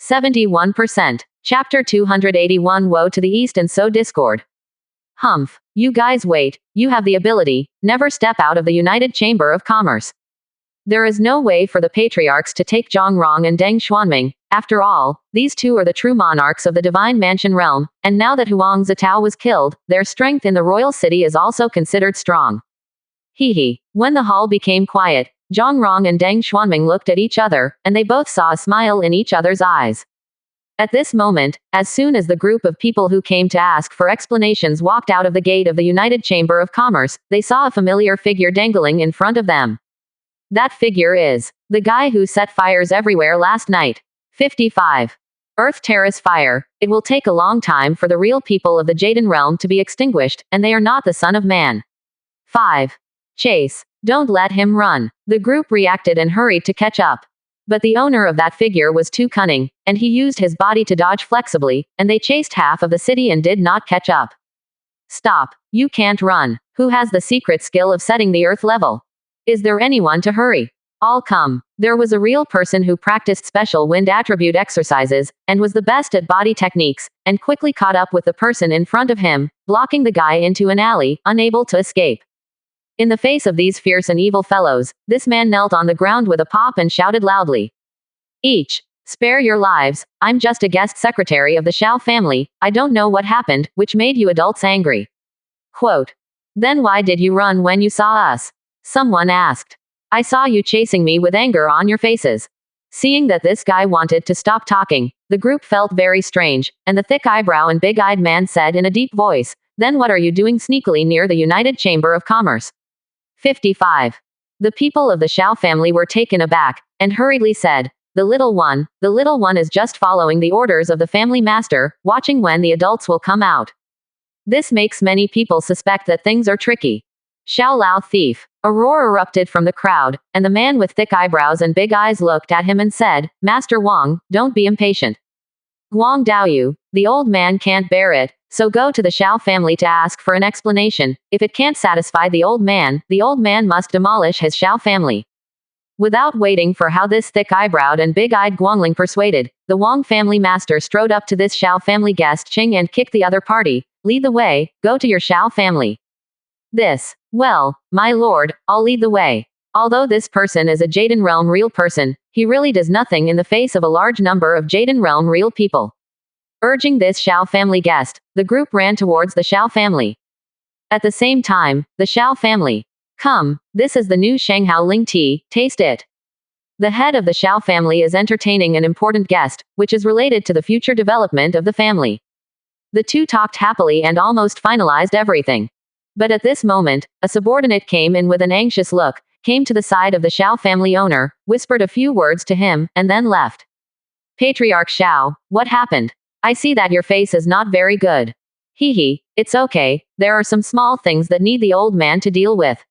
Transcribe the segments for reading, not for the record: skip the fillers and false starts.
71%. Chapter 281 Woe to the East and Sow Discord. Humph. You guys wait. You have the ability. Never step out of the United Chamber of Commerce. There is no way for the patriarchs to take Zhongrong and Deng Xuanming. After all, these two are the true monarchs of the Divine Mansion realm, and now that Huang Zitao was killed, their strength in the royal city is also considered strong. Hee. When the hall became quiet, Zhongrong and Deng Xuanming looked at each other, and they both saw a smile in each other's eyes. At this moment, as soon as the group of people who came to ask for explanations walked out of the gate of the United Chamber of Commerce, they saw a familiar figure dangling in front of them. That figure is the guy who set fires everywhere last night. 55. Earth Terrace Fire. It will take a long time for the real people of the Jaden realm to be extinguished, and they are not the son of man. 5. Chase. Don't let him run. The group reacted and hurried to catch up. But the owner of that figure was too cunning, and he used his body to dodge flexibly, and they chased half of the city and did not catch up. Stop. You can't run. Who has the secret skill of setting the earth level? Is there anyone to hurry? All come. There was a real person who practiced special wind attribute exercises, and was the best at body techniques, and quickly caught up with the person in front of him, blocking the guy into an alley, unable to escape. In the face of these fierce and evil fellows, this man knelt on the ground with a pop and shouted loudly. Each. Spare your lives. I'm just a guest secretary of the Shao family. I don't know what happened, which made you adults angry. Quote. Then why did you run when you saw us? Someone asked. I saw you chasing me with anger on your faces. Seeing that this guy wanted to stop talking, the group felt very strange, and the thick eyebrow and big-eyed man said in a deep voice, then what are you doing sneakily near the United Chamber of Commerce? 55. The people of the Shao family were taken aback, and hurriedly said, the little one is just following the orders of the family master, watching when the adults will come out. This makes many people suspect that things are tricky. Shao Lao thief. A roar erupted from the crowd, and the man with thick eyebrows and big eyes looked at him and said, Master Wang, don't be impatient. Guang Daoyu, the old man can't bear it, so go to the Shao family to ask for an explanation. If it can't satisfy the old man must demolish his Shao family. Without waiting for how this thick-eyebrowed and big-eyed Guangling persuaded, the Wang family master strode up to this Shao family guest Qing and kicked the other party. Lead the way, go to your Shao family. Well, my lord, I'll lead the way. Although this person is a Jaden Realm real person, he really does nothing in the face of a large number of Jaden Realm real people. Urging this Shao family guest, the group ran towards the Shao family. At the same time, the Shao family. Come, this is the new Shanghao Ling tea, taste it. The head of the Shao family is entertaining an important guest, which is related to the future development of the family. The two talked happily and almost finalized everything. But at this moment, a subordinate came in with an anxious look, came to the side of the Shao family owner, whispered a few words to him, and then left. Patriarch Shao, what happened? I see that your face is not very good. Hee, it's okay, there are some small things that need the old man to deal with.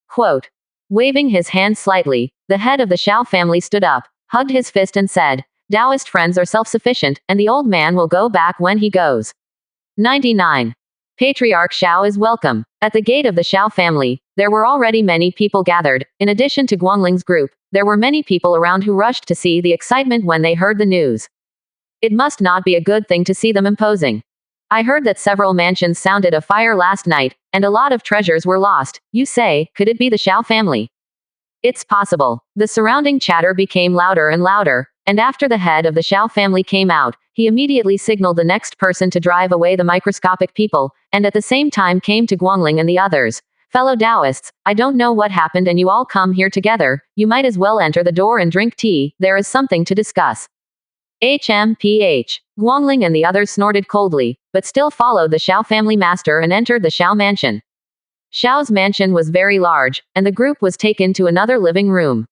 Quote. Waving his hand slightly, the head of the Shao family stood up, hugged his fist and said, Taoist friends are self-sufficient, and the old man will go back when he goes. 99. Patriarch Shao is welcome. At the gate of the Shao family, there were already many people gathered. In addition to Guangling's group, there were many people around who rushed to see the excitement when they heard the news. It must not be a good thing to see them imposing. I heard that several mansions sounded a fire last night, and a lot of treasures were lost. You say, could it be the Shao family? It's possible. The surrounding chatter became louder and louder, and after the head of the Shao family came out, he immediately signaled the next person to drive away the microscopic people, and at the same time came to Guangling and the others. Fellow Taoists, I don't know what happened and you all come here together, you might as well enter the door and drink tea, there is something to discuss. HMPH. Guangling and the others snorted coldly, but still followed the Shao family master and entered the Shao mansion. Shao's mansion was very large, and the group was taken to another living room.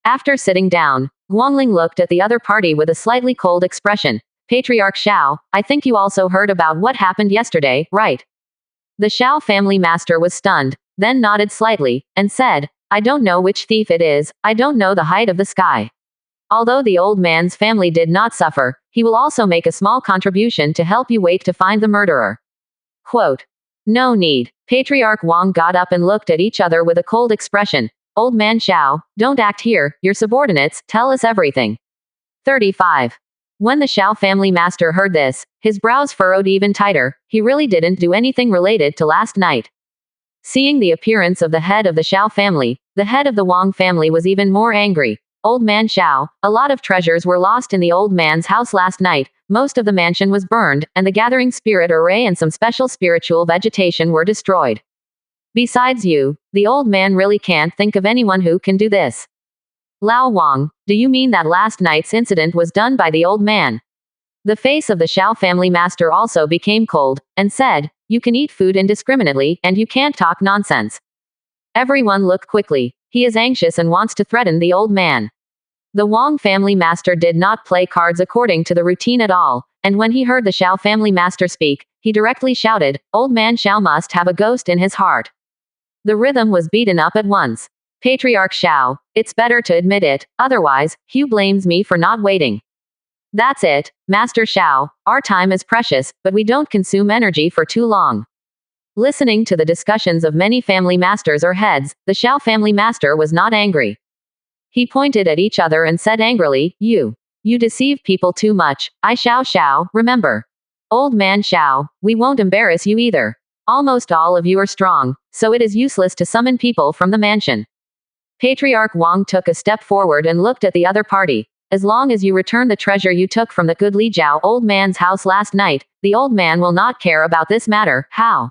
After sitting down, Guangling looked at the other party with a slightly cold expression. Patriarch Shao, I think you also heard about what happened yesterday, right? The Shao family master was stunned, then nodded slightly, and said, I don't know which thief it is, I don't know the height of the sky. Although the old man's family did not suffer, he will also make a small contribution to help you wait to find the murderer. Quote. No need. Patriarch Wang got up and looked at each other with a cold expression. Old man Shao, don't act here, your subordinates, tell us everything. 35. When the Xiao family master heard this, his brows furrowed even tighter. He really didn't do anything related to last night. Seeing the appearance of the head of the Xiao family, the head of the Wang family was even more angry. Old man Xiao, a lot of treasures were lost in the old man's house last night. Most of the mansion was burned, and the gathering spirit array and some special spiritual vegetation were destroyed. Besides you, the old man really can't think of anyone who can do this. Lao Wang, do you mean that last night's incident was done by the old man? The face of the Xiao family master also became cold, and said, you can eat food indiscriminately, and you can't talk nonsense. Everyone looked quickly. He is anxious and wants to threaten the old man. The Wang family master did not play cards according to the routine at all, and when he heard the Xiao family master speak, he directly shouted, old man Xiao must have a ghost in his heart. The rhythm was beaten up at once. Patriarch Xiao, it's better to admit it, otherwise, Hugh blames me for not waiting. That's it, Master Xiao, our time is precious, but we don't consume energy for too long. Listening to the discussions of many family masters or heads, the Xiao family master was not angry. He pointed at each other and said angrily, you deceive people too much. I Xiao, remember. Old man Xiao, we won't embarrass you either. Almost all of you are strong, so it is useless to summon people from the mansion. Patriarch Wang took a step forward and looked at the other party. As long as you return the treasure you took from the good Li Jiao old man's house last night, the old man will not care about this matter. How?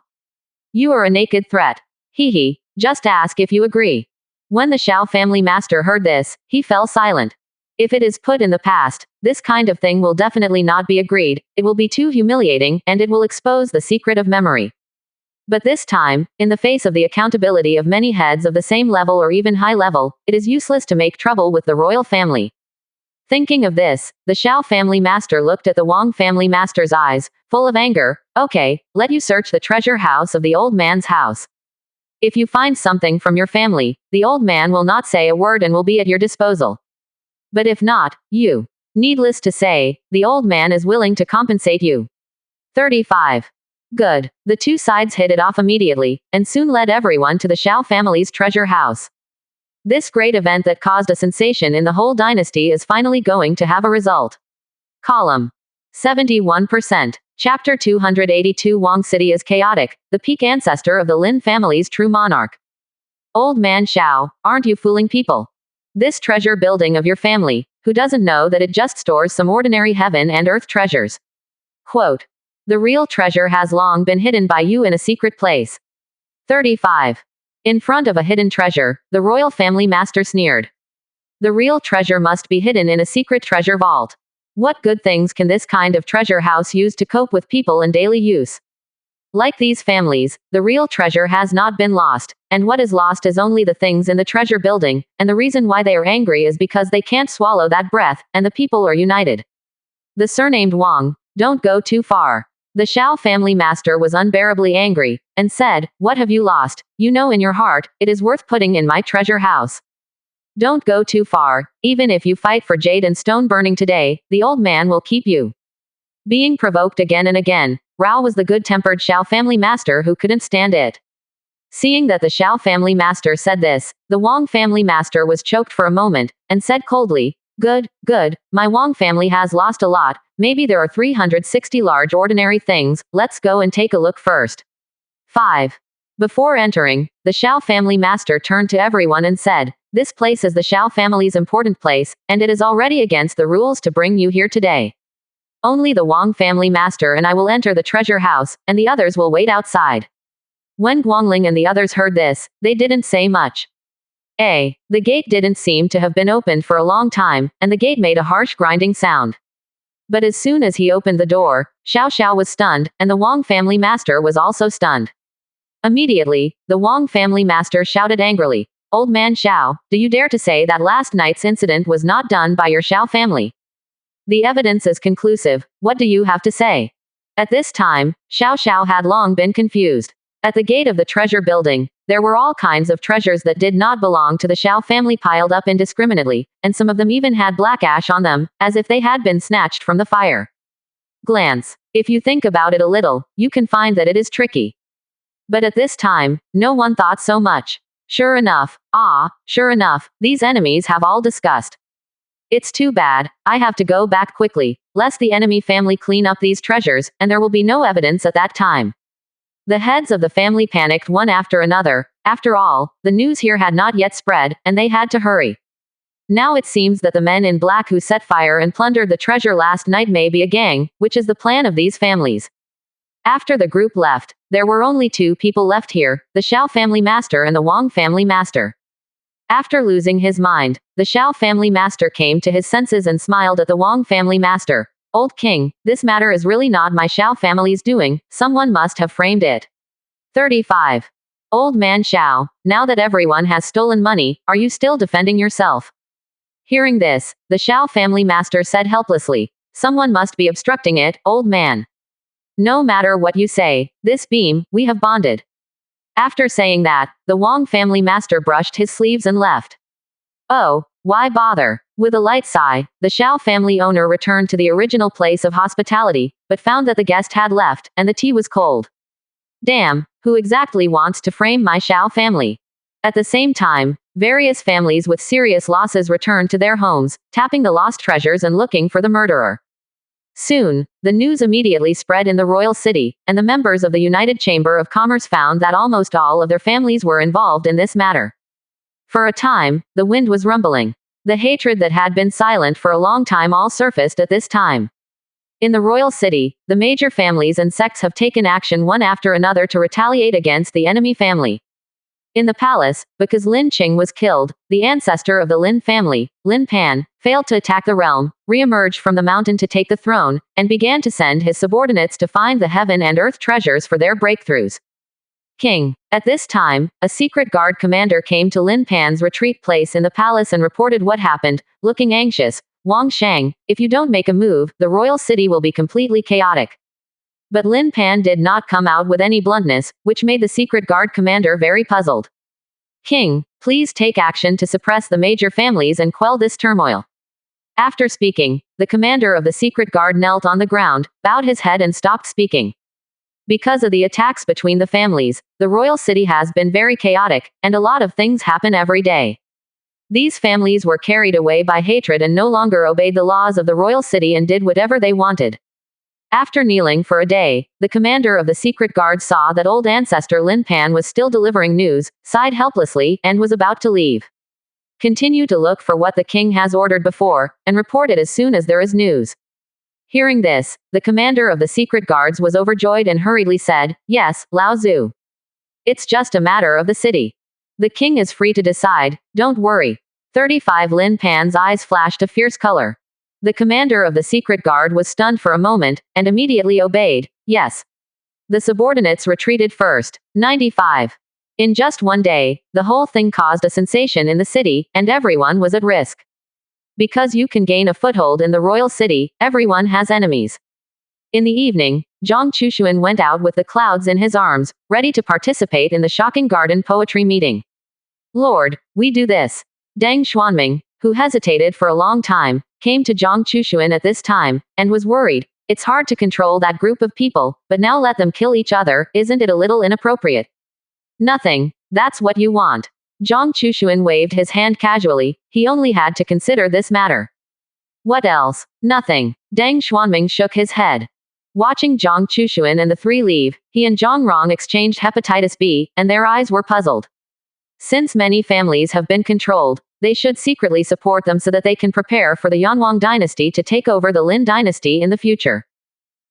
You are a naked threat. Hee, just ask if you agree. When the Xiao family master heard this, he fell silent. If it is put in the past, this kind of thing will definitely not be agreed, it will be too humiliating, and it will expose the secret of memory. But this time, in the face of the accountability of many heads of the same level or even high level, it is useless to make trouble with the royal family. Thinking of this, the Xiao family master looked at the Wang family master's eyes, full of anger. Okay, let you search the treasure house of the old man's house. If you find something from your family, the old man will not say a word and will be at your disposal. But if not, you. Needless to say, the old man is willing to compensate you. 35. Good. The two sides hit it off immediately, and soon led everyone to the Xiao family's treasure house. This great event that caused a sensation in the whole dynasty is finally going to have a result. Column 71%. Chapter 282 Wang City is chaotic, the peak ancestor of the Lin family's true monarch. Old man Xiao, aren't you fooling people? This treasure building of your family, who doesn't know that it just stores some ordinary heaven and earth treasures? Quote. The real treasure has long been hidden by you in a secret place. 35. In front of a hidden treasure, the royal family master sneered. The real treasure must be hidden in a secret treasure vault. What good things can this kind of treasure house use to cope with people in daily use? Like these families, the real treasure has not been lost, and what is lost is only the things in the treasure building, and the reason why they are angry is because they can't swallow that breath, and the people are united. The surnamed Wang, don't go too far. The Xiao family master was unbearably angry, and said, what have you lost? You know in your heart, it is worth putting in my treasure house. Don't go too far, even if you fight for jade and stone burning today, the old man will keep you. Being provoked again and again, Rao was the good-tempered Xiao family master who couldn't stand it. Seeing that the Xiao family master said this, the Wang family master was choked for a moment, and said coldly, good, my Wang family has lost a lot, maybe there are 360 large ordinary things, let's go and take a look first. 5. Before entering, the Xiao family master turned to everyone and said, this place is the Xiao family's important place, and it is already against the rules to bring you here today. Only the Wang family master and I will enter the treasure house, and the others will wait outside. When Guangling and the others heard this, they didn't say much. The gate didn't seem to have been opened for a long time, and the gate made a harsh grinding sound. But as soon as he opened the door, Xiao was stunned, and the Wang family master was also stunned. Immediately, the Wang family master shouted angrily, old man Xiao, do you dare to say that last night's incident was not done by your Xiao family? The evidence is conclusive, what do you have to say? At this time, Xiao had long been confused. At the gate of the treasure building, there were all kinds of treasures that did not belong to the Xiao family piled up indiscriminately, and some of them even had black ash on them, as if they had been snatched from the fire. Glance. If you think about it a little, you can find that it is tricky. But at this time, no one thought so much. Sure enough, these enemies have all discussed. It's too bad, I have to go back quickly. lest the enemy family clean up these treasures, and there will be no evidence at that time. The heads of the family panicked one after another. After all, the news here had not yet spread, and they had to hurry. Now it seems that the men in black who set fire and plundered the treasure last night may be a gang, which is the plan of these families. After the group left, there were only two people left here, the Xiao family master and the Wang family master. After losing his mind, the Xiao family master came to his senses and smiled at the Wang family master. Old king, this matter is really not my Xiao family's doing, someone must have framed it. 35. Old man Xiao, now that everyone has stolen money, are you still defending yourself? Hearing this, the Xiao family master said helplessly, someone must be obstructing it, old man. No matter what you say, this beam, we have bonded. After saying that, the Wang family master brushed his sleeves and left. Oh, why bother? With a light sigh, the Xiao family owner returned to the original place of hospitality, but found that the guest had left, and the tea was cold. Damn, who exactly wants to frame my Xiao family? At the same time, various families with serious losses returned to their homes, tapping the lost treasures and looking for the murderer. Soon, the news immediately spread in the royal city, and the members of the United Chamber of Commerce found that almost all of their families were involved in this matter. For a time, the wind was rumbling. The hatred that had been silent for a long time all surfaced at this time. In the royal city, the major families and sects have taken action one after another to retaliate against the enemy family. In the palace, because Lin Qing was killed, the ancestor of the Lin family, Lin Pan, failed to attack the realm, re-emerged from the mountain to take the throne, and began to send his subordinates to find the heaven and earth treasures for their breakthroughs. King. At this time, a secret guard commander came to Lin Pan's retreat place in the palace and reported what happened, looking anxious. Wang Shang, if you don't make a move, the royal city will be completely chaotic. But Lin Pan did not come out with any bluntness, which made the secret guard commander very puzzled. King, please take action to suppress the major families and quell this turmoil. After speaking, the commander of the secret guard knelt on the ground, bowed his head and stopped speaking. Because of the attacks between the families, the royal city has been very chaotic, and a lot of things happen every day. These families were carried away by hatred and no longer obeyed the laws of the royal city and did whatever they wanted. After kneeling for a day, the commander of the secret guard saw that old ancestor Lin Pan was still delivering news, sighed helplessly, and was about to leave. Continue to look for what the king has ordered before, and report it as soon as there is news. Hearing this, the commander of the secret guards was overjoyed and hurriedly said, yes, Lao Zhu. It's just a matter of the city. The king is free to decide, don't worry. 35 Lin Pan's eyes flashed a fierce color. The commander of the secret guard was stunned for a moment, and immediately obeyed, yes. The subordinates retreated first. 95. In just one day, the whole thing caused a sensation in the city, and everyone was at risk. Because you can gain a foothold in the royal city, everyone has enemies. In the evening, Zhang Chushuan went out with the clouds in his arms, ready to participate in the shocking garden poetry meeting. Lord, we do this. Deng Xuanming, who hesitated for a long time, came to Zhang Chushuan at this time, and was worried. It's hard to control that group of people, but now let them kill each other, isn't it a little inappropriate? Nothing. That's what you want. Zhang Chushuan waved his hand casually, he only had to consider this matter. What else? Nothing. Deng Xuanming shook his head. Watching Zhang Chushuan and the three leave, he and Zhang Rong exchanged hepatitis B, and their eyes were puzzled. Since many families have been controlled, they should secretly support them so that they can prepare for the Yanwang dynasty to take over the Lin dynasty in the future.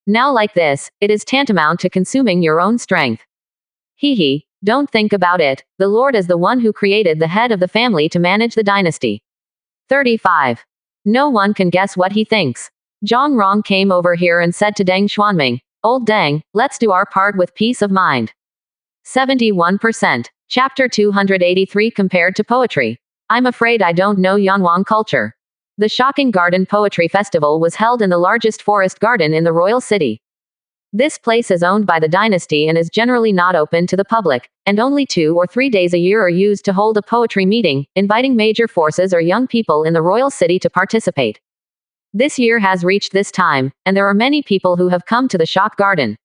Now like this, it is tantamount to consuming your own strength. Hee. Don't think about it, the Lord is the one who created the head of the family to manage the dynasty. 35. No one can guess what he thinks. Zhang Rong came over here and said to Deng Xuanming, Old Deng, let's do our part with peace of mind. 71%. Chapter 283 Compared to Poetry. I'm afraid I don't know Yanwang culture. The shocking garden poetry festival was held in the largest forest garden in the royal city. This place is owned by the dynasty and is generally not open to the public, and only 2 or 3 days a year are used to hold a poetry meeting, inviting major forces or young people in the royal city to participate. This year has reached this time, and there are many people who have come to the shock garden.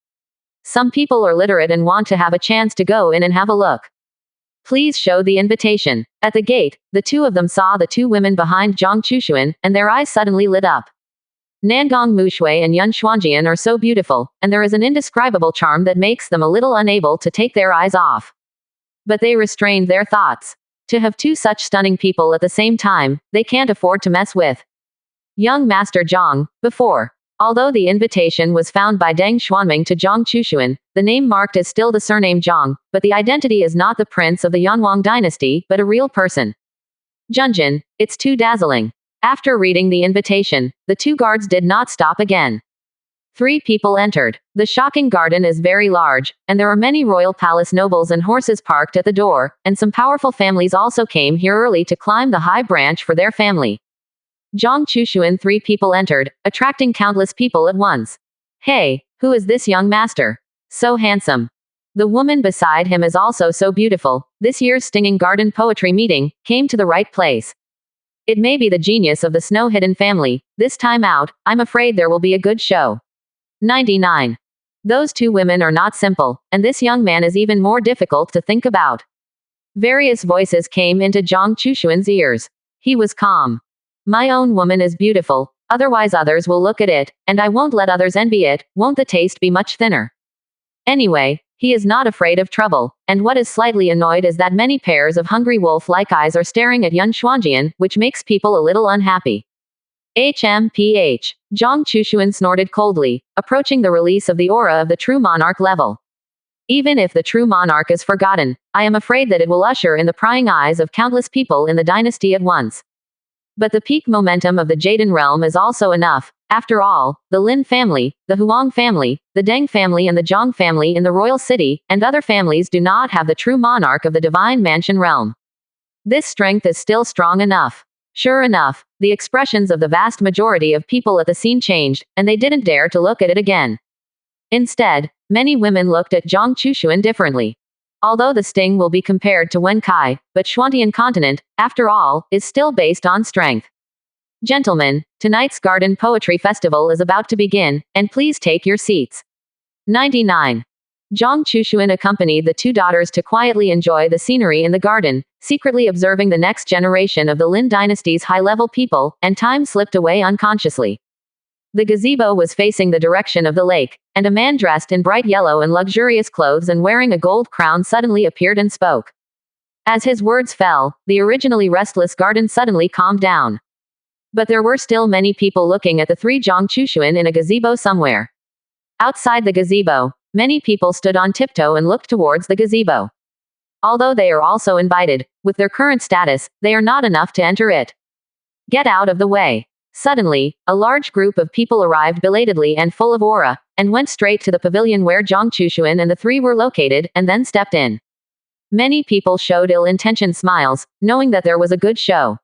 Some people are literate and want to have a chance to go in and have a look. Please show the invitation. At the gate, the two of them saw the two women behind Zhang Chushuan, and their eyes suddenly lit up. Nangong Mushui and Yun Xuanjian are so beautiful, and there is an indescribable charm that makes them a little unable to take their eyes off. But they restrained their thoughts. To have two such stunning people at the same time, they can't afford to mess with. Young Master Zhang, before. Although the invitation was found by Deng Xuanming to Zhang Chushuan, the name marked is still the surname Zhang, but the identity is not the prince of the Yanwang dynasty, but a real person. Junjin, it's too dazzling. After reading the invitation, the two guards did not stop again. 3 people entered. The shocking garden is very large, and there are many royal palace nobles and horses parked at the door, and some powerful families also came here early to climb the high branch for their family. Zhang Chushuan 3 people entered, attracting countless people at once. Hey, who is this young master? So handsome. The woman beside him is also so beautiful. This year's stinging garden poetry meeting came to the right place. It may be the genius of the Snow Hidden family. This time out, I'm afraid there will be a good show. 99. Those 2 women are not simple, and this young man is even more difficult to think about. Various voices came into Zhang Chushuan's ears. He was calm. My own woman is beautiful, otherwise others will look at it, and I won't let others envy it. Won't the taste be much thinner? Anyway, he is not afraid of trouble, and what is slightly annoyed is that many pairs of hungry wolf-like eyes are staring at Yun Xuanjian, which makes people a little unhappy. HMPH. Zhang Chushuan snorted coldly, approaching the release of the aura of the true monarch level. Even if the true monarch is forgotten, I am afraid that it will usher in the prying eyes of countless people in the dynasty at once. But the peak momentum of the Jaden realm is also enough. After all, the Lin family, the Huang family, the Deng family and the Zhang family in the royal city, and other families do not have the true monarch of the divine mansion realm. This strength is still strong enough. Sure enough, the expressions of the vast majority of people at the scene changed, and they didn't dare to look at it again. Instead, many women looked at Zhang Chushuan differently. Although the sting will be compared to Wen Kai, but Xuantian continent, after all, is still based on strength. Gentlemen, tonight's Garden Poetry Festival is about to begin, and please take your seats. 99. Zhang Chushuan accompanied the 2 daughters to quietly enjoy the scenery in the garden, secretly observing the next generation of the Lin dynasty's high-level people, and time slipped away unconsciously. The gazebo was facing the direction of the lake, and a man dressed in bright yellow and luxurious clothes and wearing a gold crown suddenly appeared and spoke. As his words fell, the originally restless garden suddenly calmed down. But there were still many people looking at the 3 Zhang Chushuan in a gazebo somewhere. Outside the gazebo, many people stood on tiptoe and looked towards the gazebo. Although they are also invited, with their current status, they are not enough to enter it. Get out of the way. Suddenly, a large group of people arrived belatedly and full of aura, and went straight to the pavilion where Zhang Chushuan and the 3 were located, and then stepped in. Many people showed ill-intentioned smiles, knowing that there was a good show.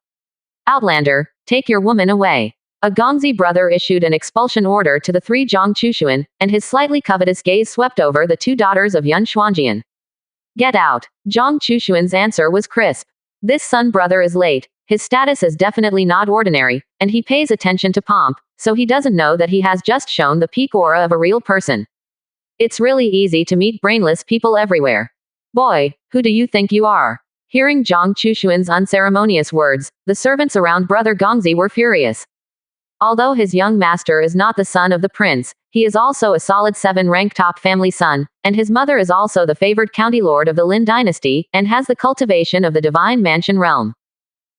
Outlander, take your woman away. A Gongzi brother issued an expulsion order to the 3 Zhang Chushuan, and his slightly covetous gaze swept over the 2 daughters of Yun Xuanjian. Get out. Zhang Chushuan's answer was crisp. This son brother is late. His status is definitely not ordinary, and he pays attention to pomp, so he doesn't know that he has just shown the peak aura of a real person. It's really easy to meet brainless people everywhere. Boy, who do you think you are? Hearing Zhang Chushuan's unceremonious words, the servants around Brother Gongzi were furious. Although his young master is not the son of the prince, he is also a solid 7-rank top family son, and his mother is also the favored county lord of the Lin dynasty, and has the cultivation of the divine mansion realm.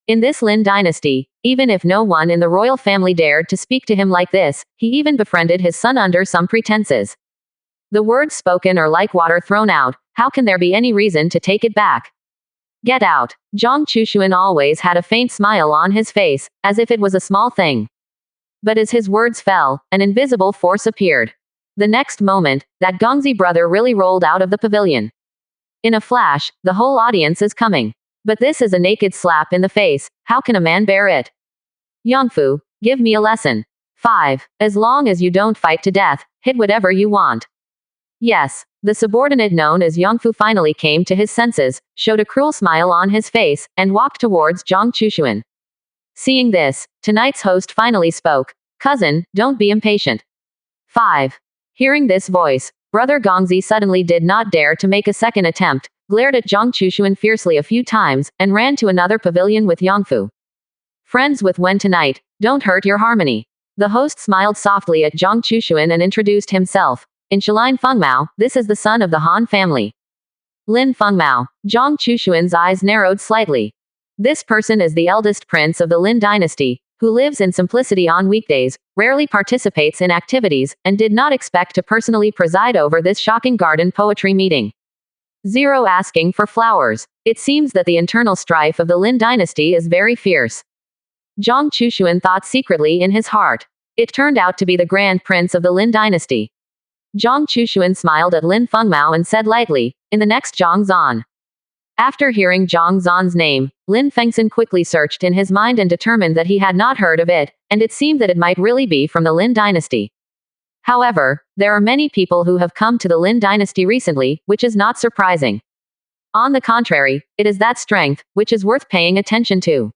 In this Lin dynasty, even if no one in the royal family dared to speak to him like this, he even befriended his son under some pretenses. The words spoken are like water thrown out. How can there be any reason to take it back? Get out. Zhang Chushuan always had a faint smile on his face, as if it was a small thing. But as his words fell, an invisible force appeared. The next moment, that Gongzi brother really rolled out of the pavilion. In a flash, the whole audience is coming. But this is a naked slap in the face. How can a man bear it? Yongfu, give me a lesson. 5. As long as you don't fight to death, hit whatever you want. Yes, the subordinate known as Yongfu finally came to his senses, showed a cruel smile on his face, and walked towards Zhang Chushuan. Seeing this, tonight's host finally spoke. Cousin, don't be impatient. 5. Hearing this voice, Brother Gongzi suddenly did not dare to make a second attempt, glared at Zhang Chushuan fiercely a few times, and ran to another pavilion with Yongfu. Friends with Wen tonight, don't hurt your harmony. The host smiled softly at Zhang Chushuan and introduced himself. In Shalin Fengmao, this is the son of the Han family. Lin Fengmao. Zhang Chushuan's eyes narrowed slightly. This person is the eldest prince of the Lin dynasty, who lives in simplicity on weekdays, rarely participates in activities, and did not expect to personally preside over this shocking garden poetry meeting. Zero asking for flowers. It seems that the internal strife of the Lin dynasty is very fierce. Zhang Chushuan thought secretly in his heart. It turned out to be the grand prince of the Lin dynasty. Zhang Chushuan smiled at Lin Fengmao and said lightly, "In the next Zhang Zan." After hearing Zhang Zan's name, Lin Fengxin quickly searched in his mind and determined that he had not heard of it, and it seemed that it might really be from the Lin dynasty. However, there are many people who have come to the Lin dynasty recently, which is not surprising. On the contrary, it is that strength, which is worth paying attention to.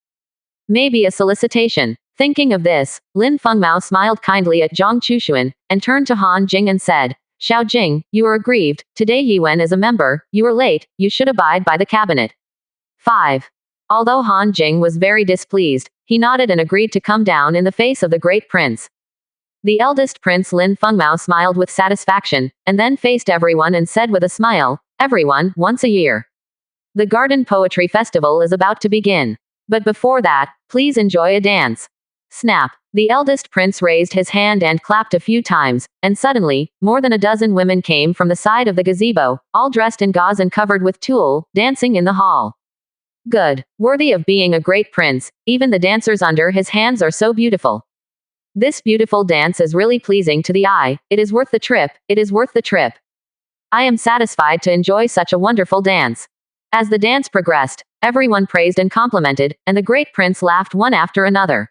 Maybe a solicitation. Thinking of this, Lin Fengmao smiled kindly at Zhang Chushuan, and turned to Han Jing and said, "Xiao Jing, you are aggrieved, today Yiwen is a member, you are late, you should abide by the cabinet." 5. Although Han Jing was very displeased, he nodded and agreed to come down in the face of the great prince. The eldest prince Lin Fengmao smiled with satisfaction, and then faced everyone and said with a smile, "Everyone, once a year. The Garden Poetry Festival is about to begin. But before that, please enjoy a dance." Snap. The eldest prince raised his hand and clapped a few times, and suddenly, more than a dozen women came from the side of the gazebo, all dressed in gauze and covered with tulle, dancing in the hall. Good. Worthy of being a great prince, even the dancers under his hands are so beautiful. This beautiful dance is really pleasing to the eye, it is worth the trip, it is worth the trip. I am satisfied to enjoy such a wonderful dance. As the dance progressed, everyone praised and complimented, and the great prince laughed one after another.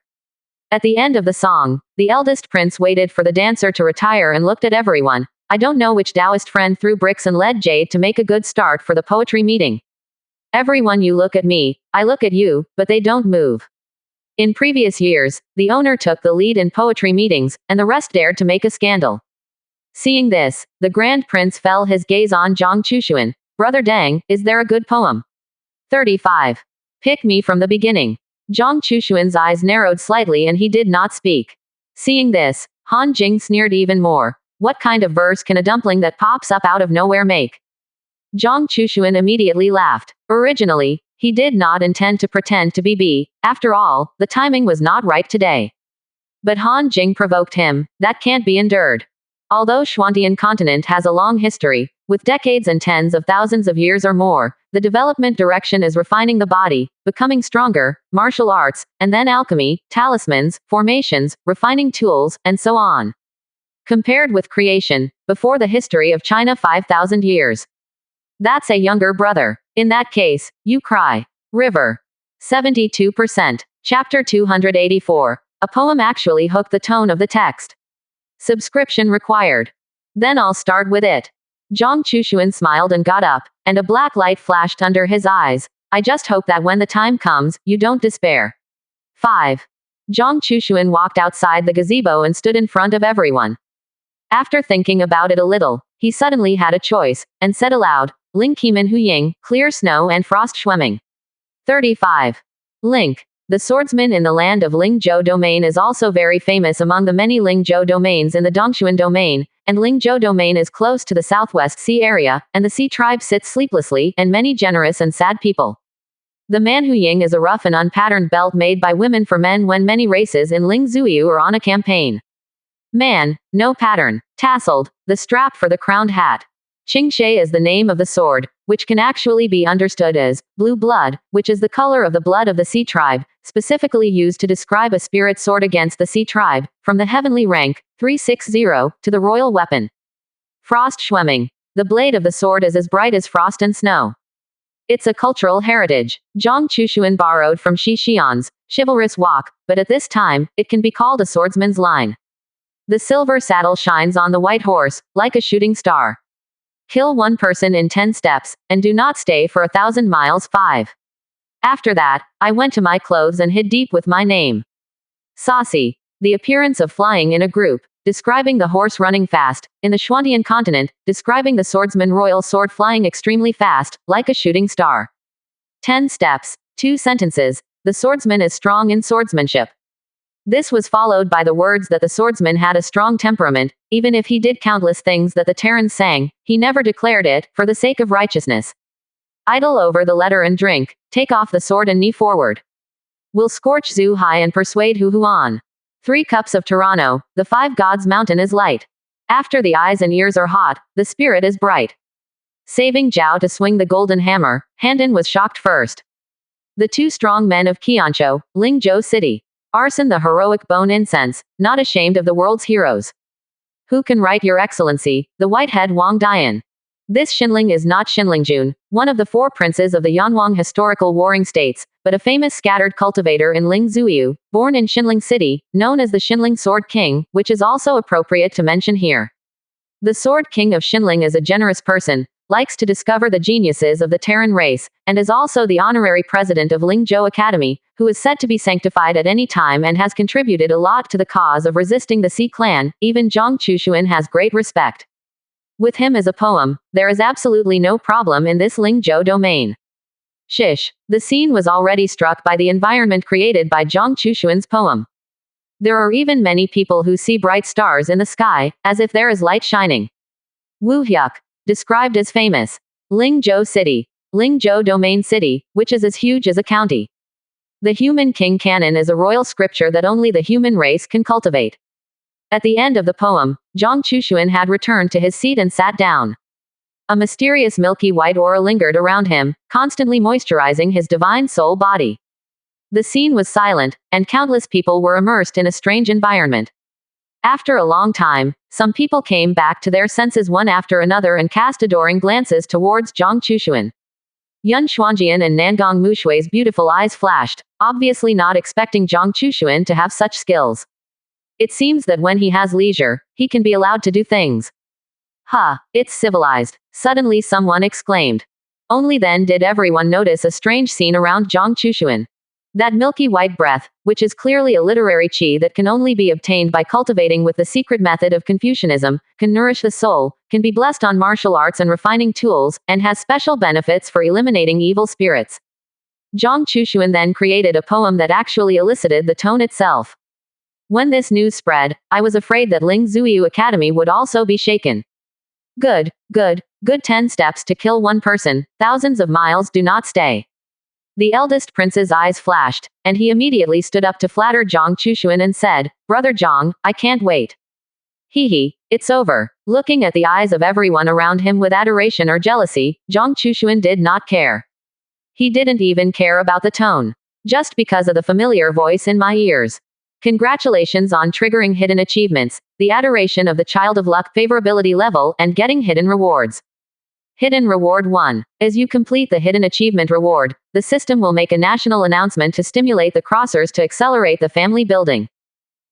At the end of the song, the eldest prince waited for the dancer to retire and looked at everyone. "I don't know which Taoist friend threw bricks and led Jade to make a good start for the poetry meeting. Everyone, you look at me, I look at you, but they don't move." In previous years, the owner took the lead in poetry meetings, and the rest dared to make a scandal. Seeing this, the grand prince fell his gaze on Zhang Chushuan. "Brother Deng, is there a good poem?" 35. Pick me from the beginning. Zhang Chushuan's eyes narrowed slightly and he did not speak. Seeing this, Han Jing sneered even more. "What kind of verse can a dumpling that pops up out of nowhere make?" Zhang Chushuan immediately laughed. Originally, he did not intend to pretend to be B. After all, the timing was not right today. But Han Jing provoked him. That can't be endured. Although Xuantian continent has a long history, with decades and tens of thousands of years or more, the development direction is refining the body, becoming stronger, martial arts, and then alchemy, talismans, formations, refining tools, and so on. Compared with creation, before the history of China 5,000 years. That's a younger brother. In that case, you cry. River. 72%. Chapter 284. A poem actually hooked the tone of the text. Subscription required. Then I'll start with it. Zhang Chushuan smiled and got up, and a black light flashed under his eyes. "I just hope that when the time comes, you don't despair." 5. Zhang Chushuan walked outside the gazebo and stood in front of everyone. After thinking about it a little, he suddenly had a choice, and said aloud, "Ling Qimen Hu Ying, clear snow and frost schwemming." 35. Link. The swordsman in the land of Lingzhou domain is also very famous among the many Lingzhou domains in the Dongshuan domain, and Lingzhou domain is close to the Southwest Sea area, and the Sea tribe sits sleeplessly, and many generous and sad people. The man Hu Ying is a rough and unpatterned belt made by women for men when many races in Lingzhuyu are on a campaign. Man, no pattern, tasseled, the strap for the crowned hat. Qingxie is the name of the sword, which can actually be understood as blue blood, which is the color of the blood of the Sea tribe, specifically used to describe a spirit sword against the Sea tribe, from the heavenly rank, 360, to the royal weapon. Frost schwemming. The blade of the sword is as bright as frost and snow. It's a cultural heritage. Zhang Chushuan borrowed from Shi Xian's chivalrous walk, but at this time, it can be called a swordsman's line. The silver saddle shines on the white horse, like a shooting star. Kill one person in 10 steps, and do not stay for 1,000 miles. 5. After that, I went to my clothes and hid deep with my name. Saucy. The appearance of flying in a group, describing the horse running fast, in the Xuantian continent, describing the swordsman royal sword flying extremely fast, like a shooting star. 10 steps, 2 sentences, the swordsman is strong in swordsmanship. This was followed by the words that the swordsman had a strong temperament, even if he did countless things that the Terrans sang, he never declared it, for the sake of righteousness. Idle over the letter and drink, take off the sword and knee forward. Will scorch Zhu high and persuade Hu on. 3 cups of Toronto, the 5 gods' mountain is light. After the eyes and ears are hot, the spirit is bright. Saving Zhao to swing the golden hammer, Handan was shocked first. The 2 strong men of Qianzhou, Lingzhou city. Arson the heroic bone incense, not ashamed of the world's heroes. Who can write your excellency, the whitehead Wang Dian? This Xinling is not Xinlingjun, one of the 4 princes of the Yanwang historical warring states, but a famous scattered cultivator in Lingzhou, born in Xinling city, known as the Xinling Sword King, which is also appropriate to mention here. The Sword King of Xinling is a generous person, likes to discover the geniuses of the Terran race, and is also the honorary president of Lingzhou Academy, who is said to be sanctified at any time and has contributed a lot to the cause of resisting the Xi clan. Even Zhang Chushuan has great respect. With him as a poem, there is absolutely no problem in this Lingzhou domain. Shish. The scene was already struck by the environment created by Zhang Chushuan's poem. There are even many people who see bright stars in the sky, as if there is light shining. Wu Hyuk. Described as famous. Lingzhou City. Lingzhou Domain City, which is as huge as a county. The Human King Canon is a royal scripture that only the human race can cultivate. At the end of the poem, Zhang Chushuan had returned to his seat and sat down. A mysterious milky white aura lingered around him, constantly moisturizing his divine soul body. The scene was silent, and countless people were immersed in a strange environment. After a long time, some people came back to their senses one after another and cast adoring glances towards Zhang Chushuan. Yun Xuanjian and Nangang Mushui's beautiful eyes flashed, obviously not expecting Zhang Chushuan to have such skills. It seems that when he has leisure, he can be allowed to do things. Ha, it's civilized, suddenly someone exclaimed. Only then did everyone notice a strange scene around Zhang Chushuan. That milky white breath, which is clearly a literary qi that can only be obtained by cultivating with the secret method of Confucianism, can nourish the soul, can be blessed on martial arts and refining tools, and has special benefits for eliminating evil spirits. Zhang Chushuan then created a poem that actually elicited the tone itself. When this news spread, I was afraid that Lingzhou Academy would also be shaken. Good, 10 steps to kill one person, thousands of miles do not stay. The eldest prince's eyes flashed, and he immediately stood up to flatter Zhang Chushuan and said, Brother Zhang, I can't wait. Hee, it's over. Looking at the eyes of everyone around him with adoration or jealousy, Zhang Chushuan did not care. He didn't even care about the tone. Just because of the familiar voice in my ears. Congratulations on triggering hidden achievements, the adoration of the child of luck favorability level, and getting hidden rewards. Hidden Reward 1. As you complete the hidden achievement reward, the system will make a national announcement to stimulate the crossers to accelerate the family building.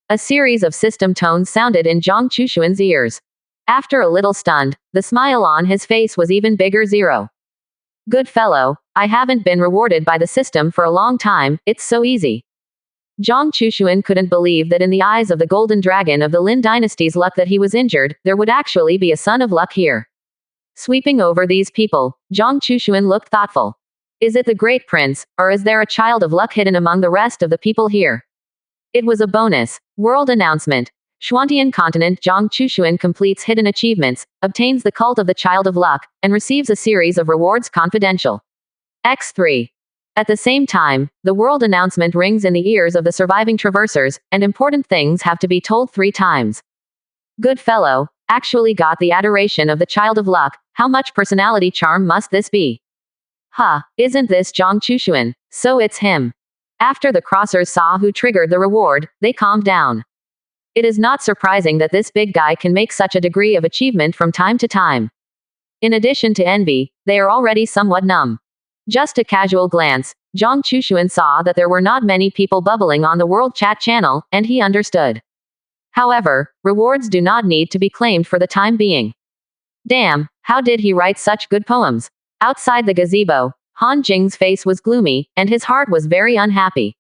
A series of system tones sounded in Zhang Chushuan's ears. After a little stunned, the smile on his face was even bigger. 0. Good fellow, I haven't been rewarded by the system for a long time, it's so easy. Zhang Chushuan couldn't believe that in the eyes of the golden dragon of the Lin dynasty's luck that he was injured, there would actually be a son of luck here. Sweeping over these people, Zhang Chushuan looked thoughtful. Is it the great prince, or is there a child of luck hidden among the rest of the people here? It was a bonus. World announcement. Xuantian continent Zhang Chushuan completes hidden achievements, obtains the cult of the child of luck, and receives a series of rewards confidential. X3. At the same time, the world announcement rings in the ears of the surviving traversers, and important things have to be told 3 times. Good fellow, actually got the adoration of the child of luck, how much personality charm must this be? Isn't this Zhang Chushuan? So it's him. After the crossers saw who triggered the reward, they calmed down. It is not surprising that this big guy can make such a degree of achievement from time to time. In addition to envy, they are already somewhat numb. Just a casual glance, Zhang Chushuan saw that there were not many people bubbling on the world chat channel, and he understood. However, rewards do not need to be claimed for the time being. Damn, how did he write such good poems? Outside the gazebo, Han Jing's face was gloomy, and his heart was very unhappy.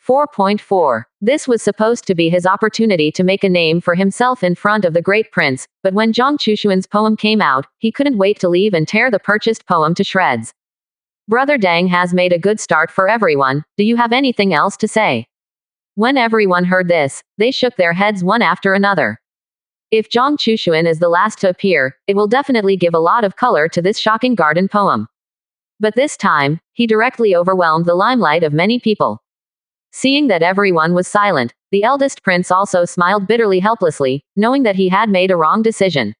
4.4. This was supposed to be his opportunity to make a name for himself in front of the great prince, but when Zhang Chushuan's poem came out, he couldn't wait to leave and tear the purchased poem to shreds. Brother Deng has made a good start for everyone, do you have anything else to say? When everyone heard this, they shook their heads one after another. If Zhang Chushuan is the last to appear, it will definitely give a lot of color to this shocking garden poem. But this time, he directly overwhelmed the limelight of many people. Seeing that everyone was silent, the eldest prince also smiled bitterly helplessly, knowing that he had made a wrong decision.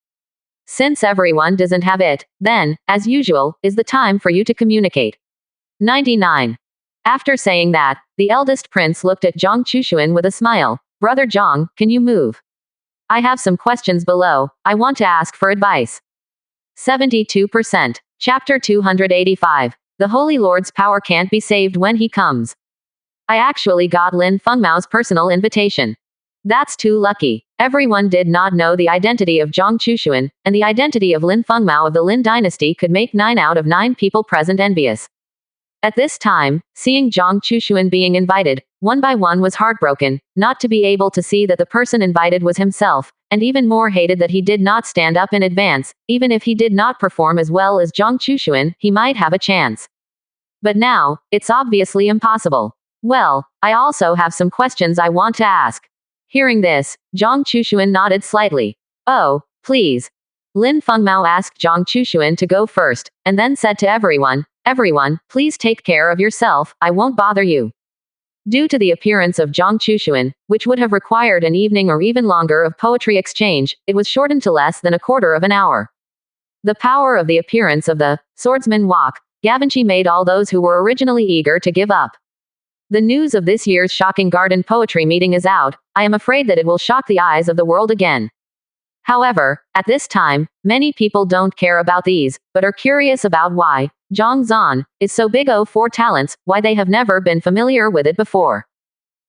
Since everyone doesn't have it, then, as usual, is the time for you to communicate. 99. After saying that, the eldest prince looked at Zhang Chushuan with a smile. Brother Zhang, can you move? I have some questions below. I want to ask for advice. 72%. Chapter 285. The Holy Lord's power can't be saved when he comes. I actually got Lin Fengmao's personal invitation. That's too lucky. Everyone did not know the identity of Zhang Chushuan, and the identity of Lin Fengmao of the Lin dynasty could make 9 out of 9 people present envious. At this time, seeing Zhang Chushuan being invited, one by one was heartbroken, not to be able to see that the person invited was himself, and even more hated that he did not stand up in advance. Even if he did not perform as well as Zhang Chushuan, he might have a chance. But now, it's obviously impossible. Well, I also have some questions I want to ask. Hearing this, Zhang Chushuan nodded slightly. Oh, please. Lin Fengmao asked Zhang Chushuan to go first, and then said to everyone, everyone, please take care of yourself, I won't bother you. Due to the appearance of Zhang Chushuan, which would have required an evening or even longer of poetry exchange, it was shortened to less than a quarter of an hour. The power of the appearance of the swordsman Wok, Gavanchi made all those who were originally eager to give up. The news of this year's shocking garden poetry meeting is out. I am afraid that it will shock the eyes of the world again. However, at this time, many people don't care about these, but are curious about why Zhang Zan is so big for talents, why they have never been familiar with it before.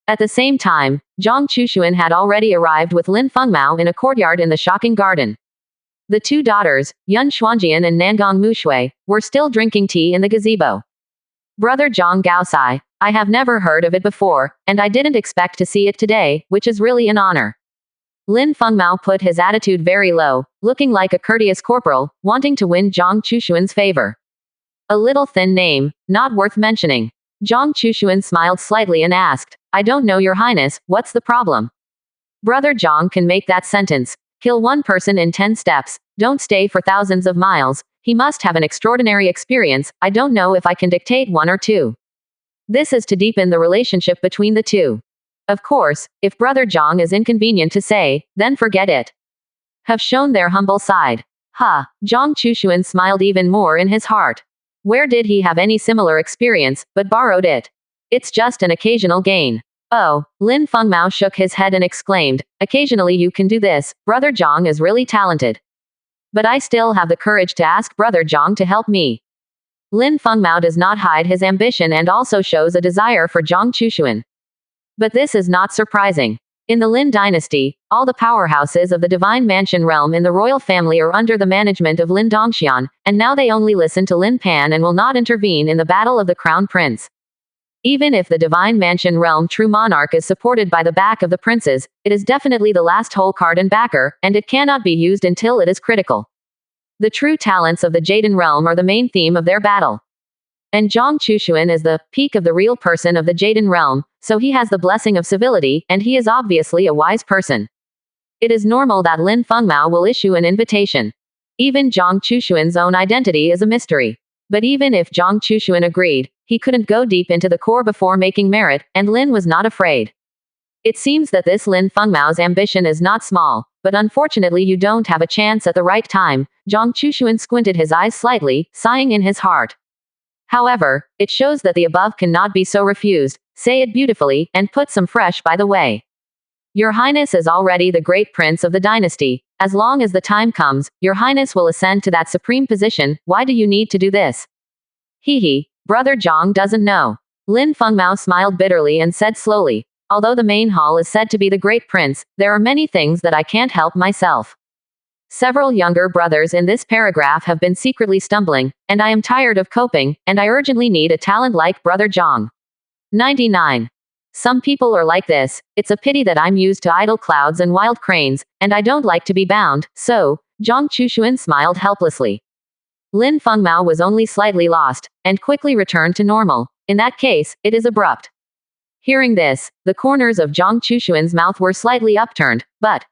At the same time, Zhang Chushuan had already arrived with Lin Fengmao in a courtyard in the shocking garden. The 2 daughters, Yun Xuanjian and Nangong Mushui, were still drinking tea in the gazebo. Brother Zhang Gaosai, I have never heard of it before, and I didn't expect to see it today, which is really an honor. Lin Fengmao put his attitude very low, looking like a courteous corporal, wanting to win Zhang Chushuan's favor. A little thin name, not worth mentioning. Zhang Chushuan smiled slightly and asked, I don't know, Your Highness, what's the problem? Brother Zhang can make that sentence. Kill one person in 10 steps, don't stay for thousands of miles. He must have an extraordinary experience. I don't know if I can dictate 1 or 2. This is to deepen the relationship between the two. Of course, if Brother Zhang is inconvenient to say, then forget it. Have shown their humble side. Ha, Zhang Chushuan smiled even more in his heart. Where did he have any similar experience, but borrowed it? It's just an occasional gain. Oh, Lin Fengmao shook his head and exclaimed, occasionally you can do this, Brother Zhang is really talented. But I still have the courage to ask Brother Zhang to help me. Lin Fengmao does not hide his ambition and also shows a desire for Zhang Chushuan. But this is not surprising. In the Lin dynasty, all the powerhouses of the divine mansion realm in the royal family are under the management of Lin Dongxian, and now they only listen to Lin Pan and will not intervene in the battle of the crown prince. Even if the divine mansion realm true monarch is supported by the back of the princes, it is definitely the last hole card and backer, and it cannot be used until it is critical. The true talents of the Jaden realm are the main theme of their battle. And Zhang Chushuan is the peak of the real person of the Jaden realm, so he has the blessing of civility, and he is obviously a wise person. It is normal that Lin Fengmao will issue an invitation. Even Zhang Chushuan's own identity is a mystery. But even if Zhang Chushuan agreed, he couldn't go deep into the core before making merit, and Lin was not afraid. It seems that this Lin Fengmao's ambition is not small, but unfortunately you don't have a chance at the right time. Zhang Chushuan squinted his eyes slightly, sighing in his heart. However, it shows that the above cannot be so refused. Say it beautifully, and put some fresh by the way. Your Highness is already the great prince of the dynasty. As long as the time comes, Your Highness will ascend to that supreme position. Why do you need to do this? Hee, Brother Zhang doesn't know. Lin Fengmao smiled bitterly and said slowly, although the main hall is said to be the great prince, there are many things that I can't help myself. Several younger brothers in this paragraph have been secretly stumbling, and I am tired of coping, and I urgently need a talent like Brother Zhang. 99. Some people are like this. It's a pity that I'm used to idle clouds and wild cranes, and I don't like to be bound, so, Zhang Chushuan smiled helplessly. Lin Fengmao was only slightly lost, and quickly returned to normal. In that case, it is abrupt. Hearing this, the corners of Zhang Chushuan's mouth were slightly upturned, but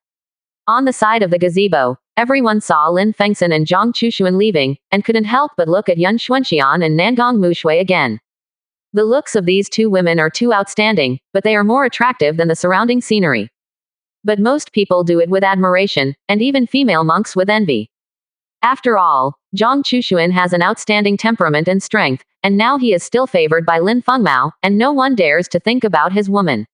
on the side of the gazebo, everyone saw Lin Fengxian and Zhang Chushuan leaving, and couldn't help but look at Yun Xuanxian and Nangong Mushui again. The looks of these two women are too outstanding, but they are more attractive than the surrounding scenery. But most people do it with admiration, and even female monks with envy. After all, Zhang Chushuan has an outstanding temperament and strength, and now he is still favored by Lin Fengmao, and no one dares to think about his woman.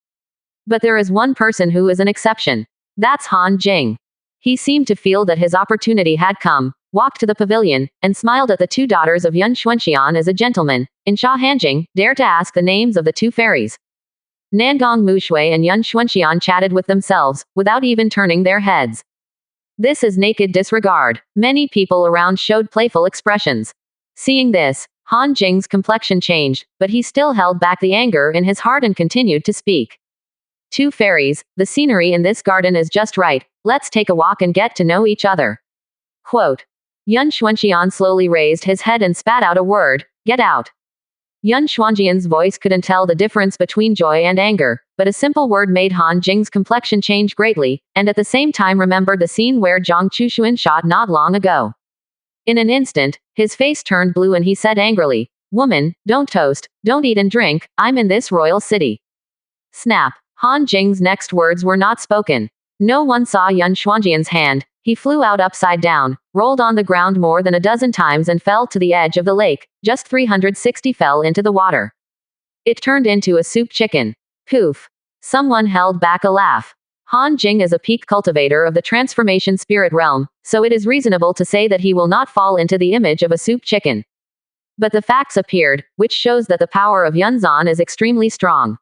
But there is one person who is an exception. That's Han Jing. He seemed to feel that his opportunity had come, walked to the pavilion, and smiled at the two daughters of Yun Xuanxian as a gentleman, in Sha Hanjing, dared to ask the names of the two fairies. Nangong Mushui and Yun Xuanxian chatted with themselves, without even turning their heads. This is naked disregard. Many people around showed playful expressions. Seeing this, Han Jing's complexion changed, but he still held back the anger in his heart and continued to speak. Two fairies, the scenery in this garden is just right, let's take a walk and get to know each other. Quote. Yun Xuanxian slowly raised his head and spat out a word, get out. Yun Xuanxian's voice couldn't tell the difference between joy and anger, but a simple word made Han Jing's complexion change greatly, and at the same time remembered the scene where Zhang Chushuan shot not long ago. In an instant, his face turned blue and he said angrily, woman, don't toast, don't eat and drink, I'm in this royal city. Snap. Han Jing's next words were not spoken. No one saw Yun Xuanxian's hand. He flew out upside down, rolled on the ground more than a dozen times and fell to the edge of the lake, just 360 fell into the water. It turned into a soup chicken. Poof. Someone held back a laugh. Han Jing is a peak cultivator of the transformation spirit realm, so it is reasonable to say that he will not fall into the image of a soup chicken. But the facts appeared, which shows that the power of Yunzan is extremely strong.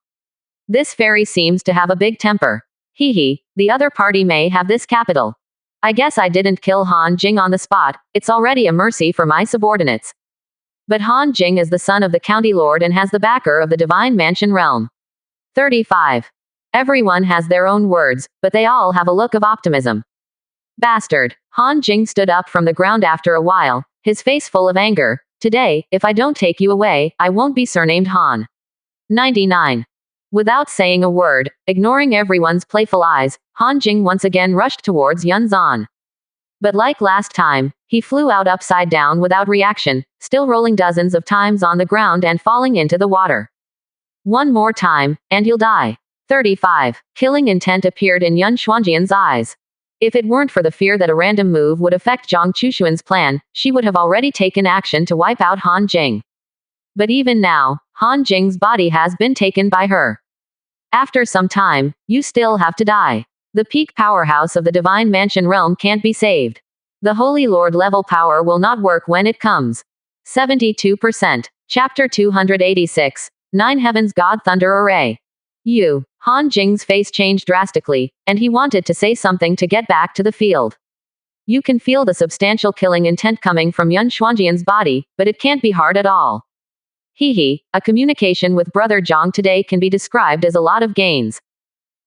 This fairy seems to have a big temper. Hee, the other party may have this capital. I guess I didn't kill Han Jing on the spot, it's already a mercy for my subordinates. But Han Jing is the son of the county lord and has the backer of the divine mansion realm. 35. Everyone has their own words, but they all have a look of optimism. Bastard. Han Jing stood up from the ground after a while, his face full of anger. Today, if I don't take you away, I won't be surnamed Han. 99. Without saying a word, ignoring everyone's playful eyes, Han Jing once again rushed towards Yunzan. But like last time, he flew out upside down without reaction, still rolling dozens of times on the ground and falling into the water. One more time, and you'll die. 35. Killing intent appeared in Yun Xuanjian's eyes. If it weren't for the fear that a random move would affect Zhang Chushuan's plan, she would have already taken action to wipe out Han Jing. But even now, Han Jing's body has been taken by her. After some time, you still have to die. The peak powerhouse of the divine mansion realm can't be saved. The Holy Lord level power will not work when it comes. 72%. Chapter 286. 9 Heavens God Thunder Array. Han Jing's face changed drastically, and he wanted to say something to get back to the field. You can feel the substantial killing intent coming from Yun Xuanjian's body, but it can't be hard at all. A communication with Brother Zhang today can be described as a lot of gains.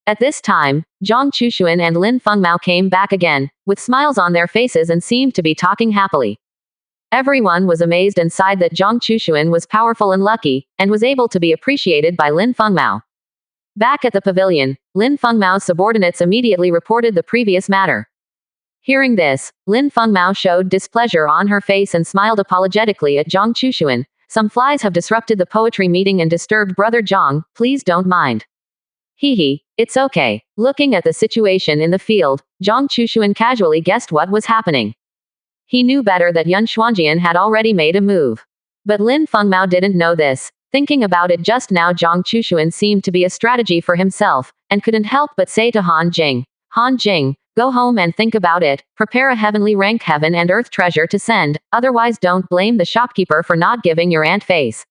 At this time, Zhang Chushuan and Lin Fengmao came back again, with smiles on their faces and seemed to be talking happily. Everyone was amazed and sighed that Zhang Chushuan was powerful and lucky, and was able to be appreciated by Lin Fengmao. Back at the pavilion, Lin Fengmao's subordinates immediately reported the previous matter. Hearing this, Lin Fengmao showed displeasure on her face and smiled apologetically at Zhang Chushuan. Some flies have disrupted the poetry meeting and disturbed Brother Zhang, please don't mind. It's okay. Looking at the situation in the field, Zhang Chushuan casually guessed what was happening. He knew better that Yun Xuanjian had already made a move. But Lin Fengmao didn't know this. Thinking about it just now, Zhang Chushuan seemed to be a strategy for himself, and couldn't help but say to Han Jing, go home and think about it, prepare a heavenly rank heaven and earth treasure to send, otherwise don't blame the shopkeeper for not giving your aunt face.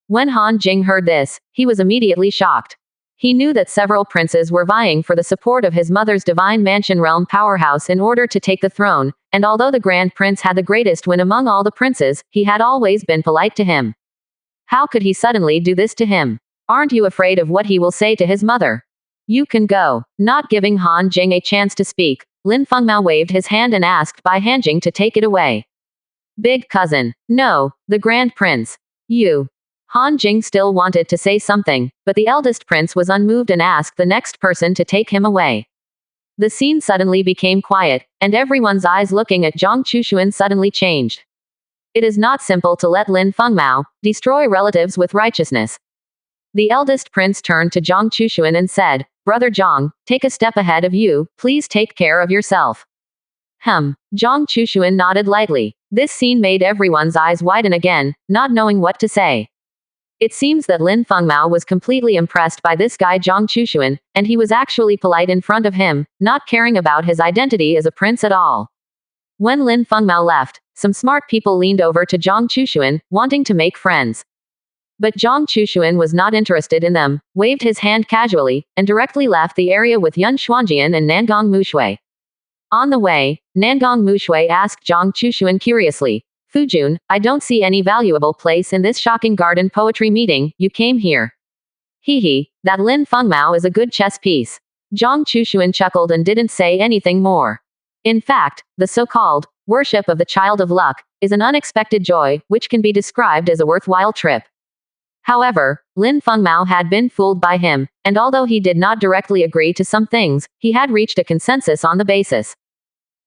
When Han Jing heard this, he was immediately shocked. He knew that several princes were vying for the support of his mother's divine mansion realm powerhouse in order to take the throne, and although the Grand Prince had the greatest win among all the princes, he had always been polite to him. How could he suddenly do this to him? Aren't you afraid of what he will say to his mother? You can go. Not giving Han Jing a chance to speak, Lin Fengmao waved his hand and asked Bai Hanjing to take it away. Big cousin. No, the Grand Prince. Han Jing still wanted to say something, but the eldest prince was unmoved and asked the next person to take him away. The scene suddenly became quiet, and everyone's eyes looking at Zhang Chushuan suddenly changed. It is not simple to let Lin Fengmao destroy relatives with righteousness. The eldest prince turned to Zhang Chushuan and said, "Brother Zhang, take a step ahead of you, please take care of yourself." Zhang Chushuan nodded lightly. This scene made everyone's eyes widen again, not knowing what to say. It seems that Lin Fengmao was completely impressed by this guy Zhang Chushuan, and he was actually polite in front of him, not caring about his identity as a prince at all. When Lin Fengmao left, some smart people leaned over to Zhang Chushuan, wanting to make friends. But Zhang Chushuan was not interested in them, waved his hand casually, and directly left the area with Yun Xuanjian and Nangong Mushui. On the way, Nangong Mushui asked Zhang Chushuan curiously, "Fujun, I don't see any valuable place in this shocking garden poetry meeting, you came here." "Hee, that Lin Fengmao is a good chess piece." Zhang Chushuan chuckled and didn't say anything more. In fact, the so-called worship of the child of luck is an unexpected joy, which can be described as a worthwhile trip. However, Lin Fengmao had been fooled by him, and although he did not directly agree to some things, he had reached a consensus on the basis.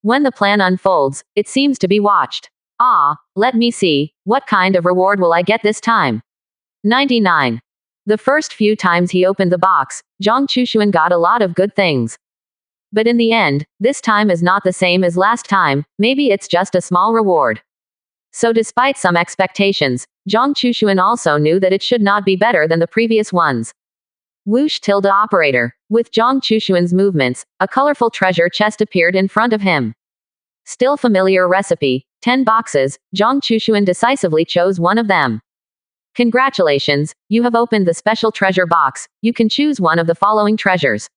When the plan unfolds, it seems to be watched. Let me see, what kind of reward will I get this time? 99. The first few times he opened the box, Zhang Chushuan got a lot of good things. But in the end, this time is not the same as last time, maybe it's just a small reward. So despite some expectations, Zhang Chushuan also knew that it should not be better than the previous ones. Whoosh tilde operator. With Zhang Chushuan's movements, a colorful treasure chest appeared in front of him. Still familiar recipe, 10 boxes, Zhang Chushuan decisively chose one of them. Congratulations, you have opened the special treasure box, you can choose one of the following treasures.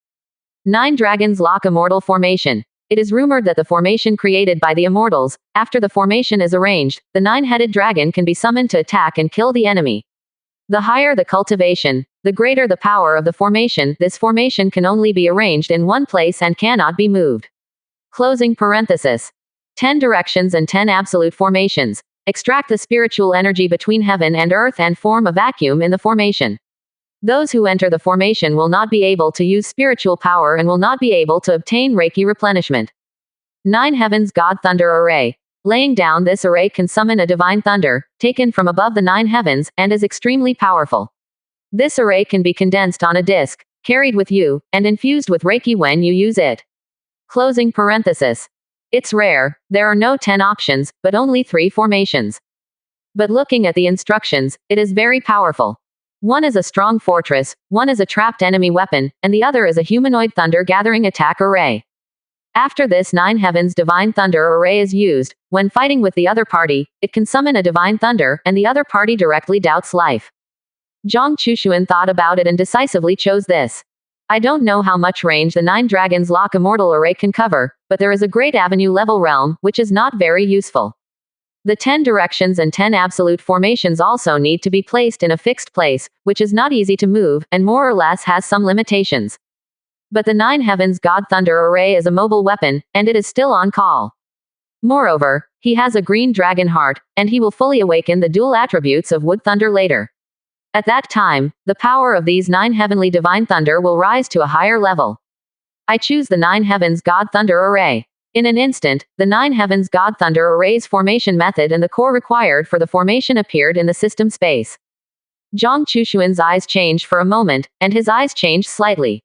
9 Dragons Lock Immortal Formation. It is rumored that the formation created by the immortals, after the formation is arranged, the 9-headed dragon can be summoned to attack and kill the enemy. The higher the cultivation, the greater the power of the formation. This formation can only be arranged in one place and cannot be moved. Closing parenthesis. 10 directions and 10 absolute formations. Extract the spiritual energy between heaven and earth and form a vacuum in the formation. Those who enter the formation will not be able to use spiritual power and will not be able to obtain Reiki replenishment. 9 Heavens God Thunder Array. Laying down this array can summon a divine thunder, taken from above the 9 heavens, and is extremely powerful. This array can be condensed on a disc, carried with you, and infused with Reiki when you use it. Closing parenthesis. It's rare, there are no 10 options, but only 3 formations. But looking at the instructions, it is very powerful. One is a strong fortress, one is a trapped enemy weapon, and the other is a humanoid thunder gathering attack array. After this 9 Heavens Divine Thunder array is used, when fighting with the other party, it can summon a divine thunder, and the other party directly doubts life. Zhang Chushuan thought about it and decisively chose this. I don't know how much range the 9 Dragons Lock Immortal array can cover, but there is a great avenue level realm, which is not very useful. The 10 directions and 10 absolute formations also need to be placed in a fixed place, which is not easy to move, and more or less has some limitations. But the 9 Heavens God Thunder array is a mobile weapon, and it is still on call. Moreover, he has a green dragon heart, and he will fully awaken the dual attributes of Wood Thunder later. At that time, the power of these 9 heavenly divine thunder will rise to a higher level. I choose the 9 Heavens God Thunder array. In an instant, the 9 Heavens God Thunder array's formation method and the core required for the formation appeared in the system space. Zhang Chushuan's eyes changed for a moment, and his eyes changed slightly.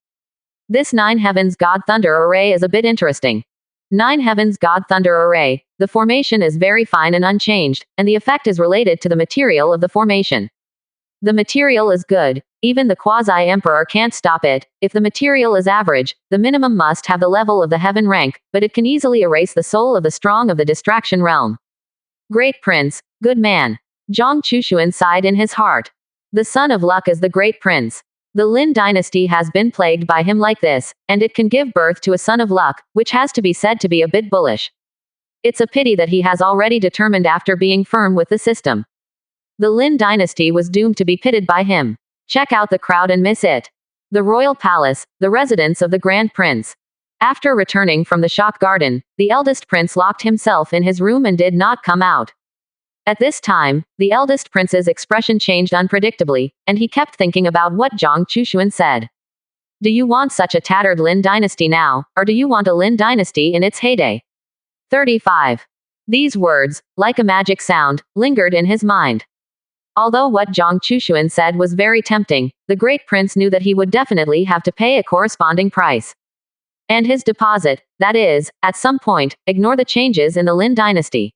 This 9 Heavens God Thunder array is a bit interesting. 9 Heavens God Thunder array, the formation is very fine and unchanged, and the effect is related to the material of the formation. The material is good, even the quasi-emperor can't stop it. If the material is average, the minimum must have the level of the heaven rank, but it can easily erase the soul of the strong of the distraction realm. Great prince, good man. Zhang Chushuan sighed in his heart. The son of luck is the great prince. The Lin dynasty has been plagued by him like this, and it can give birth to a son of luck, which has to be said to be a bit bullish. It's a pity that he has already determined after being firm with the system. The Lin dynasty was doomed to be pitted by him. Check out the crowd and miss it. The royal palace, the residence of the grand prince. After returning from the shock garden, the eldest prince locked himself in his room and did not come out. At this time, the eldest prince's expression changed unpredictably, and he kept thinking about what Zhang Chushuan said. Do you want such a tattered Lin dynasty now, or do you want a Lin dynasty in its heyday? 35. These words, like a magic sound, lingered in his mind. Although what Zhang Chushuan said was very tempting, the great prince knew that he would definitely have to pay a corresponding price. And his deposit, that is, at some point, ignore the changes in the Lin dynasty.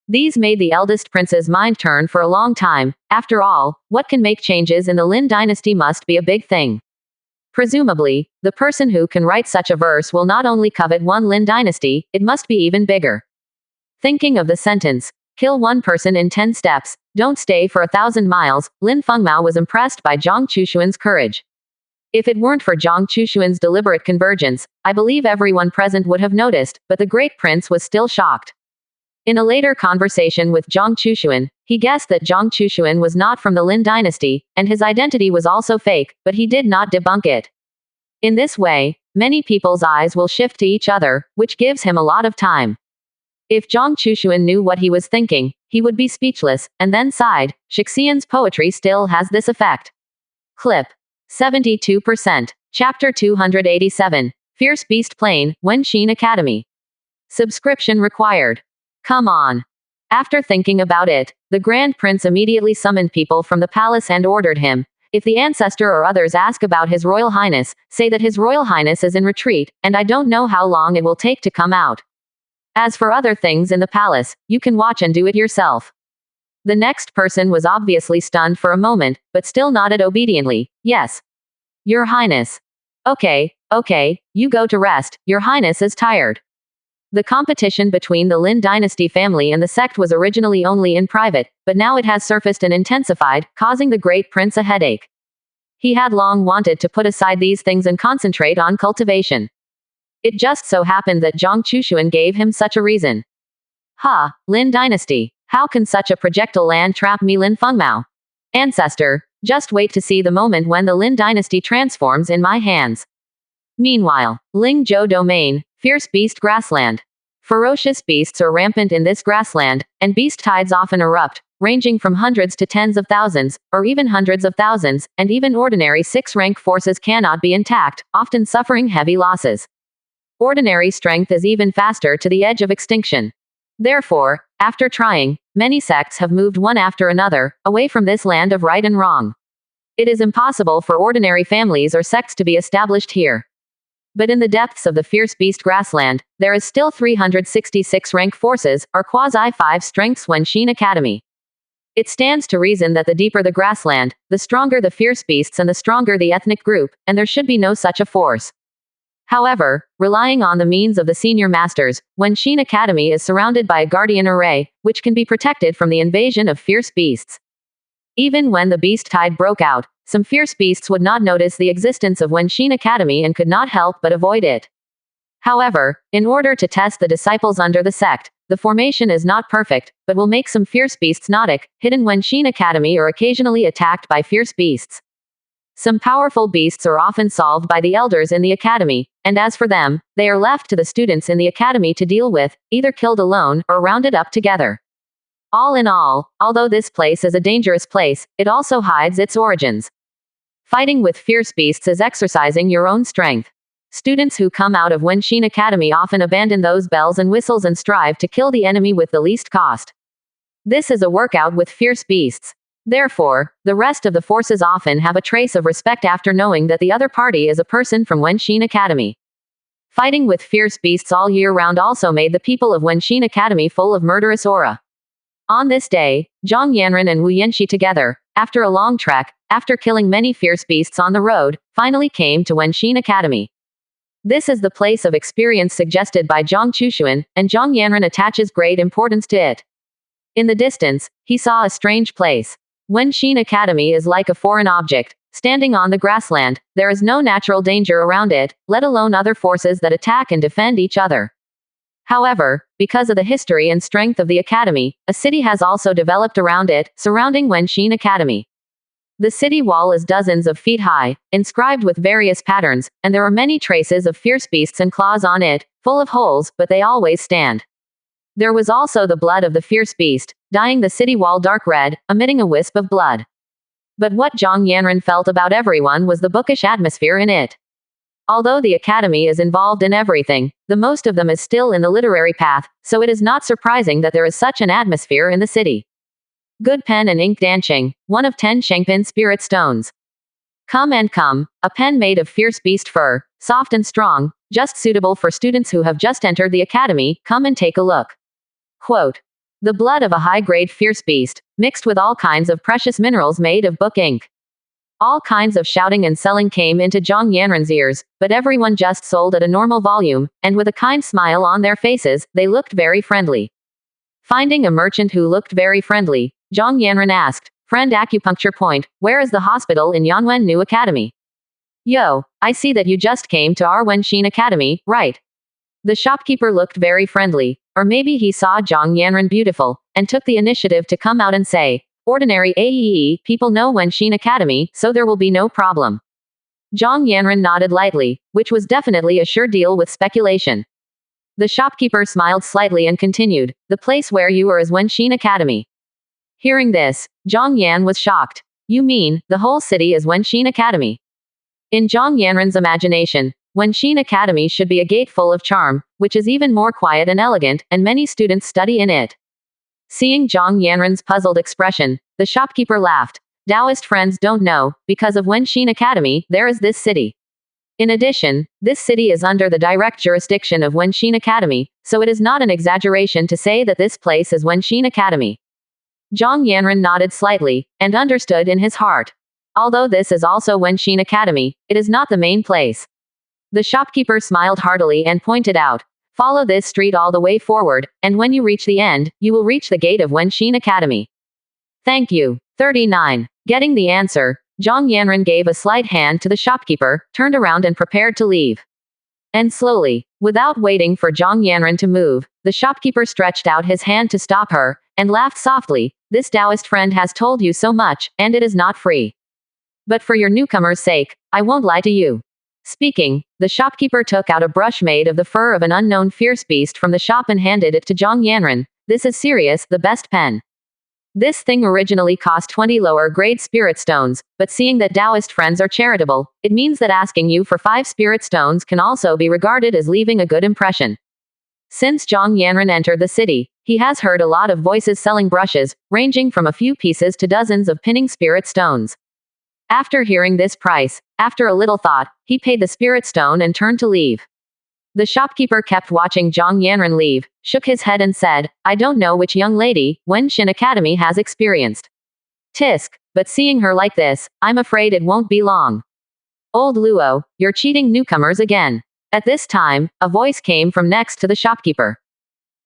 These made the eldest prince's mind turn for a long time. After all, what can make changes in the Lin dynasty must be a big thing. Presumably, the person who can write such a verse will not only covet one Lin dynasty, it must be even bigger. Thinking of the sentence, kill one person in 10 steps, don't stay for 1,000 miles, Lin Fengmao was impressed by Zhang Chushuan's courage. If it weren't for Zhang Chushuan's deliberate convergence, I believe everyone present would have noticed, but the great prince was still shocked. In a later conversation with Zhang Chushuan, he guessed that Zhang Chushuan was not from the Lin dynasty, and his identity was also fake, but he did not debunk it. In this way, many people's eyes will shift to each other, which gives him a lot of time. If Zhang Chushuan knew what he was thinking, he would be speechless, and then sighed. Shixian's poetry still has this effect. Clip 72%. Chapter 287. Fierce Beast Plain, Wenxin Academy. Subscription required. Come on. After thinking about it, the Grand Prince immediately summoned people from the palace and ordered him, if the Ancestor or others ask about His Royal Highness, say that His Royal Highness is in retreat, and I don't know how long it will take to come out. As for other things in the palace, you can watch and do it yourself. The next person was obviously stunned for a moment, but still nodded obediently. Yes. Your Highness. Okay, you go to rest, Your Highness is tired. The competition between the Lin dynasty family and the sect was originally only in private, but now it has surfaced and intensified, causing the great prince a headache. He had long wanted to put aside these things and concentrate on cultivation. It just so happened that Zhang Chushuan gave him such a reason. Lin dynasty. How can such a projectile land trap me, Lin Fengmao? Ancestor, just wait to see the moment when the Lin dynasty transforms in my hands. Meanwhile, Lingzhou Domain, Fierce Beast Grassland. Ferocious beasts are rampant in this grassland, and beast tides often erupt, ranging from hundreds to tens of thousands, or even hundreds of thousands, and even ordinary 6-rank forces cannot be intact, often suffering heavy losses. Ordinary strength is even faster to the edge of extinction. Therefore, after trying, many sects have moved one after another, away from this land of right and wrong. It is impossible for ordinary families or sects to be established here. But in the depths of the Fierce Beast Grassland, there is still 366 rank forces, or quasi-5 strengths Wenxin Academy. It stands to reason that the deeper the grassland, the stronger the fierce beasts and the stronger the ethnic group, and there should be no such a force. However, relying on the means of the senior masters, Wenxin Academy is surrounded by a guardian array, which can be protected from the invasion of fierce beasts. Even when the beast tide broke out, some fierce beasts would not notice the existence of Wenxin Academy and could not help but avoid it. However, in order to test the disciples under the sect, the formation is not perfect, but will make some fierce beasts nautic, hidden Wenxin Academy or occasionally attacked by fierce beasts. Some powerful beasts are often solved by the elders in the academy, and as for them, they are left to the students in the academy to deal with, either killed alone or rounded up together. All in all, although this place is a dangerous place, it also hides its origins. Fighting with fierce beasts is exercising your own strength. Students who come out of Wenxin Academy often abandon those bells and whistles and strive to kill the enemy with the least cost. This is a workout with fierce beasts. Therefore, the rest of the forces often have a trace of respect after knowing that the other party is a person from Wenxin Academy. Fighting with fierce beasts all year round also made the people of Wenxin Academy full of murderous aura. On this day, Zhang Yanren and Wu Yanxi together, after a long trek, after killing many fierce beasts on the road, finally came to Wenxin Academy. This is the place of experience suggested by Zhang Chushuan, and Zhang Yanren attaches great importance to it. In the distance, he saw a strange place. Wenxin Academy is like a foreign object, standing on the grassland. There is no natural danger around it, let alone other forces that attack and defend each other. However, because of the history and strength of the academy, a city has also developed around it, surrounding Wenxin Academy. The city wall is dozens of feet high, inscribed with various patterns, and there are many traces of fierce beasts and claws on it, full of holes, but they always stand. There was also the blood of the fierce beast, dyeing the city wall dark red, emitting a wisp of blood. But what Zhang Yanran felt about everyone was the bookish atmosphere in it. Although the academy is involved in everything, the most of them is still in the literary path, so it is not surprising that there is such an atmosphere in the city. Good pen and ink dancing, one of 10 Shengpin spirit stones. Come and come, a pen made of fierce beast fur, soft and strong, just suitable for students who have just entered the academy, come and take a look. Quote. The blood of a high-grade fierce beast, mixed with all kinds of precious minerals made of book ink. All kinds of shouting and selling came into Zhang Yanran's ears, but everyone just sold at a normal volume, and with a kind smile on their faces, they looked very friendly. Finding a merchant who looked very friendly, Zhang Yanran asked, Friend acupuncture point, where is the hospital in Yanwen New Academy? Yo, I see that you just came to our Wenxin Academy, right? The shopkeeper looked very friendly, or maybe he saw Zhang Yanran beautiful, and took the initiative to come out and say, Ordinary AEE people know Wenxin Academy, so there will be no problem. Zhang Yanran nodded lightly, which was definitely a sure deal with speculation. The shopkeeper smiled slightly and continued, the place where you are is Wenxin Academy. Hearing this, Zhang Yan was shocked. You mean, the whole city is Wenxin Academy? In Zhang Yanran's imagination, Wenxin Academy should be a gate full of charm, which is even more quiet and elegant, and many students study in it. Seeing Zhang Yanran's puzzled expression, the shopkeeper laughed. Taoist friends don't know, because of Wenxin Academy, there is this city. In addition, this city is under the direct jurisdiction of Wenxin Academy, so it is not an exaggeration to say that this place is Wenxin Academy. Zhang Yanran nodded slightly, and understood in his heart. Although this is also Wenxin Academy, it is not the main place. The shopkeeper smiled heartily and pointed out, follow this street all the way forward, and when you reach the end, you will reach the gate of Wenxin Academy. Thank you. 39. Getting the answer, Zhang Yanran gave a slight hand to the shopkeeper, turned around and prepared to leave. And slowly, without waiting for Zhang Yanran to move, the shopkeeper stretched out his hand to stop her, and laughed softly, this Taoist friend has told you so much, and it is not free. But for your newcomer's sake, I won't lie to you. Speaking, the shopkeeper took out a brush made of the fur of an unknown fierce beast from the shop and handed it to Zhang Yanran. This is serious, the best pen. This thing originally cost 20 lower-grade spirit stones, but seeing that Taoist friends are charitable, it means that asking you for 5 spirit stones can also be regarded as leaving a good impression. Since Zhang Yanran entered the city, he has heard a lot of voices selling brushes, ranging from a few pieces to dozens of pinning spirit stones. After hearing this price, after a little thought, he paid the spirit stone and turned to leave. The shopkeeper kept watching Zhang Yanran leave, shook his head and said, I don't know which young lady Wenxin Academy has experienced tisk, but seeing her like this, I'm afraid it won't be long. Old Luo, you're cheating newcomers again. At this time, a voice came from next to the shopkeeper.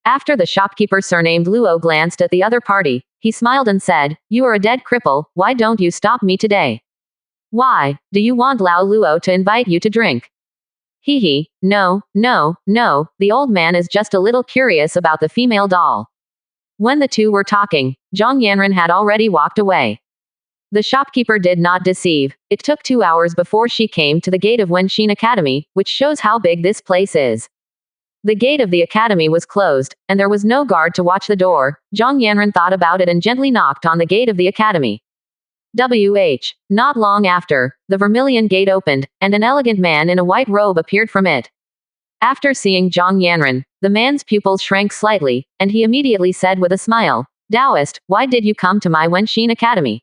After the shopkeeper surnamed Luo glanced at the other party, he smiled and said, You are a dead cripple, why don't you stop me today? Why, do you want Lao Luo to invite you to drink? Hee, no, the old man is just a little curious about the female doll. When the two were talking, Zhang Yanran had already walked away. The shopkeeper did not deceive, it took 2 hours before she came to the gate of Wenxin Academy, which shows how big this place is. The gate of the academy was closed, and there was no guard to watch the door. Zhang Yanran thought about it and gently knocked on the gate of the academy. Not long after, the vermilion gate opened, and an elegant man in a white robe appeared from it. After seeing Zhang Yanran, the man's pupils shrank slightly, and he immediately said with a smile, Taoist, why did you come to my Wenxin Academy?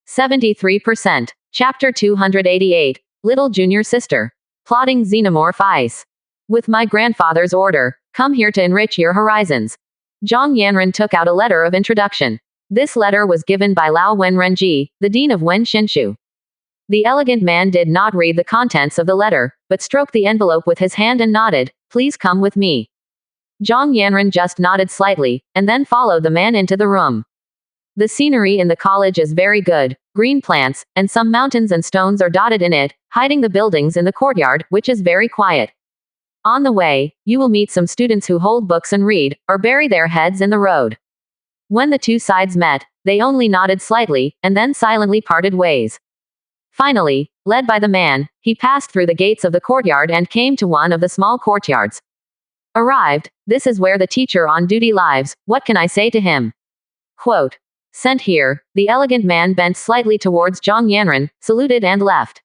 73%. Chapter 288. Little Junior Sister. Plotting Xenomorph Ice. With my grandfather's order, come here to enrich your horizons. Zhang Yanran took out a letter of introduction. This letter was given by Lao Wenrenji, the dean of Wen Xinshu. The elegant man did not read the contents of the letter, but stroked the envelope with his hand and nodded, Please come with me. Zhang Yanran just nodded slightly, and then followed the man into the room. The scenery in the college is very good, green plants, and some mountains and stones are dotted in it, hiding the buildings in the courtyard, which is very quiet. On the way, you will meet some students who hold books and read, or bury their heads in the road. When the two sides met, they only nodded slightly, and then silently parted ways. Finally, led by the man, he passed through the gates of the courtyard and came to one of the small courtyards. Arrived, this is where the teacher on duty lives, what can I say to him? Quote. Sent here, the elegant man bent slightly towards Zhang Yanran, saluted and left.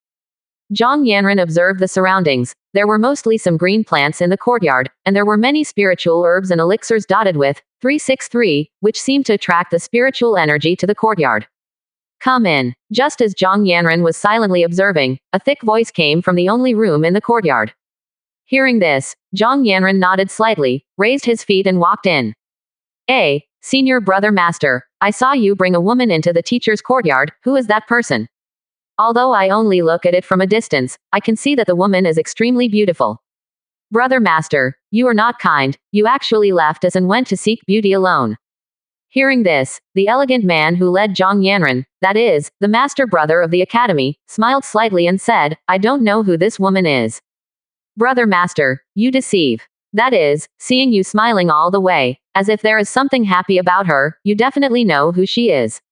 Zhang Yanran observed the surroundings. There were mostly some green plants in the courtyard, and there were many spiritual herbs and elixirs dotted with 363, which seemed to attract the spiritual energy to the courtyard. Come in. Just as Zhang Yanran was silently observing, a thick voice came from the only room in the courtyard. Hearing this, Zhang Yanran nodded slightly, raised his feet and walked in. Senior brother master, I saw you bring a woman into the teacher's courtyard. Who is that person? Although I only look at it from a distance, I can see that the woman is extremely beautiful. Brother master, you are not kind, you actually left us and went to seek beauty alone. Hearing this, the elegant man who led Zhang Yanran, that is, the master brother of the academy, smiled slightly and said, I don't know who this woman is. Brother master, you deceive. That is, seeing you smiling all the way, as if there is something happy about her, you definitely know who she is.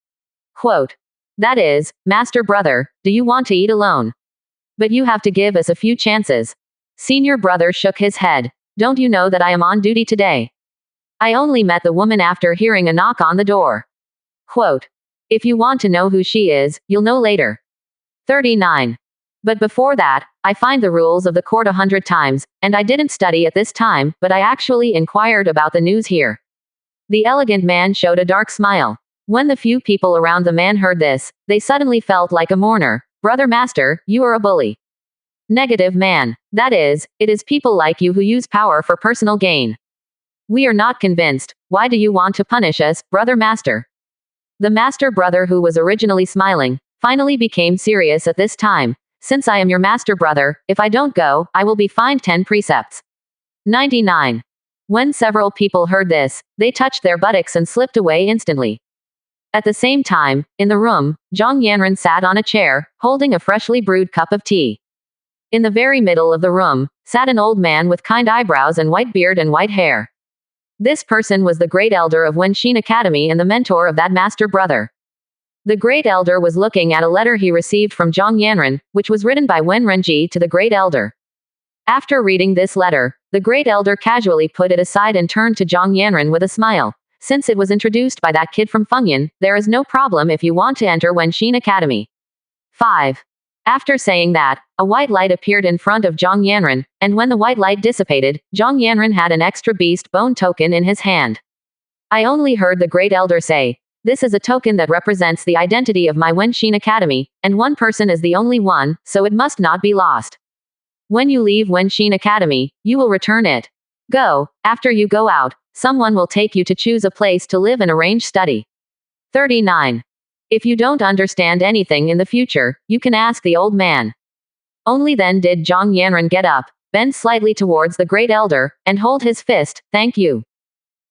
Quote. That is, master brother, do you want to eat alone? But you have to give us a few chances. Senior brother shook his head. Don't you know that I am on duty today? I only met the woman after hearing a knock on the door. Quote. If you want to know who she is, you'll know later. 39. But before that, I find the rules of the court 100 times, and I didn't study at this time, but I actually inquired about the news here. The elegant man showed a dark smile. When the few people around the man heard this, they suddenly felt like a mourner. Brother master, you are a bully. Negative man. That is, it is people like you who use power for personal gain. We are not convinced. Why do you want to punish us, brother master? The master brother, who was originally smiling, finally became serious at this time. Since I am your master brother, if I don't go, I will be fined 10 precepts. 99. When several people heard this, they touched their buttocks and slipped away instantly. At the same time, in the room, Zhang Yanran sat on a chair, holding a freshly brewed cup of tea. In the very middle of the room, sat an old man with kind eyebrows and white beard and white hair. This person was the great elder of Wenxin Academy and the mentor of that master brother. The great elder was looking at a letter he received from Zhang Yanran, which was written by Wen Renji to the great elder. After reading this letter, the great elder casually put it aside and turned to Zhang Yanran with a smile. Since it was introduced by that kid from Fengyan, there is no problem if you want to enter Wenxin Academy. 5. After saying that, a white light appeared in front of Zhang Yanran, and when the white light dissipated, Zhang Yanran had an extra beast bone token in his hand. I only heard the great elder say, this is a token that represents the identity of my Wenxin Academy, and one person is the only one, so it must not be lost. When you leave Wenxin Academy, you will return it. Go. After you go out, someone will take you to choose a place to live and arrange study. 39. If you don't understand anything in the future, you can ask the old man. Only then did Zhang Yanran get up, bend slightly towards the great elder, and hold his fist. Thank you.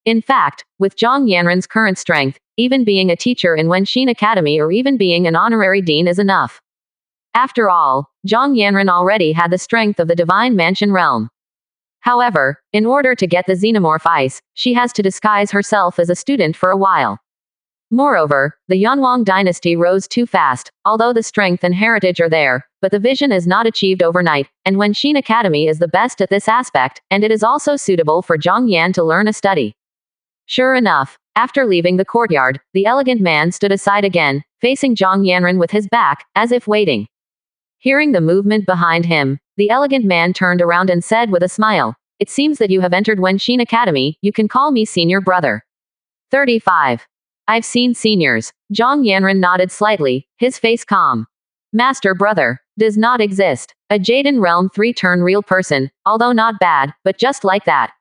In fact, with Zhang Yanran's current strength, even being a teacher in Wenxin Academy or even being an honorary dean is enough. After all, Zhang Yanran already had the strength of the Divine Mansion realm. However, in order to get the xenomorph ice, she has to disguise herself as a student for a while. Moreover, the Yanwang dynasty rose too fast, although the strength and heritage are there, but the vision is not achieved overnight, and Wenxin Academy is the best at this aspect, and it is also suitable for Zhang Yan to learn a study. Sure enough, after leaving the courtyard, the elegant man stood aside again, facing Zhang Yanran with his back, as if waiting. Hearing the movement behind him, the elegant man turned around and said with a smile, it seems that you have entered Wenxin Academy, you can call me senior brother. 35. I've seen seniors. Zhang Yanran nodded slightly, his face calm. Master brother. Does not exist. A Jaden Realm 3-turn real person, although not bad, but just like that.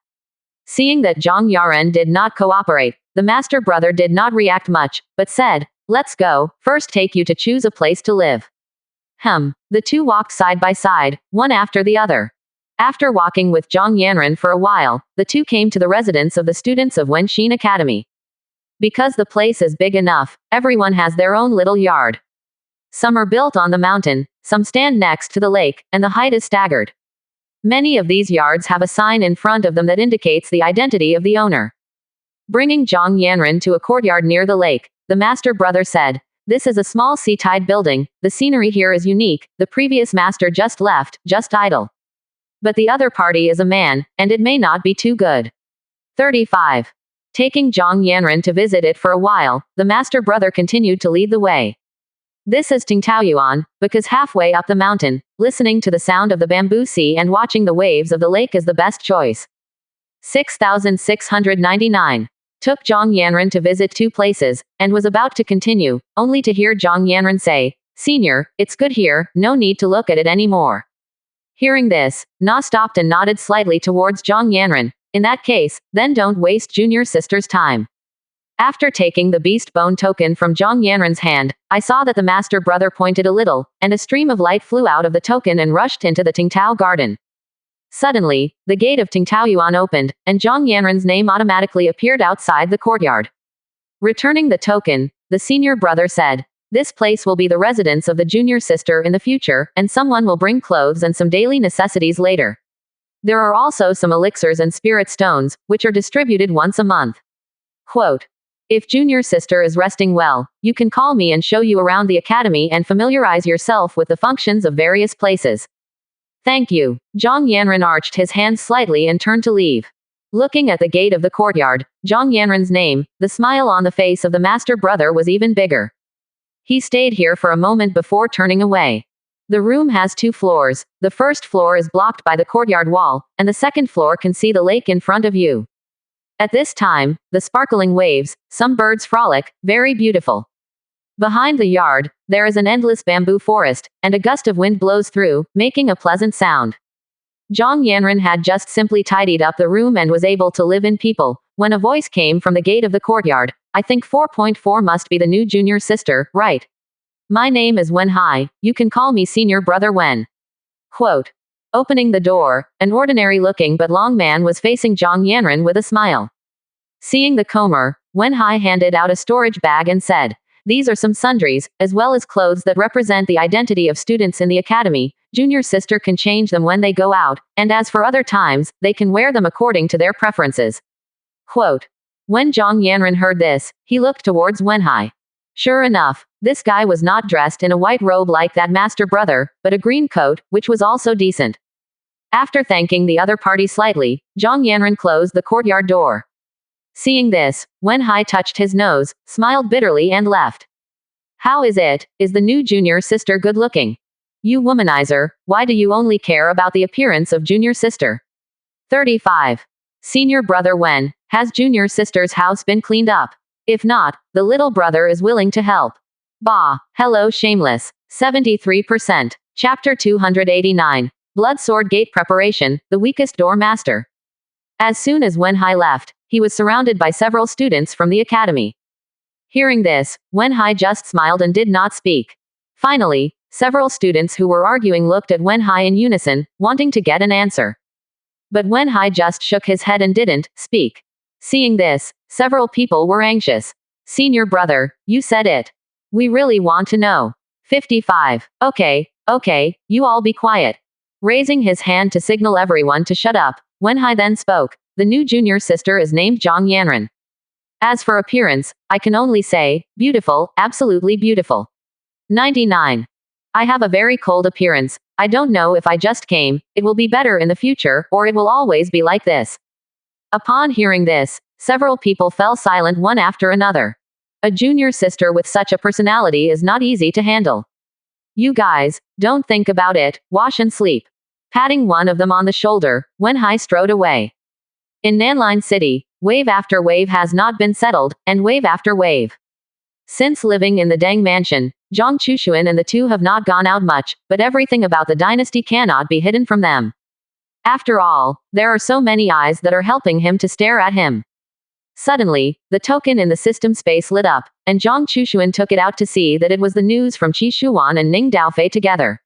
Seeing that Zhang Yanran did not cooperate, the master brother did not react much, but said, let's go, first take you to choose a place to live. The two walked side by side, one after the other. After walking with Zhang Yanran for a while, the two came to the residence of the students of Wenxin Academy. Because the place is big enough, everyone has their own little yard. Some are built on the mountain, some stand next to the lake, and the height is staggered. Many of these yards have a sign in front of them that indicates the identity of the owner. Bringing Zhang Yanran to a courtyard near the lake, the master brother said, this is a small sea-tide building, the scenery here is unique, the previous master just left, just idle. But the other party is a man, and it may not be too good. 35. Taking Zhang Yanren to visit it for a while, the master brother continued to lead the way. This is Tingtaoyuan, because halfway up the mountain, listening to the sound of the bamboo sea and watching the waves of the lake is the best choice. 6699. Took Zhang Yanren to visit 2 places, and was about to continue, only to hear Zhang Yanren say, "Senior, it's good here, no need to look at it anymore." Hearing this, Na stopped and nodded slightly towards Zhang Yanren. In that case, then don't waste junior sister's time. After taking the beast bone token from Zhang Yanren's hand, I saw that the master brother pointed a little, and a stream of light flew out of the token and rushed into the Tingtao garden. Suddenly, the gate of Tingtaoyuan opened, and Zhang Yanren's name automatically appeared outside the courtyard. Returning the token, the senior brother said, "This place will be the residence of the junior sister in the future, and someone will bring clothes and some daily necessities later. There are also some elixirs and spirit stones, which are distributed once a month." Quote, "If junior sister is resting well, you can call me and show you around the academy and familiarize yourself with the functions of various places." "Thank you." Zhang Yanren arched his hands slightly and turned to leave. Looking at the gate of the courtyard, Zhang Yanren's name, the smile on the face of the master brother was even bigger. He stayed here for a moment before turning away. The room has 2 floors. The first floor is blocked by the courtyard wall, and the second floor can see the lake in front of you. At this time, the sparkling waves, some birds frolic, very beautiful. Behind the yard, there is an endless bamboo forest, and a gust of wind blows through, making a pleasant sound. Zhang Yanren had just simply tidied up the room and was able to live in people, when a voice came from the gate of the courtyard. "I think 4.4 must be the new junior sister, right? My name is Wen Hai, you can call me senior brother Wen." Quote. Opening the door, an ordinary-looking but long man was facing Zhang Yanren with a smile. Seeing the comer, Wen Hai handed out a storage bag and said, "These are some sundries, as well as clothes that represent the identity of students in the academy. Junior sister can change them when they go out, and as for other times, they can wear them according to their preferences." Quote. When Zhang Yanren heard this, he looked towards Wen Hai. Sure enough, this guy was not dressed in a white robe like that master brother, but a green coat, which was also decent. After thanking the other party slightly, Zhang Yanren closed the courtyard door. Seeing this, Wen Hai touched his nose, smiled bitterly and left. "How is it? Is the new junior sister good looking? You womanizer, why do you only care about the appearance of junior sister?" 35. Senior brother Wen, has junior sister's house been cleaned up? If not, the little brother is willing to help. Bah, hello shameless. 73%. Chapter 289. Blood Sword Gate Preparation, the weakest door master. As soon as Wen Hai left, he was surrounded by several students from the academy. Hearing this, Wen Hai just smiled and did not speak. Finally, several students who were arguing looked at Wen Hai in unison, wanting to get an answer. But Wen Hai just shook his head and didn't speak. Seeing this, several people were anxious. "Senior brother, you said it. We really want to know." 55. Okay, you all be quiet. Raising his hand to signal everyone to shut up, Wen Hai then spoke. "The new junior sister is named Zhang Yanren. As for appearance, I can only say, beautiful, absolutely beautiful. 99. I have a very cold appearance. I don't know if I just came, it will be better in the future, or it will always be like this." Upon hearing this, several people fell silent one after another. A junior sister with such a personality is not easy to handle. "You guys, don't think about it, wash and sleep." Patting one of them on the shoulder, Wen Hai strode away. In Nanline City, wave after wave has not been settled, and wave after wave. Since living in the Deng Mansion, Zhang Chushuan and the two have not gone out much, but everything about the dynasty cannot be hidden from them. After all, there are so many eyes that are helping him to stare at him. Suddenly, the token in the system space lit up, and Zhang Chushuan took it out to see that it was the news from Qi Shuan and Ning Daofei together.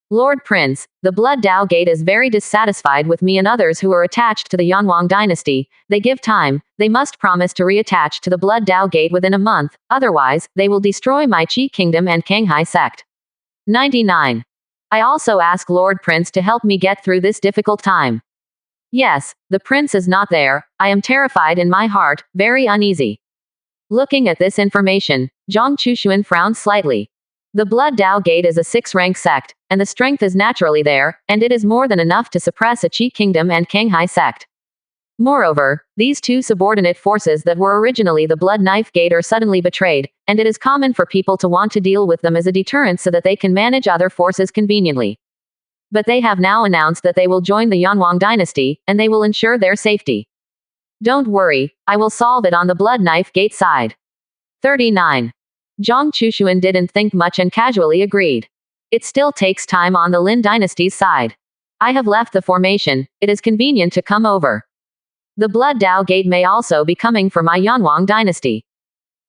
"Lord Prince, the Blood Dao Gate is very dissatisfied with me and others who are attached to the Yanwang dynasty. They give time, they must promise to reattach to the Blood Dao Gate within a month, otherwise, they will destroy my Qi Kingdom and Kanghai sect." 99. I also ask Lord Prince to help me get through this difficult time. Yes, the prince is not there. I am terrified in my heart, very uneasy. Looking at this information, Zhang Chushuan frowned slightly. The Blood Dao Gate is a 6-rank sect, and the strength is naturally there, and it is more than enough to suppress a Qi Kingdom and Kanghai sect. Moreover, these two subordinate forces that were originally the Blood Knife Gate are suddenly betrayed, and it is common for people to want to deal with them as a deterrent so that they can manage other forces conveniently. But they have now announced that they will join the Yanwang dynasty, and they will ensure their safety. Don't worry, I will solve it on the Blood Knife Gate side. 39. Zhang Chushuan didn't think much and casually agreed. It still takes time on the Lin dynasty's side. I have left the formation, it is convenient to come over. The Blood Dao Gate may also be coming for my Yanwang dynasty.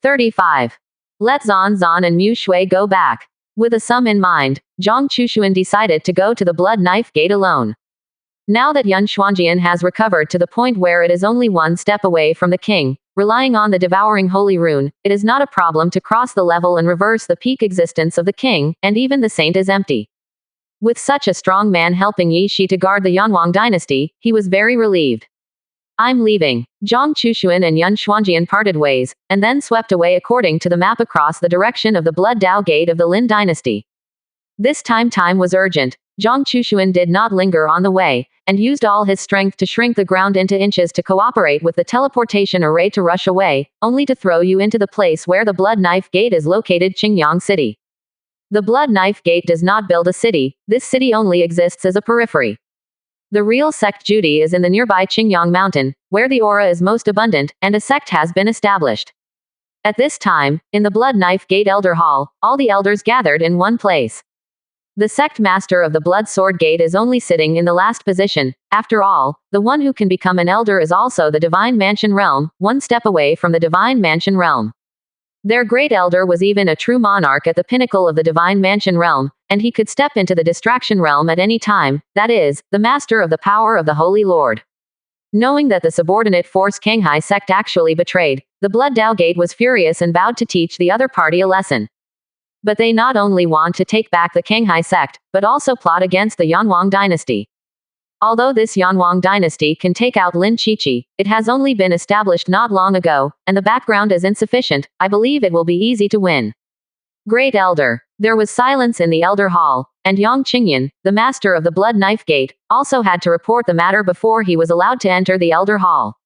35. Let Zan Zan and Mu Shui go back. With a sum in mind, Zhang Chushuan decided to go to the Blood Knife Gate alone. Now that Yun Xuanjian has recovered to the point where it is only one step away from the king, relying on the devouring holy rune, it is not a problem to cross the level and reverse the peak existence of the king, and even the saint is empty. With such a strong man helping Yi Shi to guard the Yanwang dynasty, he was very relieved. I'm leaving. Zhang Chushuan and Yun Xuanjian parted ways, and then swept away according to the map across the direction of the Blood Dao Gate of the Lin dynasty. This time was urgent. Zhang Chushuan did not linger on the way, and used all his strength to shrink the ground into inches to cooperate with the teleportation array to rush away, only to throw you into the place where the Blood Knife Gate is located, Qingyang City. The Blood Knife Gate does not build a city, this city only exists as a periphery. The real sect duty is in the nearby Qingyang mountain, where the aura is most abundant, and a sect has been established. At this time, in the Blood Knife Gate Elder Hall, all the elders gathered in one place. The sect master of the Blood Sword Gate is only sitting in the last position. After all, the one who can become an elder is also the Divine Mansion Realm, one step away from the Divine Mansion Realm. Their great elder was even a true monarch at the pinnacle of the Divine Mansion Realm, and he could step into the Distraction Realm at any time, that is, the master of the power of the Holy Lord. Knowing that the subordinate force Kanghai sect actually betrayed, the Blood Dao Gate was furious and vowed to teach the other party a lesson. But they not only want to take back the Kanghai sect, but also plot against the Yanwang dynasty. Although this Yanwang dynasty can take out Lin Qiqi, it has only been established not long ago, and the background is insufficient. I believe it will be easy to win. Great Elder. There was silence in the Elder Hall, and Yang Qingyan, the master of the Blood Knife Gate, also had to report the matter before he was allowed to enter the Elder Hall.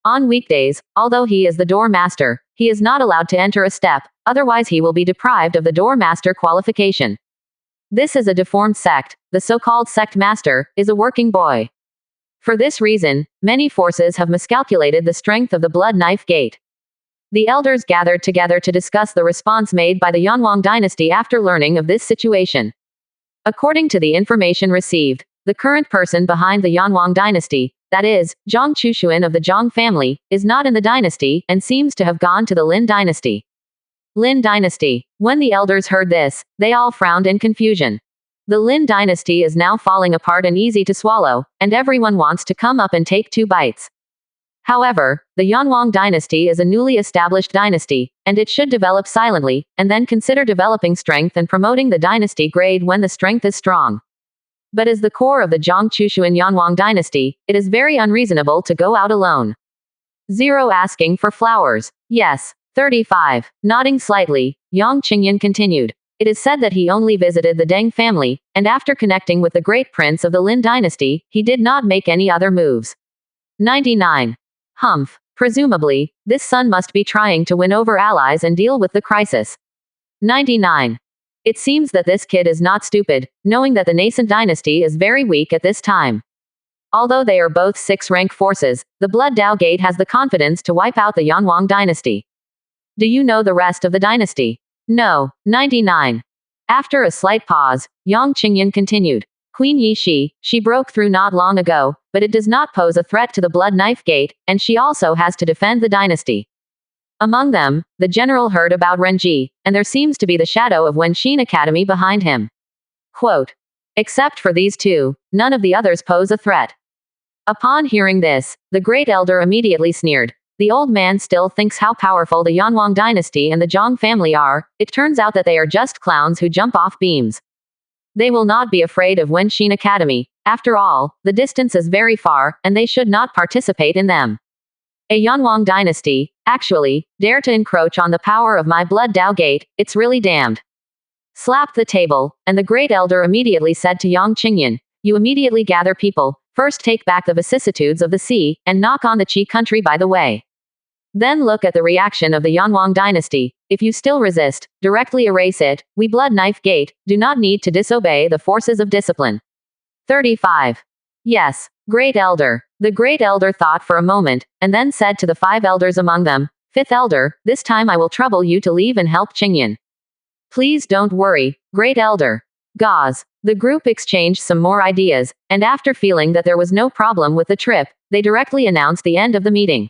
On weekdays, although he is the door master, he is not allowed to enter a step, otherwise he will be deprived of the door master qualification. This is a deformed sect. The so-called sect master is a working boy. For this reason, many forces have miscalculated the strength of the Blood Knife Gate. The elders gathered together to discuss the response made by the Yanwang dynasty after learning of this situation. According to the information received, the current person behind the Yanwang dynasty, that is, Zhang Chushuan of the Zhang family, is not in the dynasty, and seems to have gone to the Lin dynasty. Lin dynasty. When the elders heard this, they all frowned in confusion. The Lin dynasty is now falling apart and easy to swallow, and everyone wants to come up and take 2 bites. However, the Yanwang dynasty is a newly established dynasty, and it should develop silently, and then consider developing strength and promoting the dynasty grade when the strength is strong. But as the core of the Zhang Chushuan Yanwang dynasty, it is very unreasonable to go out alone. 0 asking for flowers. Yes. 35. Nodding slightly, Yang Qingyan continued. It is said that he only visited the Deng family, and after connecting with the great prince of the Lin dynasty, he did not make any other moves. 99. Humph. Presumably, this son must be trying to win over allies and deal with the crisis. 99. It seems that this kid is not stupid, knowing that the nascent dynasty is very weak at this time. Although they are both 6-rank forces, the Blood Dao Gate has the confidence to wipe out the Yanwang dynasty. Do you know the rest of the dynasty? No. 99. After a slight pause, Yang Qingyan continued. Queen Yi Shi, she broke through not long ago, but it does not pose a threat to the Blood Knife Gate, and she also has to defend the dynasty. Among them, the general heard about Renji, and there seems to be the shadow of Wenxin Academy behind him. Quote. Except for these 2, none of the others pose a threat. Upon hearing this, the great elder immediately sneered. The old man still thinks how powerful the Yanwang dynasty and the Zhang family are. It turns out that they are just clowns who jump off beams. They will not be afraid of Wenxin Academy. After all, the distance is very far, and they should not participate in them. A Yanwang dynasty, actually, dare to encroach on the power of my Blood Dao Gate, it's really damned. slapped the table, and the great elder immediately said to Yang Qingyan, "You immediately gather people, first take back the vicissitudes of the sea, and knock on the Qi country by the way. Then look at the reaction of the Yanwang dynasty. If you still resist, directly erase it. We Blood Knife Gate do not need to disobey the forces of discipline." 35. Yes, great elder. The great elder thought for a moment, and then said to the 5 elders among them, "Fifth elder, this time I will trouble you to leave and help Qingyan." "Please don't worry, great elder." Gauze. The group exchanged some more ideas, and after feeling that there was no problem with the trip, they directly announced the end of the meeting.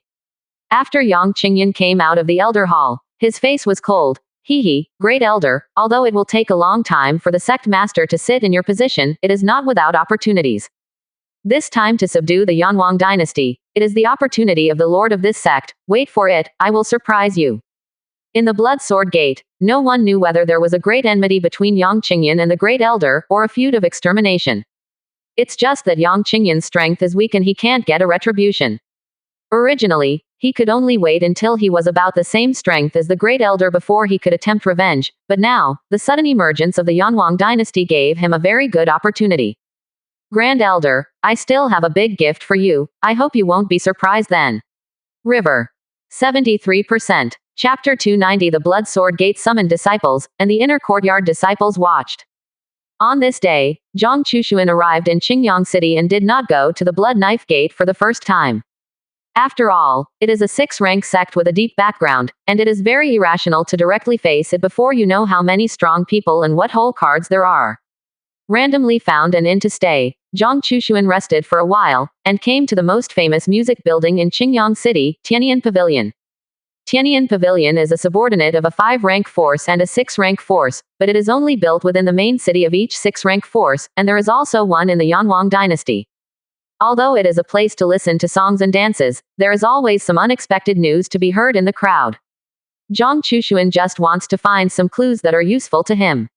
After Yang Qingyan came out of the elder hall, his face was cold. "Hee, great elder, although it will take a long time for the sect master to sit in your position, it is not without opportunities. This time to subdue the Yanwang dynasty, it is the opportunity of the lord of this sect. Wait for it, I will surprise you." In the Blood Sword Gate, no one knew whether there was a great enmity between Yang Qingyan and the great elder, or a feud of extermination. It's just that Yang Qingyan's strength is weak and he can't get a retribution. Originally, he could only wait until he was about the same strength as the great elder before he could attempt revenge, but now, the sudden emergence of the Yanwang dynasty gave him a very good opportunity. "Grand elder, I still have a big gift for you, I hope you won't be surprised then." River. 73%. Chapter 290. The Blood Sword Gate summoned disciples, and the inner courtyard disciples watched. On this day, Zhang Chushuan arrived in Qingyang City and did not go to the Blood Knife Gate for the first time. After all, it is a 6-rank sect with a deep background, and it is very irrational to directly face it before you know how many strong people and what whole cards there are. Randomly found an inn to stay, Zhang Chushuan rested for a while, and came to the most famous music building in Qingyang City, Tianyan Pavilion. Tianyan Pavilion is a subordinate of a 5-rank force and a 6-rank force, but it is only built within the main city of each 6-rank force, and there is also one in the Yanwang dynasty. Although it is a place to listen to songs and dances, there is always some unexpected news to be heard in the crowd. Zhang Chushuan just wants to find some clues that are useful to him.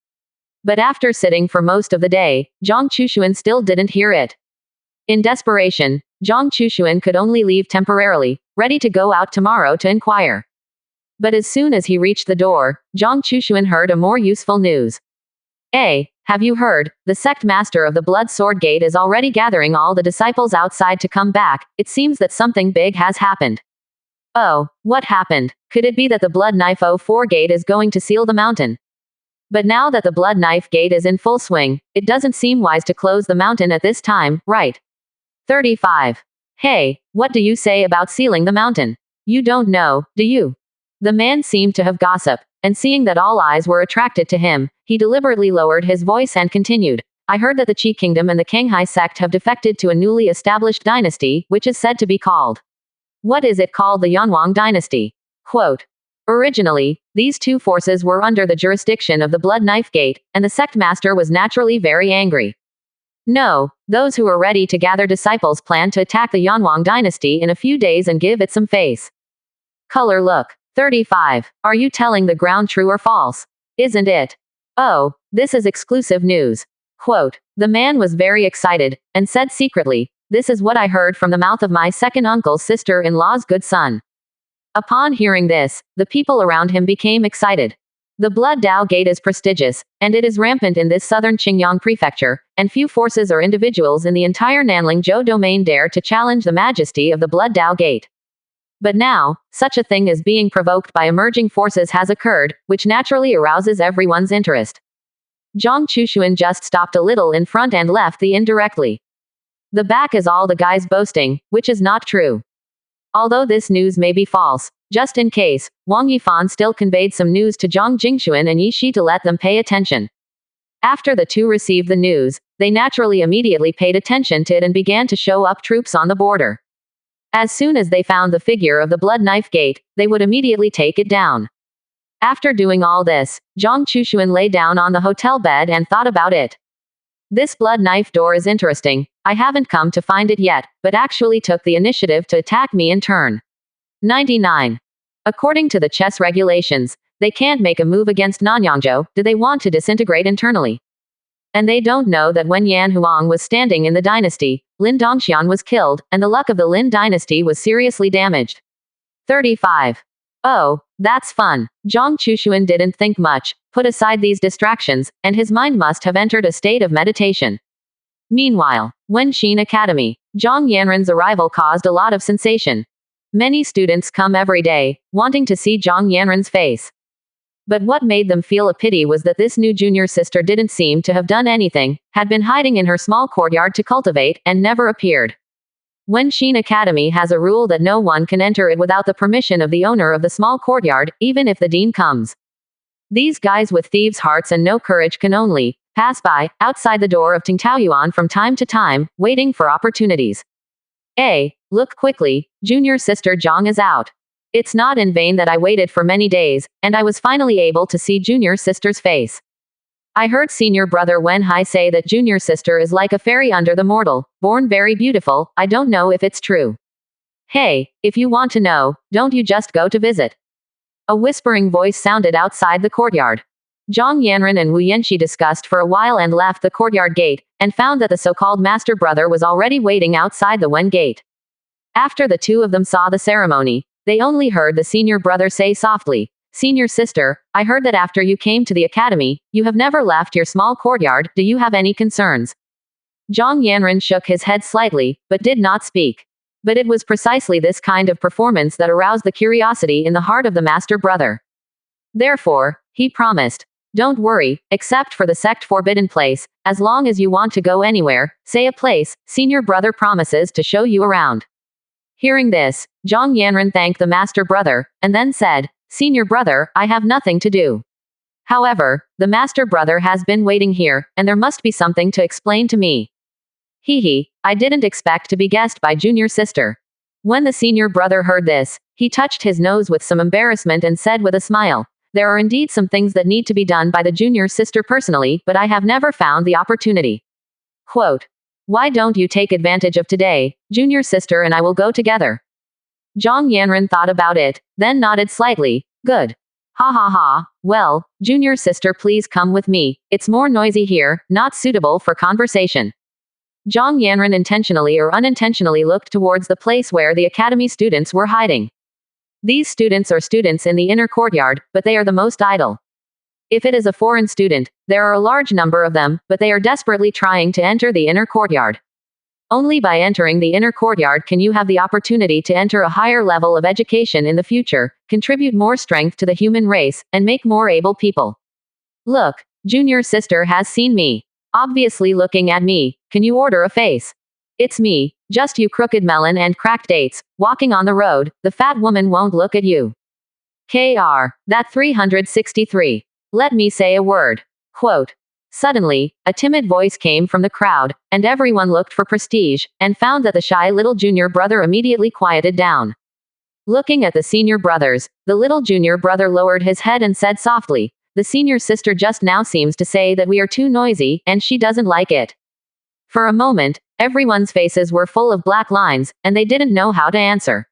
But after sitting for most of the day, Zhang Chushuan still didn't hear it. In desperation, Zhang Chushuan could only leave temporarily, ready to go out tomorrow to inquire. But as soon as he reached the door, Zhang Chushuan heard a more useful news. Have you heard? The sect master of the Blood Sword Gate is already gathering all the disciples outside to come back. It seems that something big has happened. Oh, what happened? Could it be that the Blood Knife 04 Gate is going to seal the mountain? But now that the Blood Knife Gate is in full swing, it doesn't seem wise to close the mountain at this time, right? 35. Hey, what do you say about sealing the mountain? You don't know, do you? The man seemed to have gossip, and seeing that all eyes were attracted to him, he deliberately lowered his voice and continued. I heard that the Qi Kingdom and the Kanghai sect have defected to a newly established dynasty, which is said to be called. What is it called? The Yanwang dynasty. Quote. Originally, these two forces were under the jurisdiction of the Blood Knife Gate, and the sect master was naturally very angry. No, those who were ready to gather disciples planned to attack the Yanwang dynasty in a few days and give it some face. Color look. 35. Are you telling the ground true or false? Isn't it? Oh, this is exclusive news. Quote. The man was very excited, and said secretly, this is what I heard from the mouth of my second uncle's sister-in-law's good son. Upon hearing this, the people around him became excited. The Blood Dao Gate is prestigious, and it is rampant in this southern Qingyang prefecture, and few forces or individuals in the entire Nanlingzhou domain dare to challenge the majesty of the Blood Dao Gate. But now, such a thing as being provoked by emerging forces has occurred, which naturally arouses everyone's interest. Zhang Chushuan just stopped a little in front and left the inn directly. The back is all the guys boasting, which is not true. Although this news may be false, just in case, Wang Yifan still conveyed some news to Zhang Jingxuan and Yi Shi to let them pay attention. After the two received the news, they naturally immediately paid attention to it and began to show up troops on the border. As soon as they found the figure of the Blood Knife Gate, they would immediately take it down. After doing all this, Zhang Chushuan lay down on the hotel bed and thought about it. This blood knife door is interesting. I haven't come to find it yet, but actually took the initiative to attack me in turn. 99. According to the chess regulations, they can't make a move against Nanyangzhou, do they want to disintegrate internally? And they don't know that when Yan Huang was standing in the dynasty, Lin Dongxian was killed, and the luck of the Lin dynasty was seriously damaged. 35. Oh, that's fun. Zhang Chushuan didn't think much, put aside these distractions, and his mind must have entered a state of meditation. Meanwhile, Wenxin Academy, Zhang Yanren's arrival caused a lot of sensation. Many students come every day, wanting to see Zhang Yanren's face. But what made them feel a pity was that this new junior sister didn't seem to have done anything, had been hiding in her small courtyard to cultivate, and never appeared. Wenxin Academy has a rule that no one can enter it without the permission of the owner of the small courtyard, even if the dean comes. These guys with thieves' hearts and no courage can only pass by, outside the door of Tingtaoyuan from time to time, waiting for opportunities. Look quickly, junior sister Zhang is out. It's not in vain that I waited for many days, and I was finally able to see junior sister's face. I heard senior brother Wen Hai say that junior sister is like a fairy under the mortal, born very beautiful. I don't know if it's true. Hey, if you want to know, don't you just go to visit? A whispering voice sounded outside the courtyard. Zhang Yanren and Wu Yanxi discussed for a while and left the courtyard gate, and found that the so-called master brother was already waiting outside the Wen gate. After the two of them saw the ceremony, they only heard the senior brother say softly, "Senior sister, I heard that after you came to the academy, you have never left your small courtyard. Do you have any concerns?" Zhang Yanren shook his head slightly, but did not speak. But it was precisely this kind of performance that aroused the curiosity in the heart of the master brother. Therefore, he promised, "Don't worry, except for the sect forbidden place, as long as you want to go anywhere, say a place, senior brother promises to show you around." Hearing this, Zhang Yanren thanked the master brother, and then said, "Senior brother, I have nothing to do. However, the master brother has been waiting here, and there must be something to explain to me." I didn't expect to be guessed by junior sister. When the senior brother heard this, he touched his nose with some embarrassment and said with a smile, "There are indeed some things that need to be done by the junior sister personally, but I have never found the opportunity." Quote, "Why don't you take advantage of today, junior sister, and I will go together?" Zhang Yanren thought about it, then nodded slightly. "Good. Ha ha ha. Well, junior sister, please come with me. It's more noisy here, not suitable for conversation." Zhang Yanren intentionally or unintentionally looked towards the place where the academy students were hiding. These students are students in the inner courtyard, but they are the most idle. If it is a foreign student, there are a large number of them, but they are desperately trying to enter the inner courtyard. Only by entering the inner courtyard can you have the opportunity to enter a higher level of education in the future, contribute more strength to the human race, and make more able people. Look, junior sister has seen me. Obviously looking at me. Can you order a face? It's me, just you crooked melon and cracked dates, walking on the road. The fat woman won't look at you. That 363. Let me say a word. Quote. Suddenly, a timid voice came from the crowd, and everyone looked for prestige, and found that the shy little junior brother immediately quieted down. Looking at the senior brothers, the little junior brother lowered his head and said softly, "The senior sister just now seems to say that we are too noisy, and she doesn't like it." For a moment, everyone's faces were full of black lines, and they didn't know how to answer.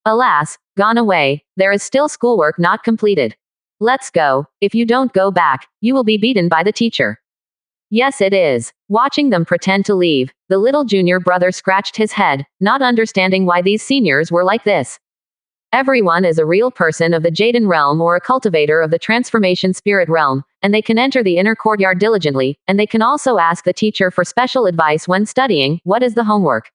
Alas, gone away, there is still schoolwork not completed. Let's go. If you don't go back, you will be beaten by the teacher. Yes, it is. Watching them pretend to leave, the little junior brother scratched his head, not understanding why these seniors were like this. Everyone is a real person of the Jaden realm or a cultivator of the transformation spirit realm, and they can enter the inner courtyard diligently, and they can also ask the teacher for special advice when studying. What is the homework?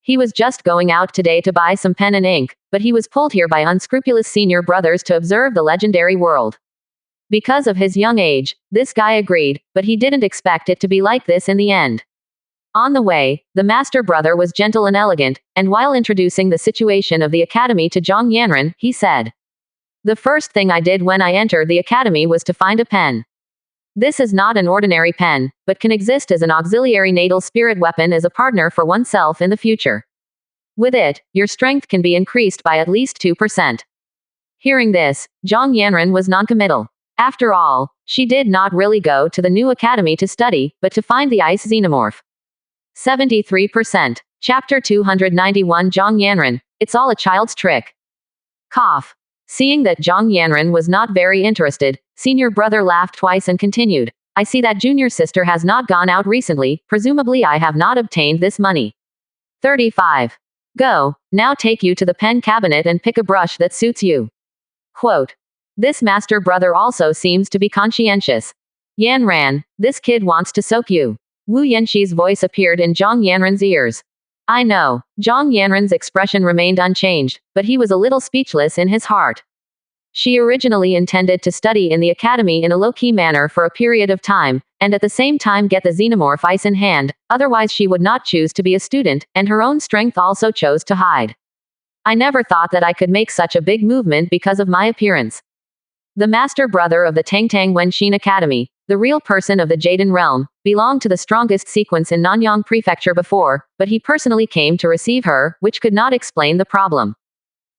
He was just going out today to buy some pen and ink, but he was pulled here by unscrupulous senior brothers to observe the legendary world. Because of his young age, this guy agreed, but he didn't expect it to be like this in the end. On the way, the master brother was gentle and elegant, and while introducing the situation of the academy to Zhang Yanren, he said, "The first thing I did when I entered the academy was to find a pen. This is not an ordinary pen, but can exist as an auxiliary natal spirit weapon as a partner for oneself in the future. With it, your strength can be increased by at least 2%. Hearing this, Zhang Yanren was noncommittal. After all, she did not really go to the new academy to study, but to find the ice xenomorph. 73%. Chapter 291 Zhang Yanren. It's all a child's trick. Cough. Seeing that Zhang Yanren was not very interested, senior brother laughed twice and continued, "I see that junior sister has not gone out recently, presumably I have not obtained this money. 35. Go, now take you to the pen cabinet and pick a brush that suits you." Quote. This master brother also seems to be conscientious. Yanran, this kid wants to soak you. Wu Yanxi's voice appeared in Zhang Yanran's ears. I know. Zhang Yanran's expression remained unchanged, but he was a little speechless in his heart. She originally intended to study in the academy in a low-key manner for a period of time, and at the same time get the xenomorph ice in hand, otherwise she would not choose to be a student, and her own strength also chose to hide. I never thought that I could make such a big movement because of my appearance. The master brother of the Tangtang Wenxin Academy, the real person of the Jaden realm, belonged to the strongest sequence in Nanyang Prefecture before, but he personally came to receive her, which could not explain the problem.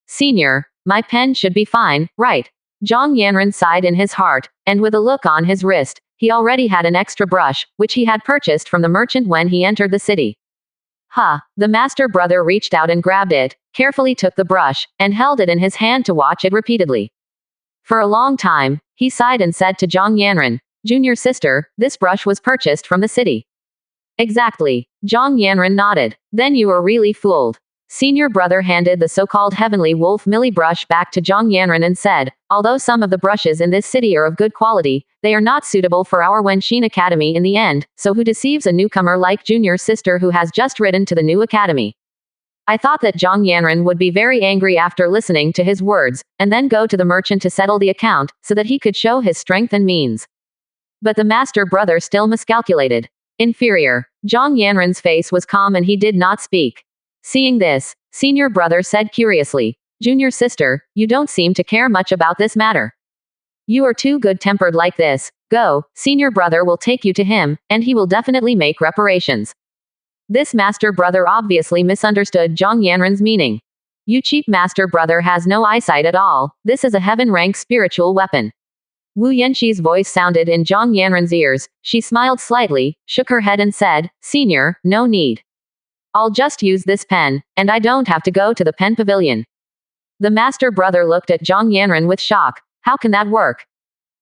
Senior, my pen should be fine, right? Zhang Yanran sighed in his heart, and with a look on his wrist, he already had an extra brush, which he had purchased from the merchant when he entered the city. The master brother reached out and grabbed it, carefully took the brush, and held it in his hand to watch it repeatedly. For a long time, he sighed and said to Zhang Yanran, Junior sister, this brush was purchased from the city. Exactly. Zhang Yanran nodded. Then you were really fooled. Senior brother handed the so-called Heavenly Wolf Millie brush back to Zhang Yanran and said, although some of the brushes in this city are of good quality, they are not suitable for our Wenxin Academy in the end, so who deceives a newcomer like Junior sister who has just ridden to the new academy? I thought that Zhang Yanran would be very angry after listening to his words, and then go to the merchant to settle the account, so that he could show his strength and means. But the master brother still miscalculated. Inferior. Zhang Yanran's face was calm and he did not speak. Seeing this, senior brother said curiously, Junior sister, you don't seem to care much about this matter. You are too good-tempered like this. Go, senior brother will take you to him, and he will definitely make reparations. This master brother obviously misunderstood Zhang Yanran's meaning. You cheap master brother has no eyesight at all. This is a heaven-rank spiritual weapon. Wu Yanxi's voice sounded in Zhang Yanran's ears. She smiled slightly, shook her head and said, Senior, no need. I'll just use this pen, and I don't have to go to the pen pavilion. The master brother looked at Zhang Yanran with shock. How can that work?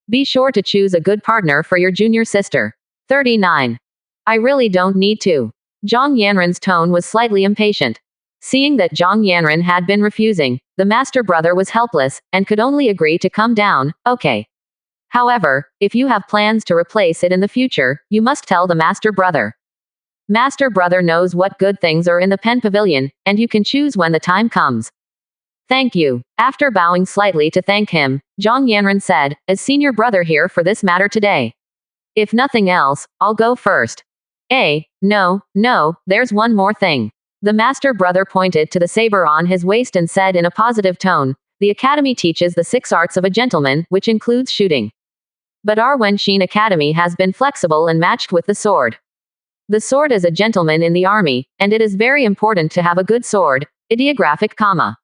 Be sure to choose a good partner for your junior sister. 39. I really don't need to. Zhang Yanran's tone was slightly impatient. Seeing that Zhang Yanran had been refusing, the master brother was helpless, and could only agree to come down. Okay. However, if you have plans to replace it in the future, you must tell the master brother. Master brother knows what good things are in the pen pavilion, and you can choose when the time comes. Thank you. After bowing slightly to thank him, Zhang Yanran said, as senior brother here for this matter today. If nothing else, I'll go first. No, there's one more thing. The master brother pointed to the saber on his waist and said in a positive tone, the academy teaches the 6 arts of a gentleman, which includes shooting. But our Wenxin Academy has been flexible and matched with the sword. The sword is a gentleman in the army, and it is very important to have a good sword, ideographic comma.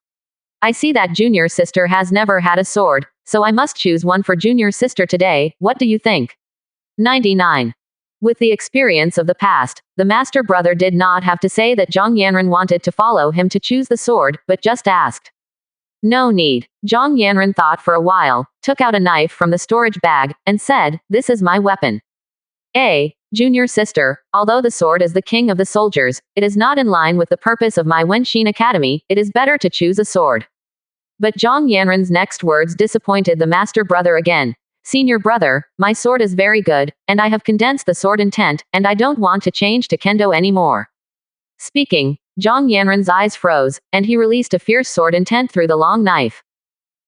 I see that junior sister has never had a sword, so I must choose one for junior sister today. What do you think? 99. With the experience of the past, the master brother did not have to say that Zhang Yanran wanted to follow him to choose the sword, but just asked. No need. Zhang Yanran thought for a while, took out a knife from the storage bag, and said, this is my weapon. Junior sister, although the sword is the king of the soldiers, it is not in line with the purpose of my Wenxin Academy, it is better to choose a sword. But Zhang Yanran's next words disappointed the master brother again. Senior brother, my sword is very good, and I have condensed the sword intent, and I don't want to change to kendo anymore. Speaking, Zhang Yanran's eyes froze, and he released a fierce sword intent through the long knife.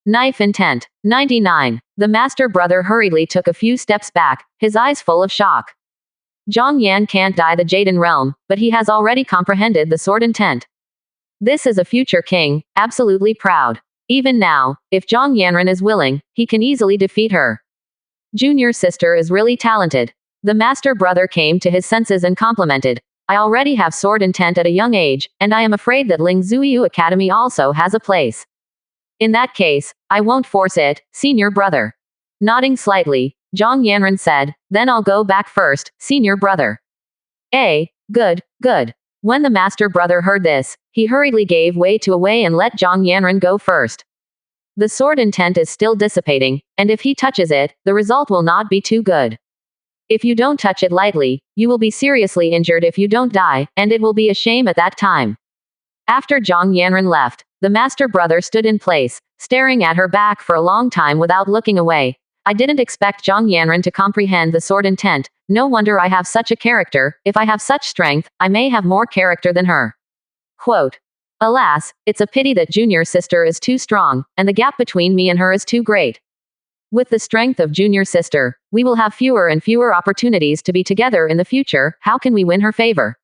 Knife intent. 99. The master brother hurriedly took a few steps back, his eyes full of shock. Zhang Yan can't die the Jaden realm, but he has already comprehended the sword intent. This is a future king, absolutely proud. Even now, if Zhang Yanran is willing, he can easily defeat her. Junior sister is really talented. The master brother came to his senses and complimented. I already have sword intent at a young age, and I am afraid that Ling Zuiyu Academy also has a place. In that case, I won't force it, senior brother. Nodding slightly, Zhang Yanran said, then I'll go back first, senior brother. Good. When the master brother heard this, he hurriedly gave way to Wei and let Zhang Yanran go first. The sword intent is still dissipating, and if he touches it, the result will not be too good. If you don't touch it lightly, you will be seriously injured if you don't die, and it will be a shame at that time. After Zhang Yanran left, The master brother stood in place, staring at her back for a long time without looking away. I didn't expect Zhang Yanran to comprehend the sword intent. No wonder I have such a character. If I have such strength, I may have more character than her. Quote. Alas, it's a pity that junior sister is too strong, and the gap between me and her is too great. With the strength of junior sister, we will have fewer and fewer opportunities to be together in the future. How can we win her favor?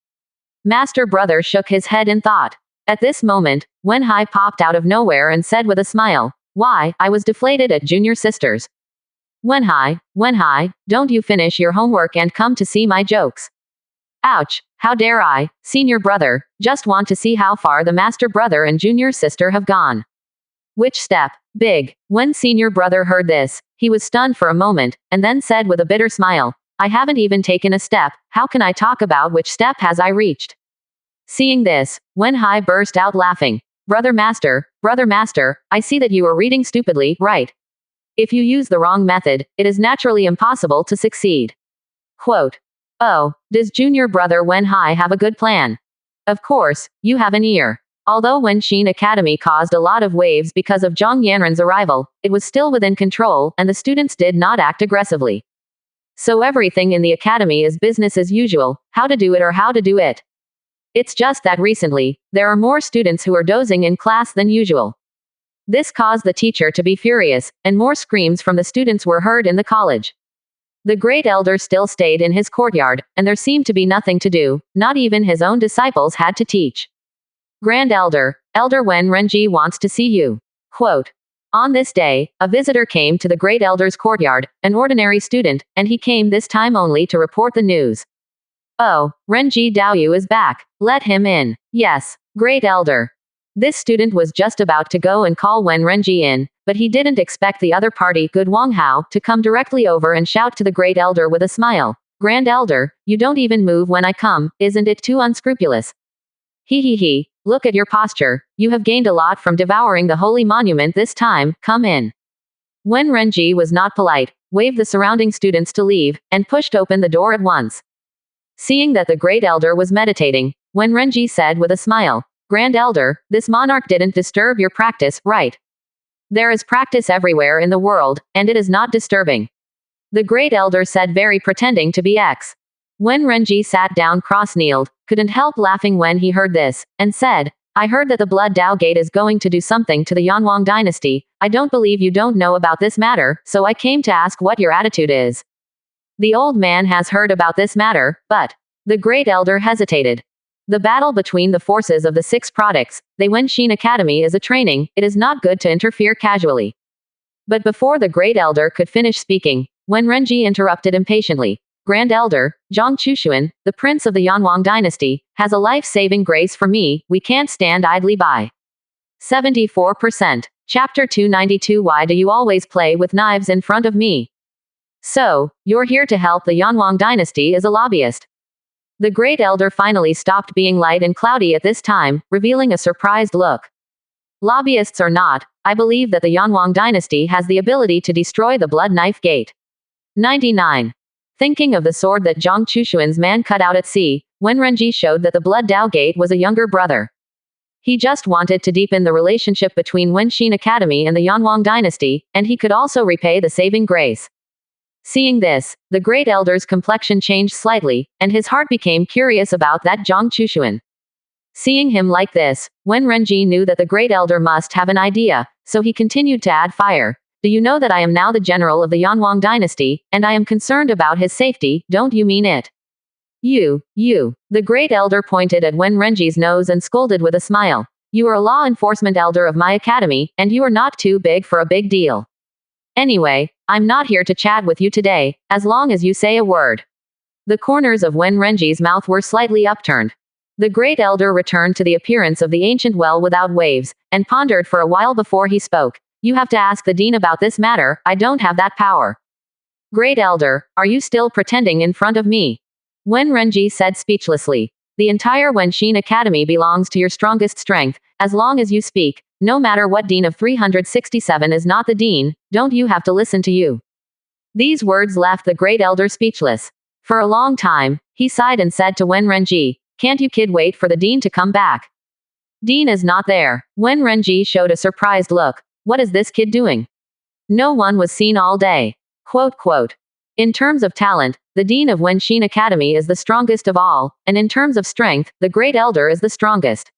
Master brother shook his head in thought. At this moment, Wen Hai popped out of nowhere and said with a smile, "Why, I was deflated at junior sisters. Wen Hai, don't you finish your homework and come to see my jokes." Ouch, how dare I, senior brother, just want to see how far the master brother and junior sister have gone. Which step? Big. When senior brother heard this, he was stunned for a moment, and then said with a bitter smile, "I haven't even taken a step, how can I talk about which step has I reached?" Seeing this, Wen Hai burst out laughing. Brother master, I see that you are reading stupidly, right? If you use the wrong method, it is naturally impossible to succeed. Quote. Oh, does junior brother Wen Hai have a good plan? Of course, you have an ear. Although Wenxin Academy caused a lot of waves because of Zhang Yanran's arrival, it was still within control, and the students did not act aggressively. So everything in the academy is business as usual, how to do it or how to do it. It's just that recently, there are more students who are dozing in class than usual. This caused the teacher to be furious, and more screams from the students were heard in the college. The great elder still stayed in his courtyard, and there seemed to be nothing to do, not even his own disciples had to teach. Grand Elder, Elder Wen Renji wants to see you. Quote. On this day, a visitor came to the great elder's courtyard, an ordinary student, and he came this time only to report the news. Oh, Renji Daoyu is back. Let him in. Yes, great elder. This student was just about to go and call Wen Renji in, but he didn't expect the other party, Good Wang Hao, to come directly over and shout to the great elder with a smile. Grand elder, you don't even move when I come, isn't it too unscrupulous? He, look at your posture, you have gained a lot from devouring the holy monument this time, come in. Wen Renji was not polite, waved the surrounding students to leave, and pushed open the door at once. Seeing that the great elder was meditating, Wen Renji said with a smile, Grand elder, this monarch didn't disturb your practice, right? There is practice everywhere in the world, and it is not disturbing. The great elder said, very pretending to be X. Wen Renji sat down cross-kneeled, couldn't help laughing when he heard this, and said, I heard that the Blood Dao Gate is going to do something to the Yanwang dynasty. I don't believe you don't know about this matter, so I came to ask what your attitude is. The old man has heard about this matter, but the great elder hesitated. The battle between the forces of the 6 products, the Wenxin Academy is a training, it is not good to interfere casually. But before the great elder could finish speaking, Wen Renji interrupted impatiently. Grand Elder, Zhang Chushuan, the prince of the Yanwang dynasty, has a life-saving grace for me, we can't stand idly by. 74%. Chapter 292. Why do you always play with knives in front of me? So, you're here to help the Yanwang dynasty as a lobbyist. The great elder finally stopped being light and cloudy at this time, revealing a surprised look. Lobbyists or not, I believe that the Yanwang dynasty has the ability to destroy the Blood Knife Gate. 99. Thinking of the sword that Zhang Chushuan's man cut out at sea, Wen Renji showed that the Blood Dao Gate was a younger brother. He just wanted to deepen the relationship between Wenxin Academy and the Yanwang dynasty, and he could also repay the saving grace. Seeing this, the great elder's complexion changed slightly, and his heart became curious about that Zhang Chushuan. Seeing him like this, Wen Renji knew that the great elder must have an idea, so he continued to add fire. Do you know that I am now the general of the Yanwang dynasty, and I am concerned about his safety, don't you mean it? You. The great elder pointed at Wen Renji's nose and scolded with a smile. You are a law enforcement elder of my academy, and you are not too big for a big deal. Anyway, I'm not here to chat with you today, as long as you say a word. The corners of Wen Renji's mouth were slightly upturned. The great elder returned to the appearance of the ancient well without waves, and pondered for a while before he spoke. You have to ask the dean about this matter, I don't have that power. Great elder, are you still pretending in front of me? Wen Renji said speechlessly. The entire Wenxin Academy belongs to your strongest strength, as long as you speak, no matter what dean of 367 is not the dean, don't you have to listen to you. These words left the great elder speechless. For a long time, he sighed and said to Wen Renji, can't you kid wait for the dean to come back? Dean is not there. Wen Renji showed a surprised look. What is this kid doing? No one was seen all day. Quote. In terms of talent, the dean of Wenxin Academy is the strongest of all, and in terms of strength, the Great Elder is the strongest.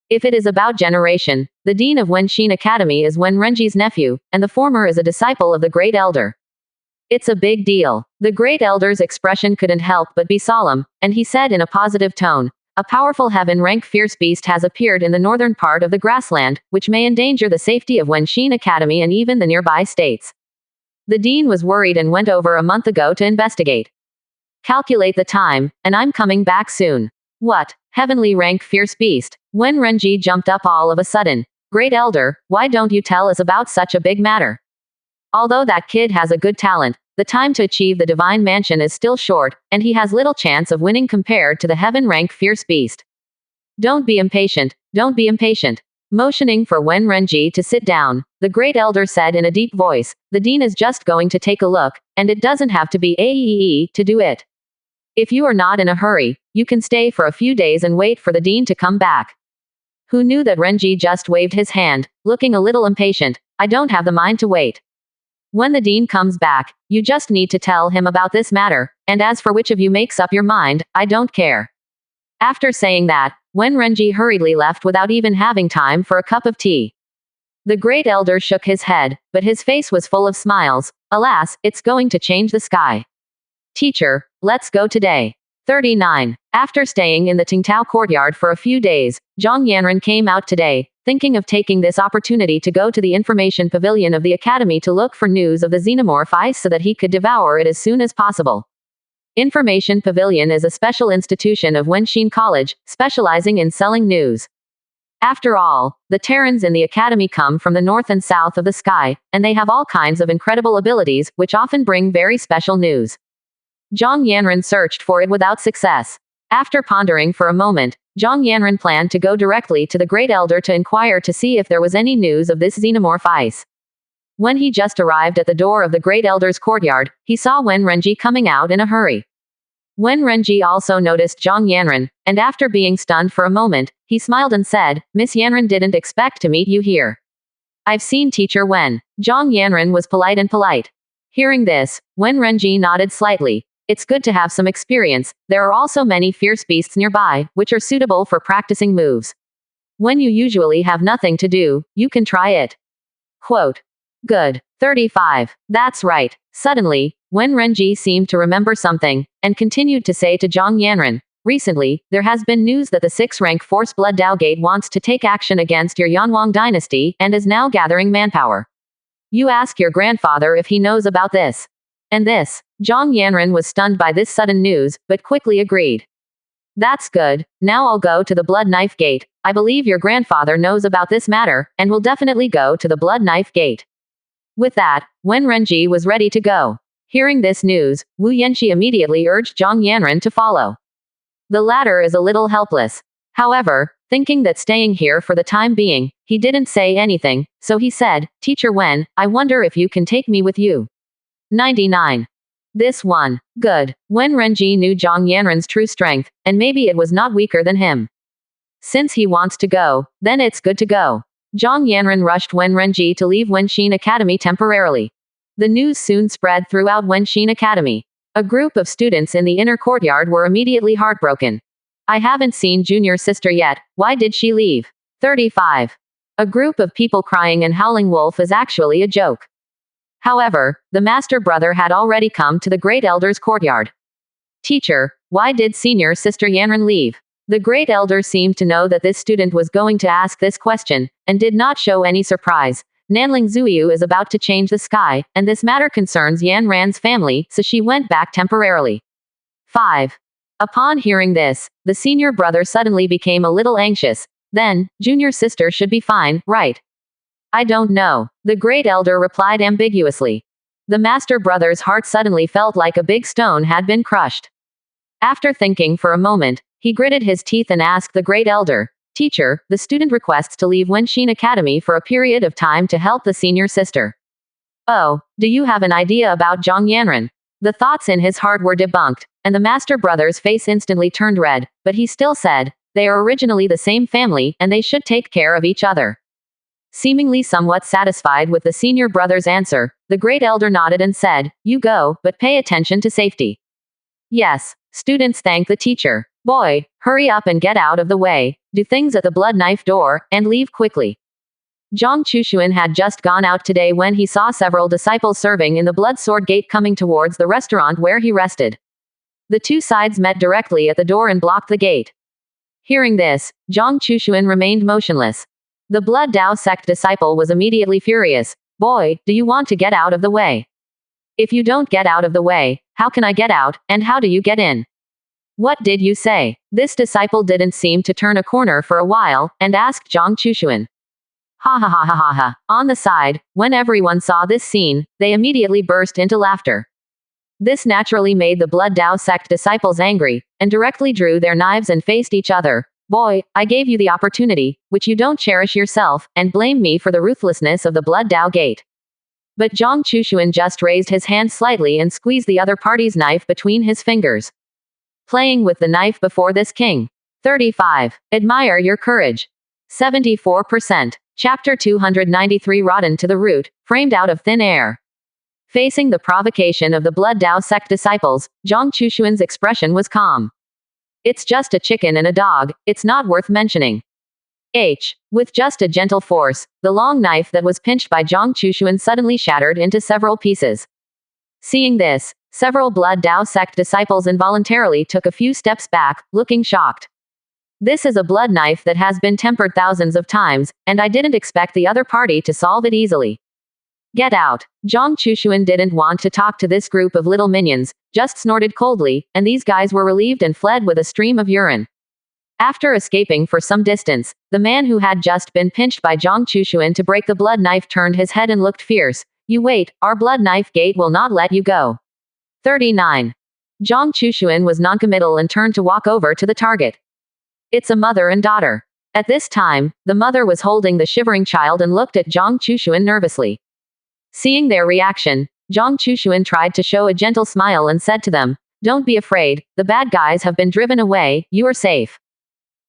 If it is about generation, the dean of Wenxin Academy is Wen Renji's nephew, and the former is a disciple of the Great Elder. It's a big deal. The Great Elder's expression couldn't help but be solemn, and he said in a positive tone, a powerful heaven-rank fierce beast has appeared in the northern part of the grassland, which may endanger the safety of Wenxin Academy and even the nearby states. The dean was worried and went over a month ago to investigate. Calculate the time, and I'm coming back soon. What? Heavenly rank fierce beast? Wen Renji jumped up all of a sudden. Great Elder, why don't you tell us about such a big matter? Although that kid has a good talent, the time to achieve the divine mansion is still short, and he has little chance of winning compared to the heaven rank fierce beast. Don't be impatient, don't be impatient. Motioning for Wen Renji to sit down, the Great Elder said in a deep voice, the dean is just going to take a look, and it doesn't have to be AEE to do it. If you are not in a hurry, you can stay for a few days and wait for the dean to come back. Who knew that Renji just waved his hand, looking a little impatient. I don't have the mind to wait. When the dean comes back, you just need to tell him about this matter, and as for which of you makes up your mind, I don't care. After saying that, Wen Renji hurriedly left without even having time for a cup of tea. The Great Elder shook his head, but his face was full of smiles. Alas, it's going to change the sky. Teacher, let's go today. 39. After staying in the Tingtao courtyard for a few days, Zhang Yanren came out today, thinking of taking this opportunity to go to the information pavilion of the academy to look for news of the xenomorph ice so that he could devour it as soon as possible. Information Pavilion is a special institution of Wenxin College, specializing in selling news. After all, the Terrans in the academy come from the north and south of the sky, and they have all kinds of incredible abilities, which often bring very special news. Zhang Yanren searched for it without success. After pondering for a moment, Zhang Yanren planned to go directly to the Great Elder to inquire to see if there was any news of this xenomorph ice. When he just arrived at the door of the Great Elder's courtyard, he saw Wen Renji coming out in a hurry. Wen Renji also noticed Zhang Yanren, and after being stunned for a moment, he smiled and said, Miss Yanren didn't expect to meet you here. I've seen Teacher Wen. Zhang Yanren was polite and polite. Hearing this, Wen Renji nodded slightly. It's good to have some experience. There are also many fierce beasts nearby, which are suitable for practicing moves. When you usually have nothing to do, you can try it. Quote. Good. 35. That's right. Suddenly, Wen Renji seemed to remember something, and continued to say to Zhang Yanren, recently, there has been news that the 6th-rank Force Blood Dao Gate wants to take action against your Yanwang dynasty, and is now gathering manpower. You ask your grandfather if he knows about this. And this. Zhang Yanren was stunned by this sudden news, but quickly agreed. That's good. Now I'll go to the Blood Knife Gate. I believe your grandfather knows about this matter, and will definitely go to the Blood Knife Gate. With that, Wen Renji was ready to go. Hearing this news, Wu Yanxi immediately urged Zhang Yanren to follow. The latter is a little helpless. However, thinking that staying here for the time being, he didn't say anything, so he said, Teacher Wen, I wonder if you can take me with you. 99. This one. Good. Wen Renji knew Zhang Yanren's true strength, and maybe it was not weaker than him. Since he wants to go, then it's good to go. Zhang Yanren rushed Wen Renji to leave Wenxin Academy temporarily. The news soon spread throughout Wenxin Academy. A group of students in the inner courtyard were immediately heartbroken. I haven't seen junior sister yet, why did she leave? 35. A group of people crying and howling wolf is actually a joke. However, the master brother had already come to the Great Elder's courtyard. Teacher, why did senior sister Yanren leave? The Great Elder seemed to know that this student was going to ask this question, and did not show any surprise. Nanling Zuyu is about to change the sky, and this matter concerns Yan Ran's family, so she went back temporarily. 5. Upon hearing this, the senior brother suddenly became a little anxious. Then, junior sister should be fine, right? I don't know. The Great Elder replied ambiguously. The master brother's heart suddenly felt like a big stone had been crushed. After thinking for a moment, he gritted his teeth and asked the Great Elder, Teacher, the student requests to leave Wenxin Academy for a period of time to help the senior sister. Oh, do you have an idea about Zhang Yanren? The thoughts in his heart were debunked, and the master brother's face instantly turned red, but he still said, They are originally the same family, and they should take care of each other. Seemingly somewhat satisfied with the senior brother's answer, the great elder nodded and said, "You go, but pay attention to safety." Yes. Students thank the teacher. "Boy, hurry up and get out of the way, do things at the blood knife door, and leave quickly." Zhang Chushuan had just gone out today when he saw several disciples serving in the blood sword gate coming towards the restaurant where he rested. The two sides met directly at the door and blocked the gate. Hearing this, Zhang Chushuan remained motionless. The Blood Dao sect disciple was immediately furious. "Boy, do you want to get out of the way? If you don't get out of the way, how can I get out, and how do you get in? What did you say?" This disciple didn't seem to turn a corner for a while, and asked Zhang Chushuan. Ha ha ha ha ha ha. On the side, when everyone saw this scene, they immediately burst into laughter. This naturally made the Blood Dao sect disciples angry, and directly drew their knives and faced each other. "Boy, I gave you the opportunity, which you don't cherish yourself, and blame me for the ruthlessness of the Blood Dao gate." But Zhang Chushuan just raised his hand slightly and squeezed the other party's knife between his fingers. Playing with the knife before this king. 35. Admire your courage. 74%. Chapter 293 Rotten to the root, framed out of thin air. Facing the provocation of the Blood Dao sect disciples, Zhang Chushuan's expression was calm. "It's just a chicken and a dog, it's not worth mentioning." With just a gentle force, the long knife that was pinched by Zhang Chushuan suddenly shattered into several pieces. Seeing this, several Blood Dao sect disciples involuntarily took a few steps back, looking shocked. "This is a blood knife that has been tempered thousands of times, and I didn't expect the other party to solve it easily." "Get out." Zhang Chushuan didn't want to talk to this group of little minions, just snorted coldly, and these guys were relieved and fled with a stream of urine. After escaping for some distance, the man who had just been pinched by Zhang Chushuan to break the blood knife turned his head and looked fierce. "You wait, our blood knife gate will not let you go." 39. Zhang Chushuan was noncommittal and turned to walk over to the target. It's a mother and daughter. At this time, the mother was holding the shivering child and looked at Zhang Chushuan nervously. Seeing their reaction, Zhang Chushuan tried to show a gentle smile and said to them, "Don't be afraid, the bad guys have been driven away, you are safe."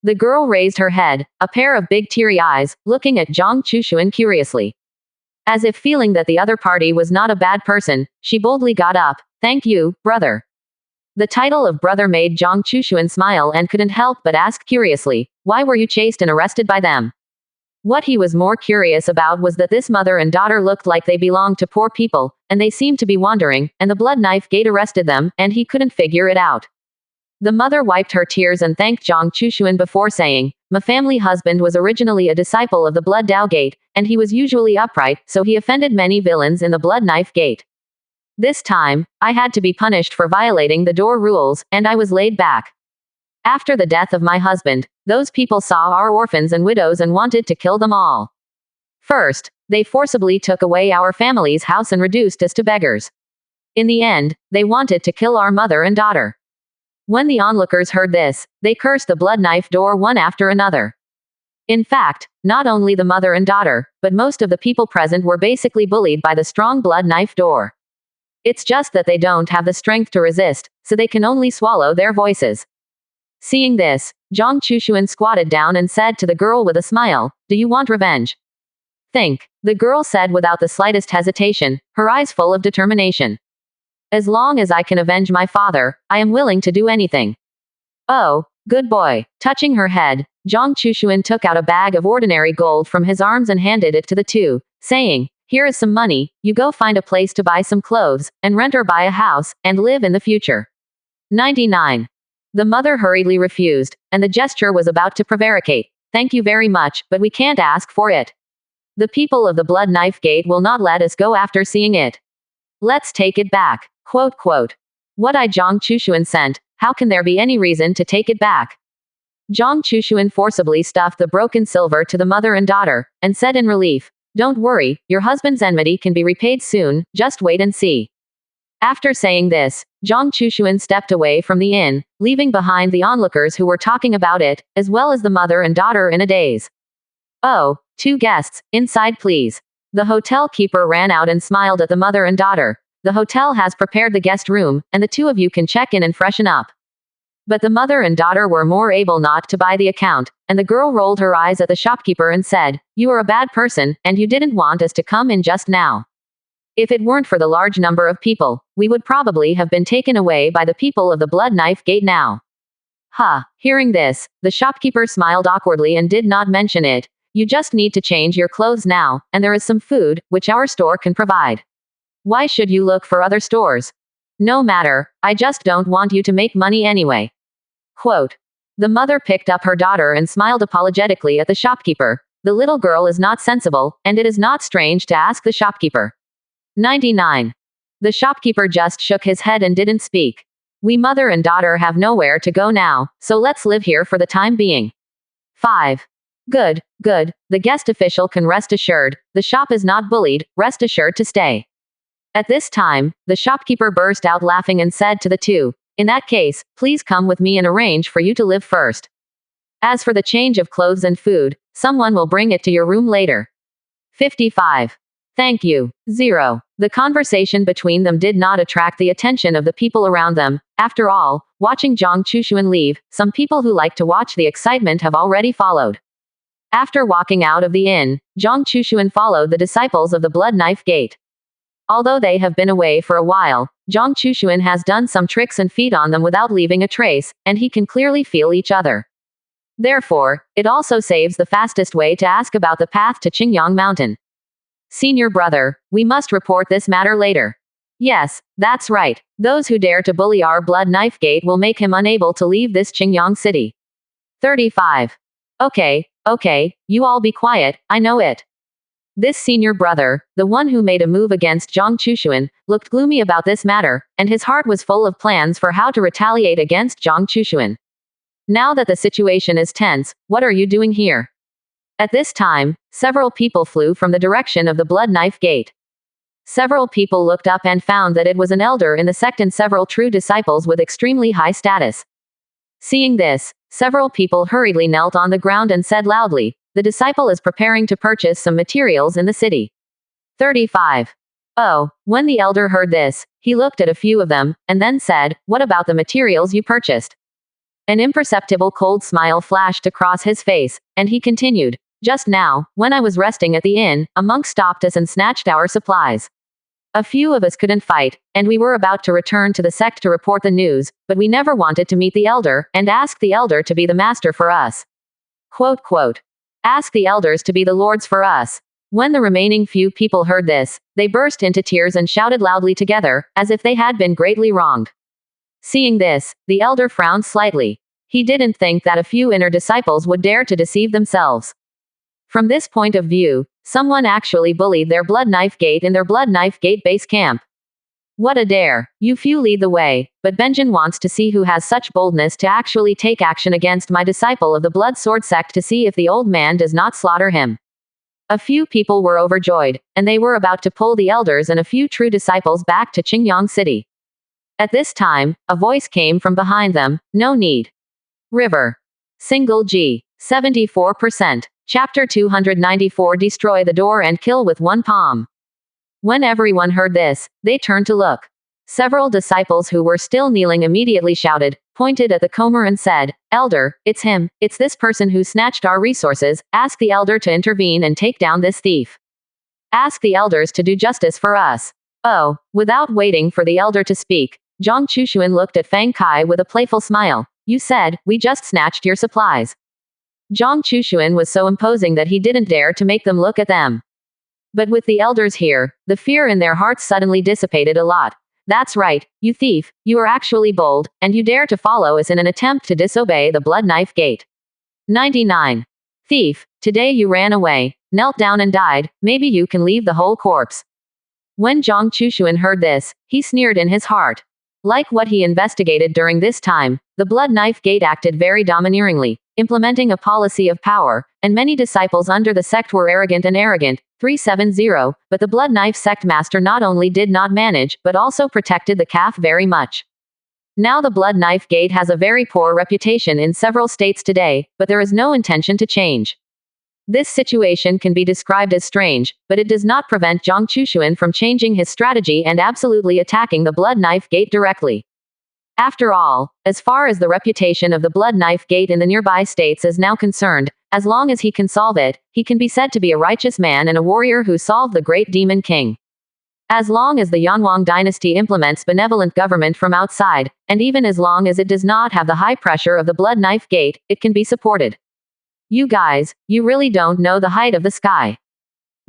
The girl raised her head, a pair of big teary eyes, looking at Zhang Chushuan curiously. As if feeling that the other party was not a bad person, she boldly got up. "Thank you, brother." The title of brother made Zhang Chushuan smile and couldn't help but ask curiously, "Why were you chased and arrested by them?" What he was more curious about was that this mother and daughter looked like they belonged to poor people, and they seemed to be wandering, and the blood knife gate arrested them, and he couldn't figure it out. The mother wiped her tears and thanked Zhang Chushuan before saying, "My family husband was originally a disciple of the Blood Dao gate, and he was usually upright, so he offended many villains in the blood knife gate. This time, I had to be punished for violating the door rules, and I was laid back. After the death of my husband, those people saw our orphans and widows and wanted to kill them all. First, they forcibly took away our family's house and reduced us to beggars. In the end, they wanted to kill our mother and daughter." When the onlookers heard this, they cursed the blood knife door one after another. In fact, not only the mother and daughter, but most of the people present were basically bullied by the strong blood knife door. It's just that they don't have the strength to resist, so they can only swallow their voices. Seeing this, Zhang Chushuan squatted down and said to the girl with a smile, "Do you want revenge?" "Think," the girl said without the slightest hesitation, her eyes full of determination. "As long as I can avenge my father, I am willing to do anything." "Oh, good boy." Touching her head, Zhang Chushuan took out a bag of ordinary gold from his arms and handed it to the two, saying, "Here is some money, you go find a place to buy some clothes, and rent or buy a house, and live in the future." 99. The mother hurriedly refused, and the gesture was about to prevaricate. "Thank you very much, but we can't ask for it. The people of the blood knife gate will not let us go after seeing it. Let's take it back." Quote. "What I Zhang Chushuan sent, how can there be any reason to take it back?" Zhang Chushuan forcibly stuffed the broken silver to the mother and daughter, and said in relief, "Don't worry, your husband's enmity can be repaid soon, just wait and see." After saying this, Zhang Chushuan stepped away from the inn, leaving behind the onlookers who were talking about it, as well as the mother and daughter in a daze. "Oh, 2 guests, inside please." The hotel keeper ran out and smiled at the mother and daughter. "The hotel has prepared the guest room, and the 2 of you can check in and freshen up." But the mother and daughter were more able not to buy the account, and the girl rolled her eyes at the shopkeeper and said, "You are a bad person, and you didn't want us to come in just now. If it weren't for the large number of people, we would probably have been taken away by the people of the Blood Knife Gate now." Hearing this, the shopkeeper smiled awkwardly and did not mention it. "You just need to change your clothes now, and there is some food, which our store can provide. Why should you look for other stores? No matter, I just don't want you to make money anyway." Quote. The mother picked up her daughter and smiled apologetically at the shopkeeper. The little girl is not sensible, and it is not strange to ask the shopkeeper. 99. The shopkeeper just shook his head and didn't speak. "We mother and daughter have nowhere to go now, so let's live here for the time being." 5. Good, good, the guest official can rest assured, the shop is not bullied, rest assured to stay. At this time, the shopkeeper burst out laughing and said to the two, "In that case, please come with me and arrange for you to live first. As for the change of clothes and food, someone will bring it to your room later." 55. Thank you. 0. The conversation between them did not attract the attention of the people around them. After all, watching Zhang Chushuan leave, some people who like to watch the excitement have already followed. After walking out of the inn, Zhang Chushuan followed the disciples of the Blood Knife Gate. Although they have been away for a while, Zhang Chushuan has done some tricks and feed on them without leaving a trace, and he can clearly feel each other. Therefore, it also saves the fastest way to ask about the path to Qingyang Mountain. "Senior brother, we must report this matter later." "Yes, that's right. Those who dare to bully our Blood Knife Gate will make him unable to leave this Qingyang city." 35. Okay, you all be quiet, I know it. This senior brother, the one who made a move against Zhang Chushuan, looked gloomy about this matter, and his heart was full of plans for how to retaliate against Zhang Chushuan. "Now that the situation is tense, what are you doing here?" At this time, several people flew from the direction of the Blood Knife Gate. Several people looked up and found that it was an elder in the sect and several true disciples with extremely high status. Seeing this, several people hurriedly knelt on the ground and said loudly, "The disciple is preparing to purchase some materials in the city." 35. Oh, when the elder heard this, he looked at a few of them, and then said, "What about the materials you purchased?" An imperceptible cold smile flashed across his face, and he continued, "Just now, when I was resting at the inn, a monk stopped us and snatched our supplies. A few of us couldn't fight, and we were about to return to the sect to report the news, but we never wanted to meet the elder, and ask the elder to be the master for us." Quote. Ask the elders to be the lords for us. When the remaining few people heard this, they burst into tears and shouted loudly together, as if they had been greatly wronged. Seeing this, the elder frowned slightly. He didn't think that a few inner disciples would dare to deceive themselves. From this point of view, someone actually bullied their Blood Knife Gate in their Blood Knife Gate base camp. What a dare. You few lead the way, but Benjin wants to see who has such boldness to actually take action against my disciple of the Blood Sword sect to see if the old man does not slaughter him. A few people were overjoyed, and they were about to pull the elders and a few true disciples back to Qingyang City. At this time, a voice came from behind them, "No need. River. Single G. 74%. Chapter 294 Destroy the door and kill with one palm." When everyone heard this, they turned to look. Several disciples who were still kneeling immediately shouted, pointed at the comer and said, "Elder, it's him, it's this person who snatched our resources, ask the elder to intervene and take down this thief. Ask the elders to do justice for us." Oh, without waiting for the elder to speak, Zhang Chushuan looked at Fang Kai with a playful smile. "You said, we just snatched your supplies." Zhang Chushuan was so imposing that he didn't dare to make them look at them. But with the elders here, the fear in their hearts suddenly dissipated a lot. "That's right, you thief, you are actually bold, and you dare to follow us in an attempt to disobey the Blood Knife Gate." 99. Thief, today you ran away, knelt down and died, maybe you can leave the whole corpse. When Zhang Chushuan heard this, he sneered in his heart. Like what he investigated during this time, the Blood Knife Gate acted very domineeringly, implementing a policy of power, and many disciples under the sect were arrogant and arrogant. 370, but the Blood Knife sect master not only did not manage, but also protected the calf very much. Now the Blood Knife Gate has a very poor reputation in several states today, but there is no intention to change. This situation can be described as strange, but it does not prevent Zhang Chushuan from changing his strategy and absolutely attacking the Blood Knife Gate directly. After all, as far as the reputation of the Blood Knife Gate in the nearby states is now concerned, as long as he can solve it, he can be said to be a righteous man and a warrior who solved the great demon king. As long as the Yanwang dynasty implements benevolent government from outside, and even as long as it does not have the high pressure of the Blood Knife Gate, it can be supported. You guys, you really don't know the height of the sky.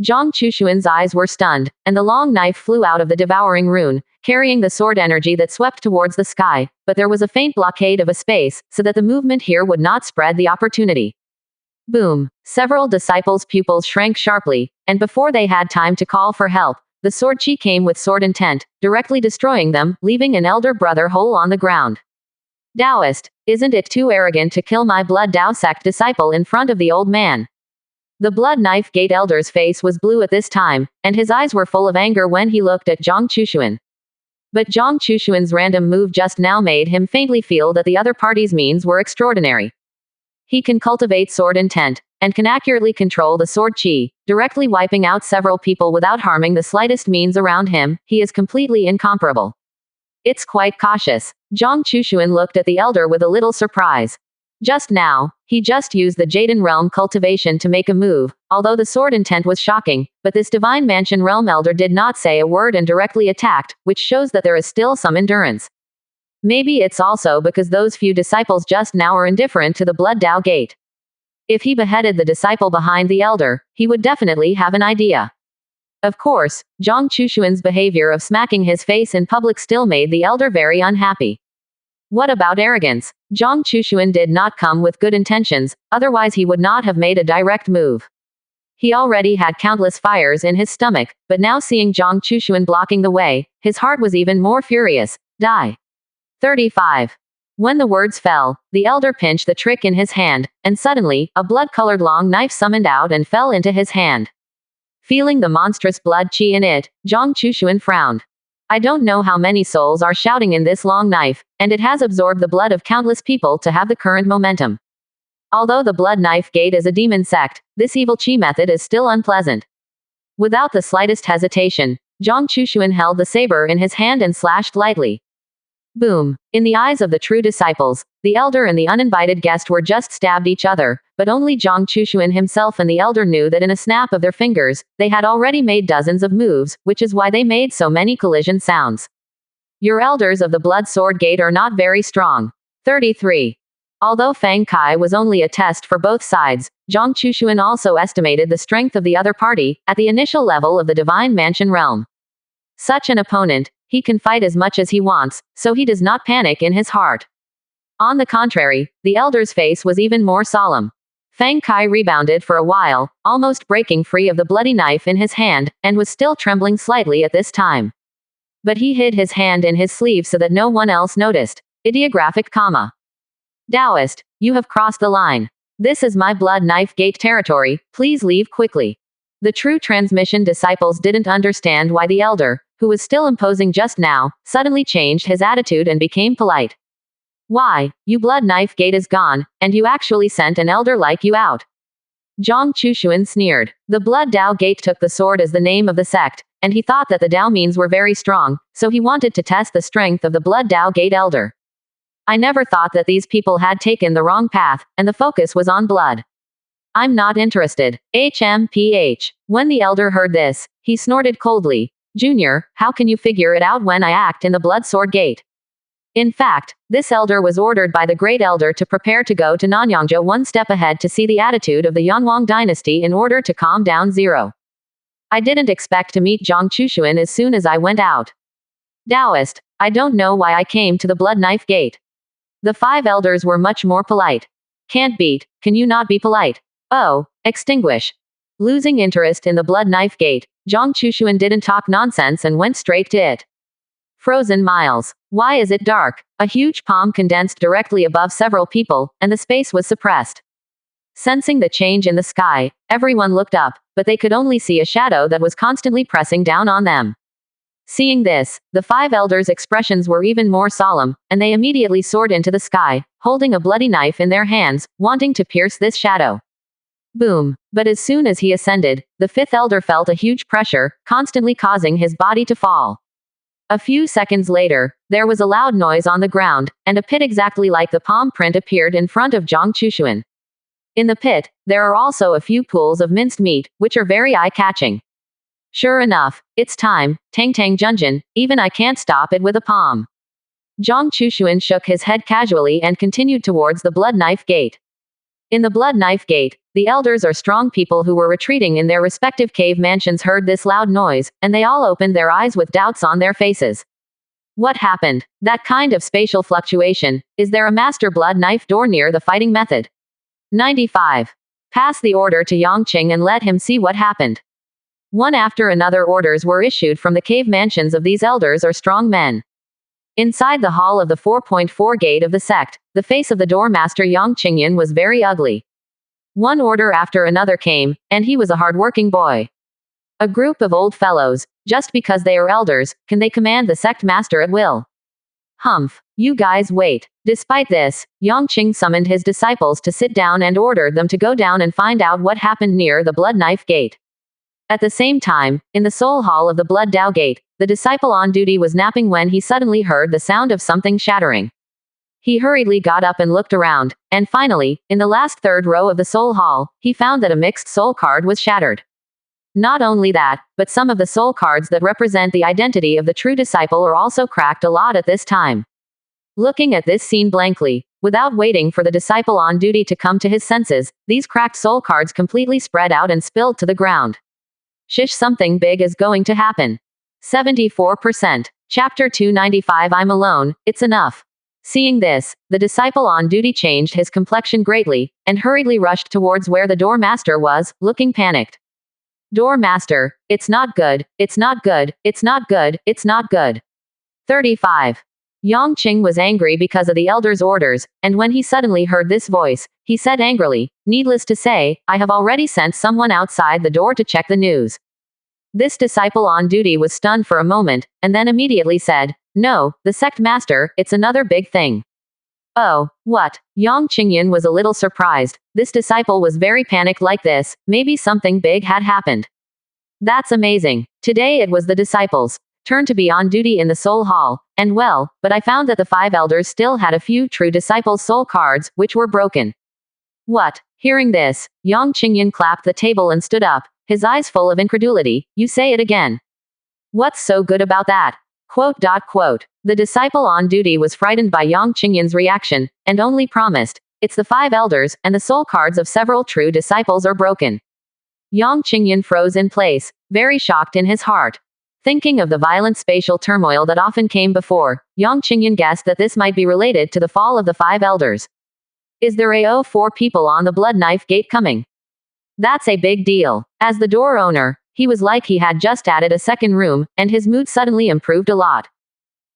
Zhang Chushuan's eyes were stunned, and the long knife flew out of the devouring rune, carrying the sword energy that swept towards the sky, but there was a faint blockade of a space, so that the movement here would not spread the opportunity. Boom! Several disciples' pupils shrank sharply, and before they had time to call for help, the sword chi came with sword intent, directly destroying them, leaving an elder brother whole on the ground. Taoist, isn't it too arrogant to kill my Blood Dao sect disciple in front of the old man? The Blood Knife Gate elder's face was blue at this time, and his eyes were full of anger when he looked at Zhang Chushuan. But Zhang Chushuan's random move just now made him faintly feel that the other party's means were extraordinary. He can cultivate sword intent, and can accurately control the sword chi, directly wiping out several people without harming the slightest means around him. He is completely incomparable. It's quite cautious. Zhang Chushuan looked at the elder with a little surprise. Just now, he just used the Jaden realm cultivation to make a move, although the sword intent was shocking, but this divine mansion realm elder did not say a word and directly attacked, which shows that there is still some endurance. Maybe it's also because those few disciples just now are indifferent to the Blood Dao Gate. If he beheaded the disciple behind the elder, he would definitely have an idea. Of course, Zhang Chushuan's behavior of smacking his face in public still made the elder very unhappy. What about arrogance? Zhang Chushuan did not come with good intentions, otherwise he would not have made a direct move. He already had countless fires in his stomach, but now seeing Zhang Chushuan blocking the way, his heart was even more furious. Die. 35. When the words fell, the elder pinched the trick in his hand, and suddenly, a blood-colored long knife summoned out and fell into his hand. Feeling the monstrous blood chi in it, Zhang Chushuan frowned. I don't know how many souls are shouting in this long knife, and it has absorbed the blood of countless people to have the current momentum. Although the Blood Knife Gate is a demon sect, this evil chi method is still unpleasant. Without the slightest hesitation, Zhang Chushuan held the saber in his hand and slashed lightly. Boom! In the eyes of the true disciples, the elder and the uninvited guest were just stabbed each other, but only Zhang Chushuan himself and the elder knew that in a snap of their fingers, they had already made dozens of moves, which is why they made so many collision sounds. Your elders of the Blood Sword Gate are not very strong. 33. Although Fang Kai was only a test for both sides, Zhang Chushuan also estimated the strength of the other party, at the initial level of the Divine Mansion realm. Such an opponent, he can fight as much as he wants, so he does not panic in his heart. On the contrary, the elder's face was even more solemn. Fang Kai rebounded for a while, almost breaking free of the bloody knife in his hand, and was still trembling slightly at this time. But he hid his hand in his sleeve so that no one else noticed. Ideographic comma. Taoist, you have crossed the line. This is my Blood Knife Gate territory, please leave quickly. The true transmission disciples didn't understand why the elder, who was still imposing just now, suddenly changed his attitude and became polite. Why, you Blood Knife Gate is gone, and you actually sent an elder like you out. Zhang Chushuan sneered. The Blood Dao Gate took the sword as the name of the sect, and he thought that the Dao means were very strong, so he wanted to test the strength of the Blood Dao Gate elder. I never thought that these people had taken the wrong path, and the focus was on blood. I'm not interested. HMPH. When the elder heard this, he snorted coldly. Junior, how can you figure it out when I act in the Blood Sword Gate? In fact, this elder was ordered by the Great Elder to prepare to go to Nanyangja one step ahead to see the attitude of the Yanwang dynasty in order to calm down Zero. I didn't expect to meet Zhang Chushuan as soon as I went out. Taoist, I don't know why I came to the Blood Knife Gate. The 5 elders were much more polite. Can't beat, can you not be polite? Oh, extinguish. Losing interest in the Blood Knife Gate, Zhang Chushuan didn't talk nonsense and went straight to it. Frozen miles. Why is it dark? A huge palm condensed directly above several people, and the space was suppressed. Sensing the change in the sky, everyone looked up, but they could only see a shadow that was constantly pressing down on them. Seeing this, the 5 elders' expressions were even more solemn, and they immediately soared into the sky, holding a bloody knife in their hands, wanting to pierce this shadow. Boom. But as soon as he ascended, the 5th elder felt a huge pressure, constantly causing his body to fall. A few seconds later, there was a loud noise on the ground, and a pit exactly like the palm print appeared in front of Zhang Chushuan. In the pit, there are also a few pools of minced meat, which are very eye-catching. Sure enough, it's time, Tang Tang Junjin, even I can't stop it with a palm. Zhang Chushuan shook his head casually and continued towards the Blood Knife Gate. In the Blood Knife Gate, the elders or strong people who were retreating in their respective cave mansions heard this loud noise, and they all opened their eyes with doubts on their faces. What happened? That kind of spatial fluctuation. Is there a master blood knife door near the fighting method? 95. Pass the order to Yangqing and let him see what happened. One after another orders were issued from the cave mansions of these elders or strong men. Inside the hall of the 4.4 gate of the sect, the face of the doormaster Yang Qingyan was very ugly. One order after another came, and he was a hard-working boy. A group of old fellows, just because they are elders, can they command the sect master at will? Humph, you guys wait. Despite this, Yang Qing summoned his disciples to sit down and ordered them to go down and find out what happened near the Blood Knife Gate. At the same time, in the Soul Hall of the Blood Dao Gate, the disciple on duty was napping when he suddenly heard the sound of something shattering. He hurriedly got up and looked around, and finally, in the last third row of the Soul Hall, he found that a mixed soul card was shattered. Not only that, but some of the soul cards that represent the identity of the true disciple are also cracked a lot at this time. Looking at this scene blankly, without waiting for the disciple on duty to come to his senses, these cracked soul cards completely spread out and spilled to the ground. Shish, something big is going to happen. 74%. Chapter 295. I'm alone, it's enough. Seeing this, the disciple on duty changed his complexion greatly, and hurriedly rushed towards where the doormaster was, looking panicked. Doormaster, it's not good, it's not good, it's not good, it's not good. 35. Yang Qing was angry because of the elder's orders, and when he suddenly heard this voice, he said angrily, needless to say, I have already sent someone outside the door to check the news. This disciple on duty was stunned for a moment, and then immediately said, no, the sect master, it's another big thing. Oh, what? Yang Qingyan was a little surprised. This disciple was very panicked like this, maybe something big had happened. That's amazing. Today it was the disciples' turn to be on duty in the Soul Hall, and well, but I found that the 5 elders still had a few true disciples' soul cards, which were broken. What? Hearing this, Yang Qingyan clapped the table and stood up, his eyes full of incredulity. You say it again. What's so good about that? Quote. The disciple on duty was frightened by Yang Qingyan's reaction, and only promised, it's the 5 elders, and the soul cards of several true disciples are broken. Yang Qingyan froze in place, very shocked in his heart. Thinking of the violent spatial turmoil that often came before, Yang Qingyan guessed that this might be related to the fall of the 5 elders. Is there a 4 people on the Blood Knife Gate coming? That's a big deal. As the door owner, he was like he had just added a second room, and his mood suddenly improved a lot.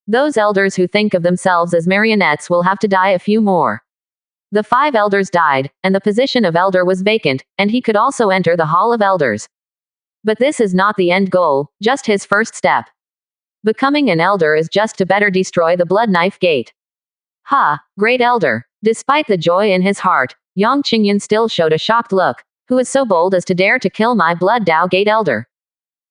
Those elders who think of themselves as marionettes will have to die a few more. The 5 elders died, and the position of elder was vacant, and he could also enter the Hall of Elders. But this is not the end goal, just his first step. Becoming an elder is just to better destroy the Blood Knife Gate. Ha, great elder. Despite the joy in his heart, Yang Qingyan still showed a shocked look. Who is so bold as to dare to kill my Blood Dao Gate elder?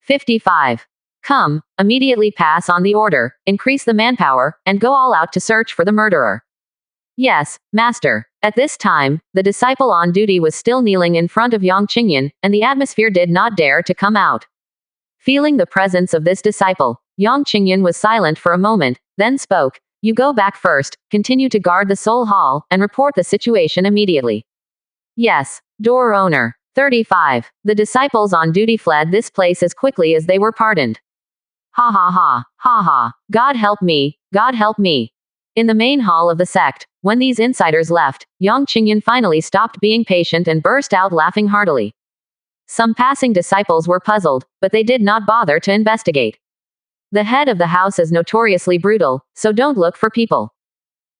55. Come, immediately pass on the order, increase the manpower, and go all out to search for the murderer. Yes, master. At this time, the disciple on duty was still kneeling in front of Yang Qingyan, and the atmosphere did not dare to come out. Feeling the presence of this disciple, Yang Qingyan was silent for a moment, then spoke. You go back first, continue to guard the Soul Hall, and report the situation immediately. Yes, door owner. 35. The disciples on duty fled this place as quickly as they were pardoned. Ha ha ha, ha ha, God help me, God help me. In the main hall of the sect, when these insiders left, Yang Qingyan finally stopped being patient and burst out laughing heartily. Some passing disciples were puzzled, but they did not bother to investigate. The head of the house is notoriously brutal, so don't look for people.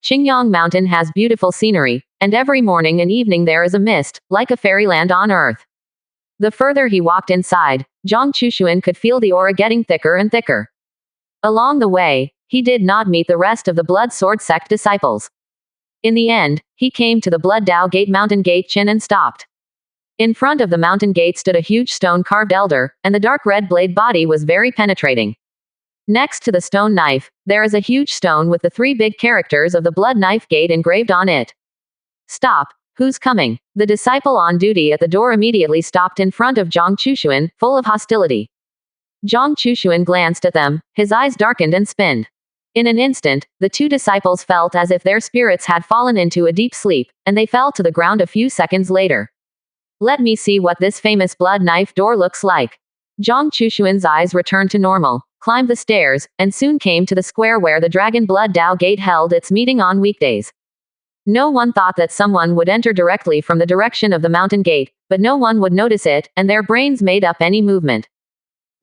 Qingyang Mountain has beautiful scenery, and every morning and evening there is a mist, like a fairyland on earth. The further he walked inside, Zhang Chushuan could feel the aura getting thicker and thicker. Along the way, he did not meet the rest of the Blood Sword sect disciples. In the end, he came to the Blood Dao Gate Mountain Gate Chin and stopped. In front of the mountain gate stood a huge stone-carved elder, and the dark red blade body was very penetrating. Next to the stone knife, there is a huge stone with the 3 big characters of the blood knife gate engraved on it. Stop. Who's coming? The disciple on duty at the door immediately stopped in front of Zhang Chushuan, full of hostility. Zhang Chushuan glanced at them, his eyes darkened and spinned. In an instant, the 2 disciples felt as if their spirits had fallen into a deep sleep, and they fell to the ground a few seconds later. Let me see what this famous blood knife door looks like. Zhang Chushuan's eyes returned to normal, climbed the stairs, and soon came to the square where the Dragon Blood Dao Gate held its meeting on weekdays. No one thought that someone would enter directly from the direction of the mountain gate, but no one would notice it, and their brains made up any movement.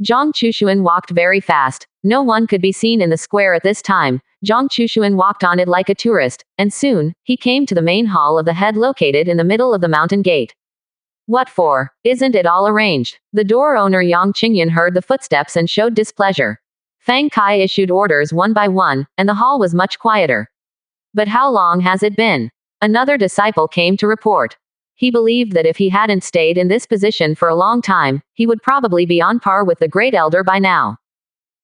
Zhang Chushuan walked very fast. No one could be seen in the square at this time. Zhang Chushuan walked on it like a tourist, and soon, he came to the main hall of the head located in the middle of the mountain gate. What for? Isn't it all arranged? The door owner Yang Qingyan heard the footsteps and showed displeasure. Fang Kai issued orders one by one, and the hall was much quieter. But how long has it been? Another disciple came to report. He believed that if he hadn't stayed in this position for a long time, he would probably be on par with the great elder by now.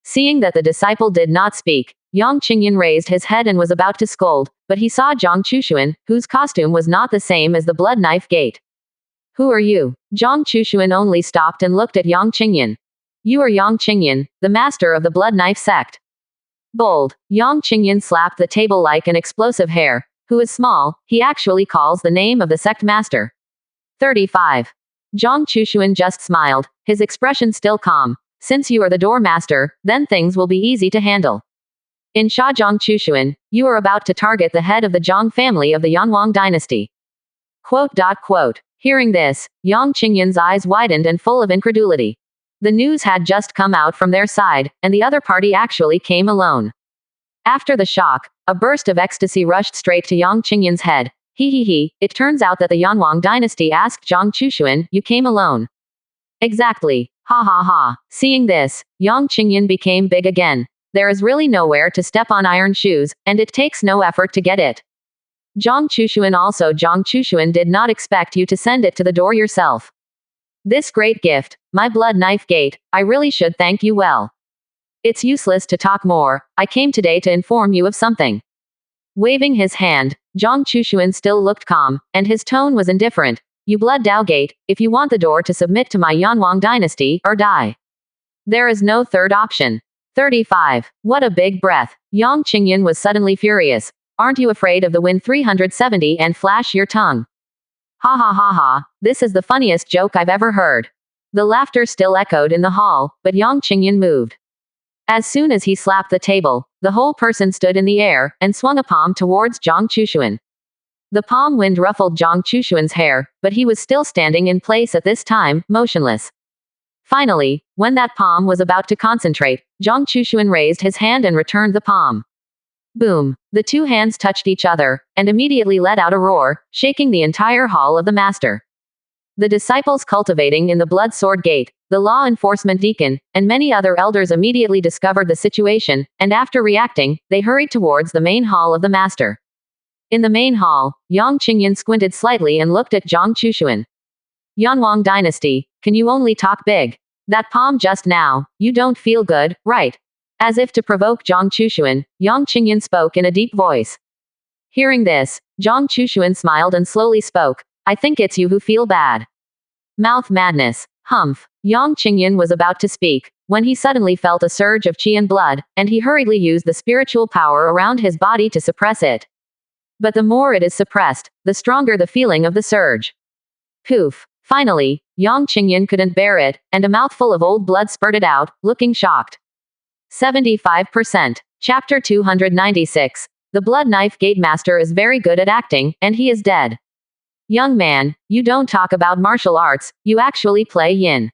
Seeing that the disciple did not speak, Yang Qingyan raised his head and was about to scold, but he saw Zhang Chushuan, whose costume was not the same as the blood knife gate. Who are you? Zhang Chushuan only stopped and looked at Yang Qingyan. You are Yang Qingyan, the master of the blood knife sect. Bold. Yang Qingyan slapped the table like an explosive hare. Who is small, he actually calls the name of the sect master. 35. Zhang Chushuan just smiled, his expression still calm. Since you are the door master, then things will be easy to handle. In Sha Zhang Chushuan, you are about to target the head of the Zhang family of the Yanwang dynasty. Hearing this, Yang Qingyan's eyes widened and full of incredulity. The news had just come out from their side, and the other party actually came alone. After the shock, a burst of ecstasy rushed straight to Yang Qingyan's head. It turns out that the Yanwang dynasty asked Zhang Chushuan, you came alone. Exactly. Ha ha ha. Seeing this, Yang Qingyan became big again. There is really nowhere to step on iron shoes, and it takes no effort to get it. Zhang Chushuan did not expect you to send it to the door yourself. This great gift, my blood knife gate, I really should thank you well. It's useless to talk more, I came today to inform you of something. Waving his hand, Zhang Chushuan still looked calm, and his tone was indifferent. You blood Dao Gate, if you want the door to submit to my Yanwang dynasty, or die. There is no third option. 35. What a big breath. Yang Qingyan was suddenly furious. Aren't you afraid of the wind 370 and flash your tongue? Ha ha ha ha, this is the funniest joke I've ever heard. The laughter still echoed in the hall, but Yang Qingyan moved. As soon as he slapped the table, the whole person stood in the air, and swung a palm towards Zhang Chushuan. The palm wind ruffled Zhang Chushuan's hair, but he was still standing in place at this time, motionless. Finally, when that palm was about to concentrate, Zhang Chushuan raised his hand and returned the palm. Boom! The 2 hands touched each other, and immediately let out a roar, shaking the entire hall of the master. The disciples cultivating in the blood sword gate, the law enforcement deacon, and many other elders immediately discovered the situation, and after reacting, they hurried towards the main hall of the master. In the main hall, Yang Qingyan squinted slightly and looked at Zhang Chushuan. Yanwang dynasty, can you only talk big? That palm just now, you don't feel good, right? As if to provoke Zhang Chushuan, Yang Qingyan spoke in a deep voice. Hearing this, Zhang Chushuan smiled and slowly spoke. I think it's you who feel bad. Mouth madness. Humph. Yang Qingyan was about to speak, when he suddenly felt a surge of qi and blood, and he hurriedly used the spiritual power around his body to suppress it. But the more it is suppressed, the stronger the feeling of the surge. Poof. Finally, Yang Qingyan couldn't bear it, and a mouthful of old blood spurted out, looking shocked. 75%. Chapter 296. The Blood Knife Gate Master is very good at acting, and he is dead. Young man, you don't talk about martial arts, you actually play yin.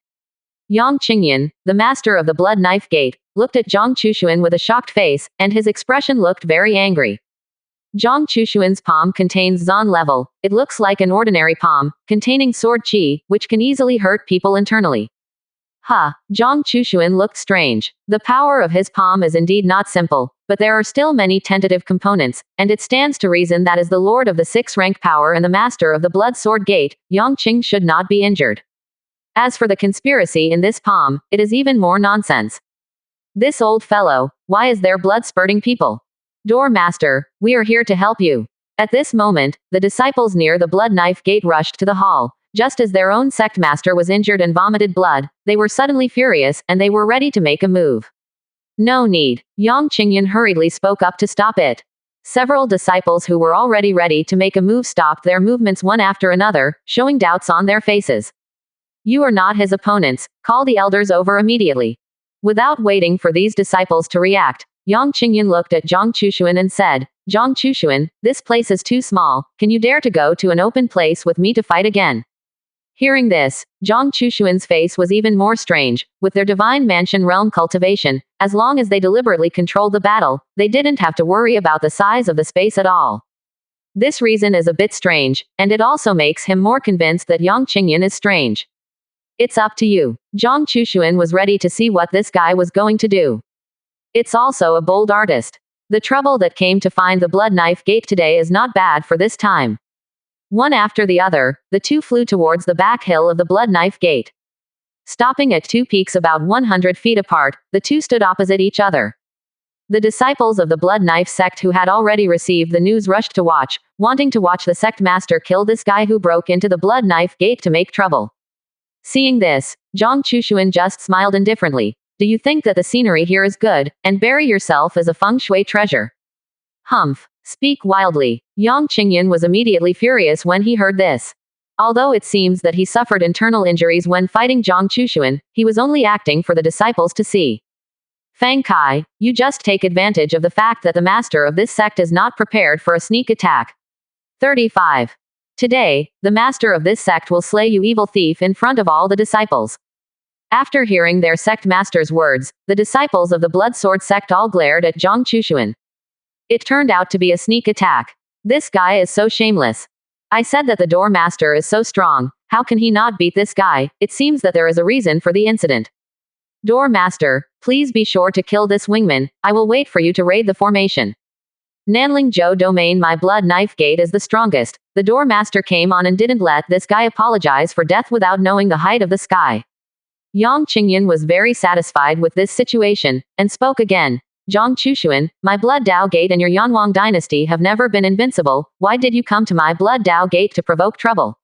Yang Qingyan, the master of the Blood Knife Gate, looked at Zhang Chushuan with a shocked face, and his expression looked very angry. Zhang Chushuan's palm contains Zan level. It looks like an ordinary palm, containing sword qi, which can easily hurt people internally. Zhang Chushuan looked strange. The power of his palm is indeed not simple, but there are still many tentative components, and it stands to reason that as the lord of the 6th-rank power and the master of the blood sword gate, Yang Qing should not be injured. As for the conspiracy in this palm, it is even more nonsense. This old fellow, why is there blood spurting people? Door master, we are here to help you. At this moment, the disciples near the blood knife gate rushed to the hall. Just as their own sect master was injured and vomited blood, they were suddenly furious, and they were ready to make a move. No need. Yang Qingyan hurriedly spoke up to stop it. Several disciples who were already ready to make a move stopped their movements one after another, showing doubts on their faces. You are not his opponents, call the elders over immediately. Without waiting for these disciples to react, Yang Qingyan looked at Zhang Chushuan and said, Zhang Chushuan, this place is too small, can you dare to go to an open place with me to fight again? Hearing this, Zhang Chushuan's face was even more strange. With their divine mansion realm cultivation, as long as they deliberately controlled the battle, they didn't have to worry about the size of the space at all. This reason is a bit strange, and it also makes him more convinced that Yang Qingyan is strange. It's up to you. Zhang Chushuan was ready to see what this guy was going to do. It's also a bold artist. The trouble that came to find the blood knife gate today is not bad for this time. One after the other, the two flew towards the back hill of the blood knife gate. Stopping at two peaks about 100 feet apart, the two stood opposite each other. The disciples of the blood knife sect who had already received the news rushed to watch, wanting to watch the sect master kill this guy who broke into the blood knife gate to make trouble. Seeing this, Zhang Chushuan just smiled indifferently. Do you think that the scenery here is good, and bury yourself as a feng shui treasure? Humph. Speak wildly. Yang Qingyan was immediately furious when he heard this. Although it seems that he suffered internal injuries when fighting Zhang Chushuan, he was only acting for the disciples to see. Fang Kai, you just take advantage of the fact that the master of this sect is not prepared for a sneak attack. 35. Today, the master of this sect will slay you evil thief in front of all the disciples. After hearing their sect master's words, the disciples of the Blood Sword sect all glared at Zhang Chushuan. It turned out to be a sneak attack. This guy is so shameless. I said that the door master is so strong, how can he not beat this guy? It seems that there is a reason for the incident. Door master, please be sure to kill this wingman, I will wait for you to raid the formation. Nanling Zhou domain my blood knife gate is the strongest. The door master came on and didn't let this guy apologize for death without knowing the height of the sky. Yang Qingyan was very satisfied with this situation, and spoke again. Zhang Chushuan, my blood Dao gate and your Yanwang dynasty have never been invincible, why did you come to my blood Dao gate to provoke trouble?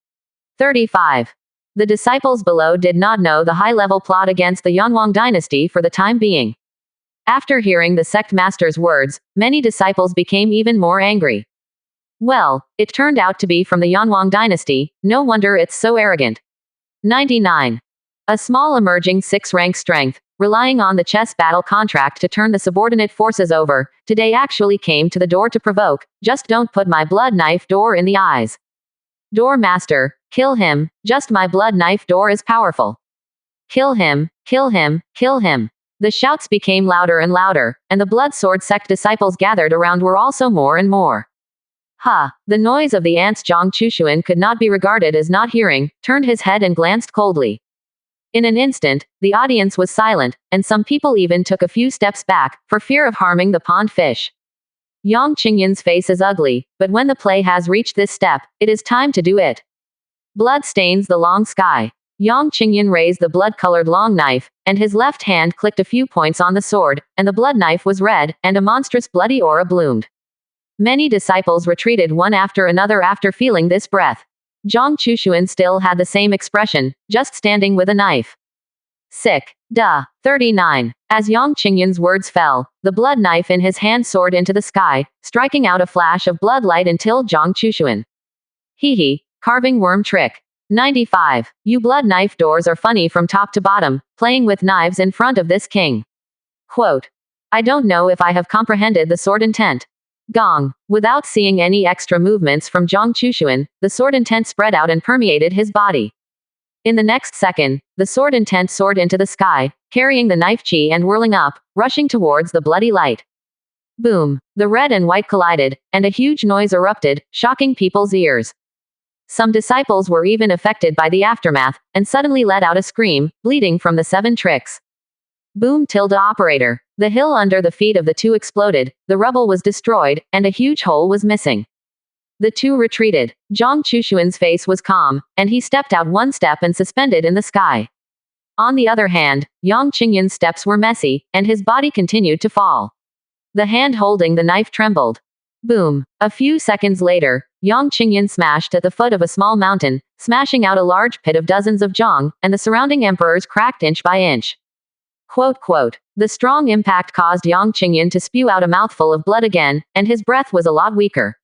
35. The disciples below did not know the high-level plot against the Yanwang dynasty for the time being. After hearing the sect master's words, many disciples became even more angry. Well, it turned out to be from the Yanwang dynasty, no wonder it's so arrogant. 99. A small emerging 6-rank strength, relying on the chess battle contract to turn the subordinate forces over, today actually came to the door to provoke, just don't put my blood knife door in the eyes. Door master, kill him, just my blood knife door is powerful. Kill him, kill him, kill him. The shouts became louder and louder, and the blood sword sect disciples gathered around were also more and more. The noise of the ants Zhang Chushuan could not be regarded as not hearing, turned his head and glanced coldly. In an instant, the audience was silent, and some people even took a few steps back, for fear of harming the pond fish. Yang Qingyan's face is ugly, but when the play has reached this step, it is time to do it. Blood stains the long sky. Yang Qingyan raised the blood-colored long knife, and his left hand clicked a few points on the sword, and the blood knife was red, and a monstrous bloody aura bloomed. Many disciples retreated one after another after feeling this breath. Zhang Chushuan still had the same expression, just standing with a knife. Sick. 39. As Yang Qingyan's words fell, the blood knife in his hand soared into the sky, striking out a flash of blood light until Zhang Chushuan. Carving worm trick. 95. You blood knife doors are funny from top to bottom, playing with knives in front of this king. Quote. I don't know if I have comprehended the sword intent. Gong. Without seeing any extra movements from Zhang Chushuan, the sword intent spread out and permeated his body. In the next second, the sword intent soared into the sky, carrying the knife chi and whirling up, rushing towards the bloody light. Boom. The red and white collided, and a huge noise erupted, shocking people's ears. Some disciples were even affected by the aftermath, and suddenly let out a scream, bleeding from the 7 tricks. Boom tilde operator. The hill under the feet of the two exploded, the rubble was destroyed, and a huge hole was missing. The two retreated. Zhang Chushuan's face was calm, and he stepped out one step and suspended in the sky. On the other hand, Yang Qingyan's steps were messy, and his body continued to fall. The hand holding the knife trembled. Boom. A few seconds later, Yang Qingyan smashed at the foot of a small mountain, smashing out a large pit of dozens of zhong, and the surrounding emperors cracked inch by inch. Quote, quote. The strong impact caused Yang Qingyan to spew out a mouthful of blood again, and his breath was a lot weaker.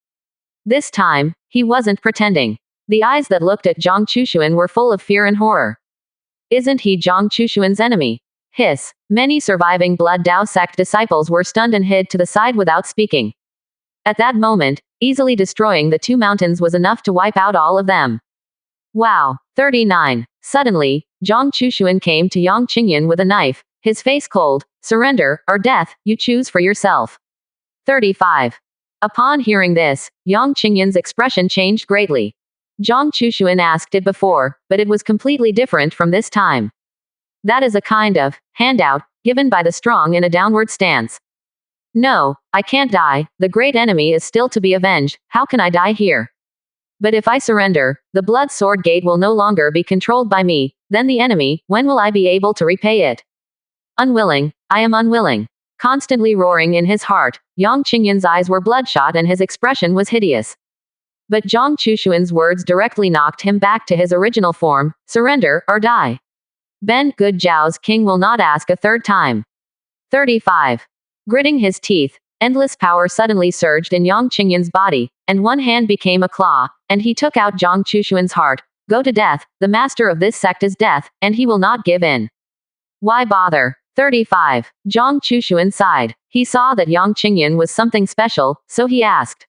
This time, he wasn't pretending. The eyes that looked at Zhang Chushuan were full of fear and horror. Isn't he Zhang Chushuan's enemy? Hiss. Many surviving Blood Dao sect disciples were stunned and hid to the side without speaking. At that moment, easily destroying the two mountains was enough to wipe out all of them. Wow. 39. Suddenly, Zhang Chushuan came to Yang Qingyan with a knife, his face cold. Surrender, or death, you choose for yourself. 35. Upon hearing this, Yang Qingyan's expression changed greatly. Zhang Chushuan asked it before, but it was completely different from this time. That is a kind of handout given by the strong in a downward stance. No, I can't die. The great enemy is still to be avenged. How can I die here? But if I surrender, the blood sword gate will no longer be controlled by me. Then the enemy, when will I be able to repay it? Unwilling, I am unwilling. Constantly roaring in his heart, Yang Qingyan's eyes were bloodshot and his expression was hideous. But Zhang Chushuan's words directly knocked him back to his original form, surrender or die. Ben Good Zhao's king will not ask a third time. 35. Gritting his teeth, endless power suddenly surged in Yang Qingyan's body, and one hand became a claw, and he took out Zhang Chushuan's heart. Go to death, the master of this sect is death, and he will not give in. Why bother? 35. Zhang Chushuan sighed. He saw that Yang Qingyan was something special, so he asked.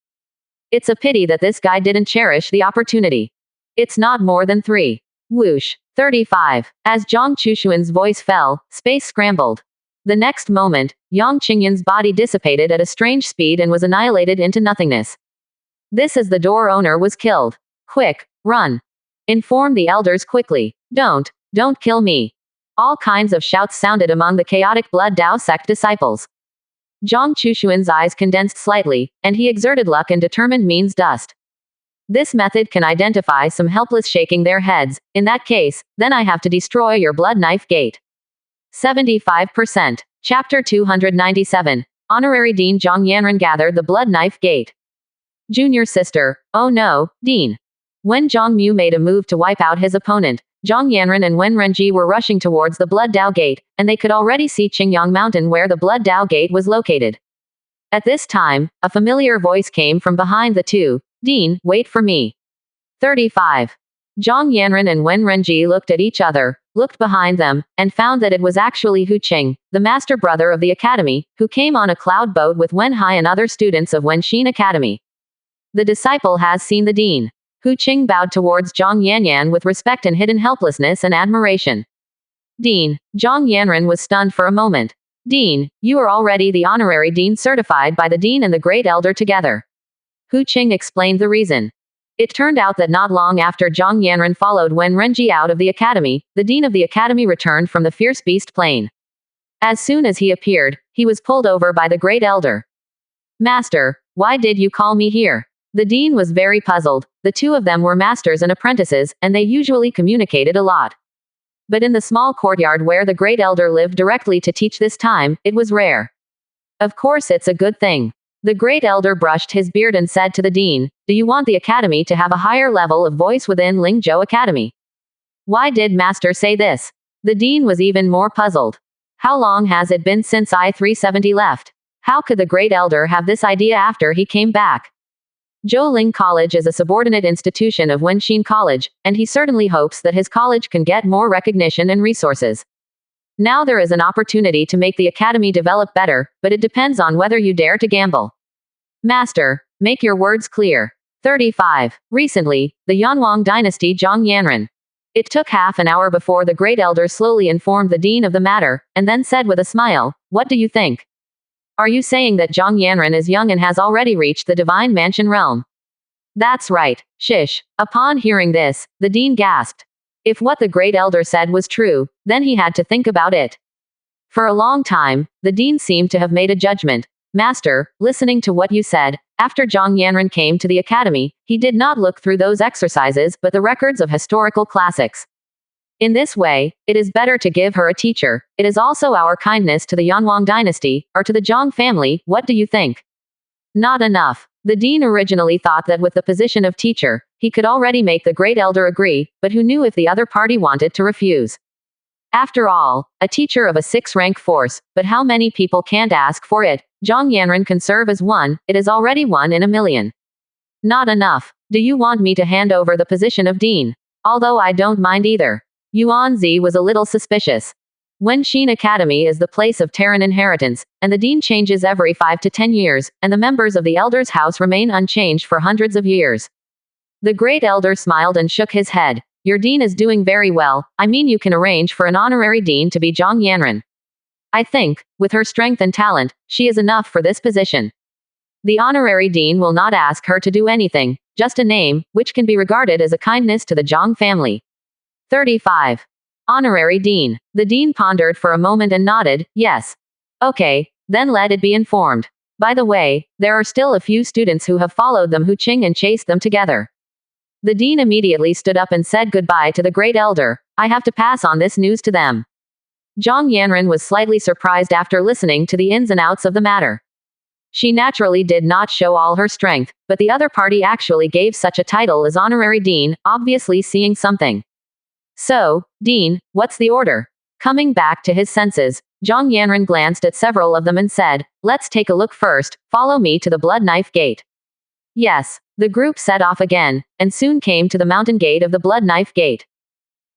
It's a pity that this guy didn't cherish the opportunity. It's not more than 3. Whoosh. 35. As Zhang Chushuan's voice fell, space scrambled. The next moment, Yang Qingyan's body dissipated at a strange speed and was annihilated into nothingness. This as the door owner was killed. Quick, run. Inform the elders quickly. Don't kill me. All kinds of shouts sounded among the chaotic Blood Dao sect disciples. Zhang Chushuan's eyes condensed slightly, and he exerted luck and determined means dust. This method can identify some helpless shaking their heads. In that case, then I have to destroy your blood knife gate. 75%. Chapter 297. Honorary Dean Zhang Yanran gathered the blood knife gate. Junior sister. Oh no, Dean. When Zhang Mu made a move to wipe out his opponent, Zhang Yanran and Wen Renji were rushing towards the Blood Dao Gate, and they could already see Qingyang Mountain where the Blood Dao Gate was located. At this time, a familiar voice came from behind the two. Dean, wait for me. 35. Zhang Yanran and Wen Renji looked at each other, looked behind them, and found that it was actually Hu Qing, the master brother of the academy, who came on a cloud boat with Wen Hai and other students of Wenxin Academy. The disciple has seen the dean. Hu Qing bowed towards Zhang Yanyan with respect and hidden helplessness and admiration. Dean. Zhang Yanran was stunned for a moment. Dean, you are already the honorary dean certified by the dean and the great elder together. Hu Qing explained the reason. It turned out that not long after Zhang Yanran followed Wen Renji out of the academy, the dean of the academy returned from the fierce beast plane. As soon as he appeared, he was pulled over by the great elder. Master, why did you call me here? The dean was very puzzled. The two of them were masters and apprentices, and they usually communicated a lot. But in the small courtyard where the great elder lived directly to teach this time, it was rare. Of course it's a good thing. The great elder brushed his beard and said to the dean, do you want the academy to have a higher level of voice within Lingzhou Academy? Why did master say this? The dean was even more puzzled. How long has it been since I-370 left? How could the great elder have this idea after he came back? Zhouling College is a subordinate institution of Wenxin College, and he certainly hopes that his college can get more recognition and resources. Now there is an opportunity to make the academy develop better, but it depends on whether you dare to gamble. Master, make your words clear. 35. Recently, the Yanwang dynasty Zhang Yanran. It took half an hour before the great elder slowly informed the dean of the matter, and then said with a smile, what do you think? Are you saying that Zhang Yanran is young and has already reached the divine mansion realm? That's right. Shish. Upon hearing this, the dean gasped. If what the great elder said was true, then he had to think about it. For a long time, the dean seemed to have made a judgment. Master, listening to what you said, after Zhang Yanran came to the academy, he did not look through those exercises but the records of historical classics. In this way, it is better to give her a teacher. It is also our kindness to the Yanwang dynasty, or to the Zhang family. What do you think? Not enough. The dean originally thought that with the position of teacher, he could already make the great elder agree, but who knew if the other party wanted to refuse? After all, a teacher of a 6-rank force, but how many people can't ask for it? Zhang Yanren can serve as one, it is already 1 in a million. Not enough. Do you want me to hand over the position of dean? Although I don't mind either. Yuan Zi was a little suspicious. Wenxin Academy is the place of Terran inheritance, and the dean changes every 5 to 10 years, and the members of the elder's house remain unchanged for hundreds of years. The great elder smiled and shook his head. Your dean is doing very well. I mean, you can arrange for an honorary dean to be Zhang Yanren. I think, with her strength and talent, she is enough for this position. The honorary dean will not ask her to do anything, just a name, which can be regarded as a kindness to the Zhang family. 35. Honorary dean. The dean pondered for a moment and nodded, yes. Okay, then let it be informed. By the way, there are still a few students who have followed them Hu Qing and chased them together. The dean immediately stood up and said goodbye to the great elder. I have to pass on this news to them. Zhang Yanren was slightly surprised after listening to the ins and outs of the matter. She naturally did not show all her strength, but the other party actually gave such a title as honorary dean, obviously seeing something. So, dean, what's the order? Coming back to his senses, Zhang Yanren glanced at several of them and said, let's take a look first, follow me to the Blood Knife Gate. Yes, the group set off again, and soon came to the mountain gate of the Blood Knife Gate.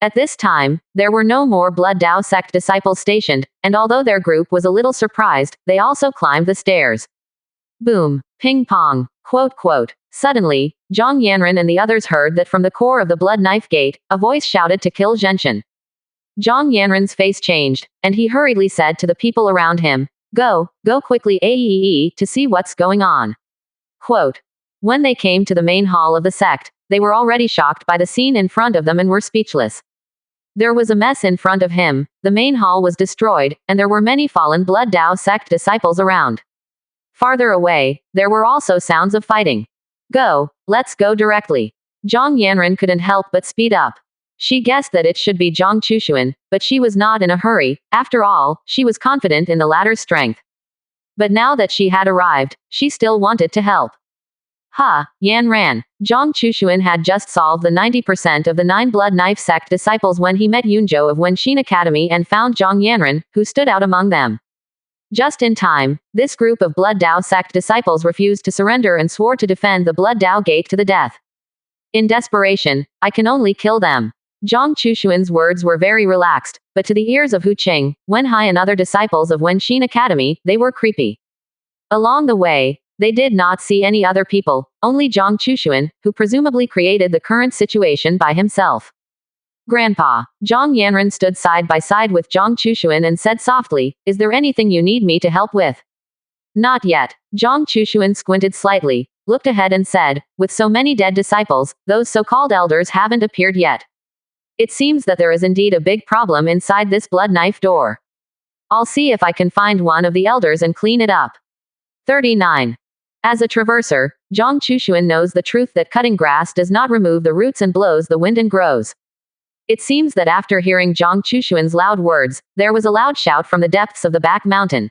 At this time, there were no more Blood Dao sect disciples stationed, and although their group was a little surprised, they also climbed the stairs. Boom, ping pong, quote quote. Suddenly, Zhang Yanren and the others heard that from the core of the Blood Knife Gate, a voice shouted to kill Zhenshin. Zhang Yanren's face changed, and he hurriedly said to the people around him, go quickly to see what's going on. Quote. When they came to the main hall of the sect, they were already shocked by the scene in front of them and were speechless. There was a mess in front of him, the main hall was destroyed, and there were many fallen Blood Dao sect disciples around. Farther away, there were also sounds of fighting. Let's go directly. Zhang Yanren couldn't help but speed up. She guessed that it should be Zhang Chushuan, but she was not in a hurry. After all, she was confident in the latter's strength. But now that she had arrived, she still wanted to help. Yan ran. Zhang Chushuan had just solved the 90% of the 9 Blood Knife sect disciples when he met Yunzhou of Wenxin Academy and found Zhang Yanren, who stood out among them. Just in time, this group of Blood Dao sect disciples refused to surrender and swore to defend the Blood Dao Gate to the death. In desperation, I can only kill them. Zhang Chushuan's words were very relaxed, but to the ears of Hu Qing, Wenhai and other disciples of Wenxin Academy, they were creepy. Along the way, they did not see any other people, only Zhang Chushuan, who presumably created the current situation by himself. Grandpa. Zhang Yanren stood side by side with Zhang Chushuan and said softly, is there anything you need me to help with? Not yet. Zhang Chushuan squinted slightly, looked ahead and said, with so many dead disciples, those so-called elders haven't appeared yet. It seems that there is indeed a big problem inside this blood knife door. I'll see if I can find one of the elders and clean it up. 39. As a traverser, Zhang Chushuan knows the truth that cutting grass does not remove the roots and blows the wind and grows. It seems that after hearing Zhang Chushuan's loud words, there was a loud shout from the depths of the back mountain.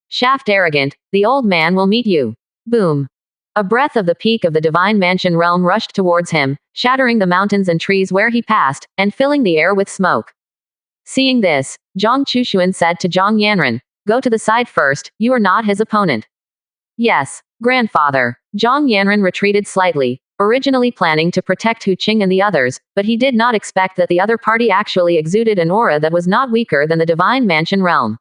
Shaft arrogant, the old man will meet you. Boom. A breath of the peak of the divine mansion realm rushed towards him, shattering the mountains and trees where he passed, and filling the air with smoke. Seeing this, Zhang Chushuan said to Zhang Yanren, go to the side first, you are not his opponent. Yes, grandfather. Zhang Yanren retreated slightly, originally planning to protect Hu Qing and the others, but he did not expect that the other party actually exuded an aura that was not weaker than the divine mansion realm.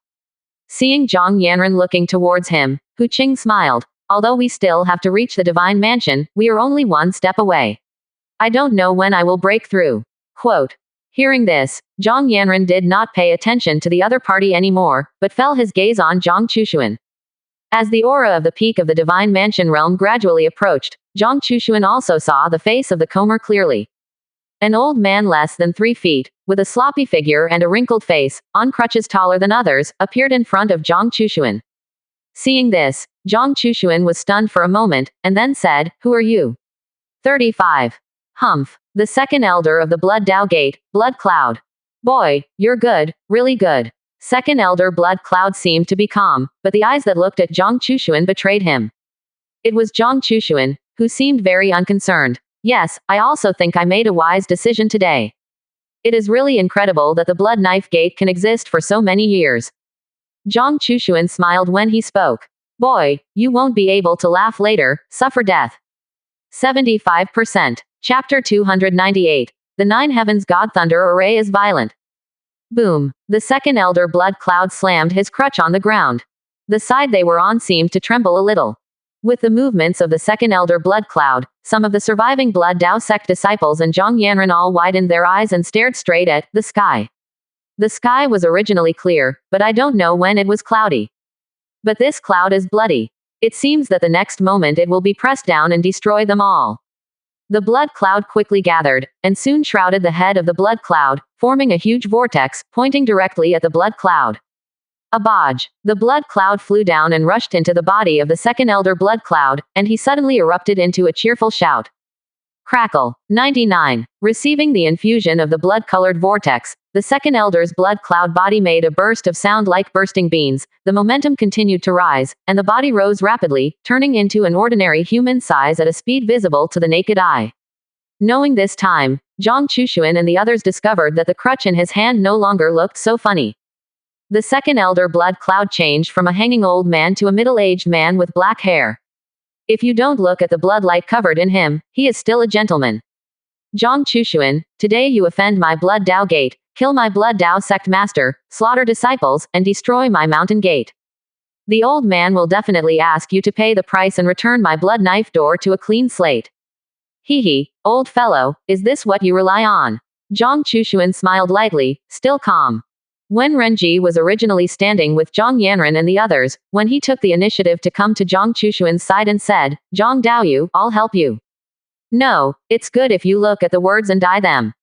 Seeing Zhang Yanren looking towards him, Hu Qing smiled. Although we still have to reach the divine mansion, we are only one step away. I don't know when I will break through. Quote. Hearing this, Zhang Yanren did not pay attention to the other party anymore, but fell his gaze on Zhang Chushuan. As the aura of the peak of the divine mansion realm gradually approached, Zhang Chushuan also saw the face of the comer clearly. An old man less than 3 feet, with a sloppy figure and a wrinkled face, on crutches taller than others, appeared in front of Zhang Chushuan. Seeing this, Zhang Chushuan was stunned for a moment, and then said, who are you? 35. Humph. The second elder of the Blood Dao Gate, Blood Cloud. Boy, you're good, really good. Second elder blood cloud seemed to be calm, but the eyes that looked at Zhang Chushuan betrayed him. It was Zhang Chushuan, who seemed very unconcerned. Yes, I also think I made a wise decision today. It is really incredible that the blood knife gate can exist for so many years. Zhang Chushuan smiled when he spoke. Boy, you won't be able to laugh later, suffer death. 75%. Chapter 298. The Nine Heavens God Thunder Array is violent. Boom. The second elder blood cloud slammed his crutch on the ground. The side they were on seemed to tremble a little. With the movements of the second elder blood cloud, some of the surviving blood Dao sect disciples and Zhang Yanran all widened their eyes and stared straight at the sky. The sky was originally clear, but I don't know when it was cloudy. But this cloud is bloody. It seems that the next moment it will be pressed down and destroy them all. The blood cloud quickly gathered, and soon shrouded the head of the blood cloud, forming a huge vortex, pointing directly at the blood cloud. Abaj. The blood cloud flew down and rushed into the body of the second elder blood cloud, and he suddenly erupted into a cheerful shout. Crackle. 99. Receiving the infusion of the blood-colored vortex, the second elder's blood cloud body made a burst of sound like bursting beans, the momentum continued to rise, and the body rose rapidly, turning into an ordinary human size at a speed visible to the naked eye. Knowing this time, Zhang Chushuan and the others discovered that the crutch in his hand no longer looked so funny. The second elder blood cloud changed from a hanging old man to a middle-aged man with black hair. If you don't look at the bloodlight covered in him, he is still a gentleman. Zhang Chushuan, today you offend my blood Dao gate, kill my blood Dao sect master, slaughter disciples, and destroy my mountain gate. The old man will definitely ask you to pay the price and return my blood knife door to a clean slate. Hee hee, old fellow, is this what you rely on? Zhang Chushuan smiled lightly, still calm. When Renji was originally standing with Zhang Yanran and the others, when he took the initiative to come to Zhang Chushuan's side and said, Zhang Daoyu, I'll help you. No, it's good if you look at the words and die them.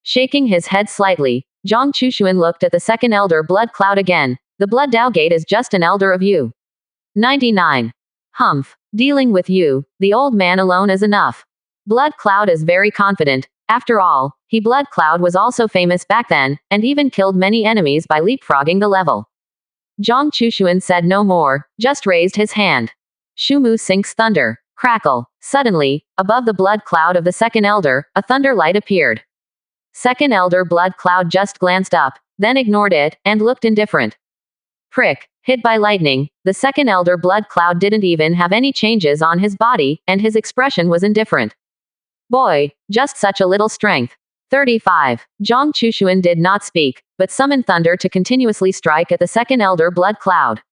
Shaking his head slightly, Zhang Chushuan looked at the second elder blood cloud again. The blood Dao gate is just an elder of you. 99. Humph. Dealing with you, the old man alone is enough. Blood cloud is very confident. After all, Blood Cloud was also famous back then, and even killed many enemies by leapfrogging the level. Zhang Chushuan said no more, just raised his hand. Shumu sinks thunder. Crackle. Suddenly, above the blood cloud of the second elder, a thunder light appeared. Second elder blood cloud just glanced up, then ignored it, and looked indifferent. Prick. Hit by lightning, the second elder blood cloud didn't even have any changes on his body, and his expression was indifferent. Boy, just such a little strength. 35. Zhang Chushuan did not speak, but summoned thunder to continuously strike at the second elder blood cloud.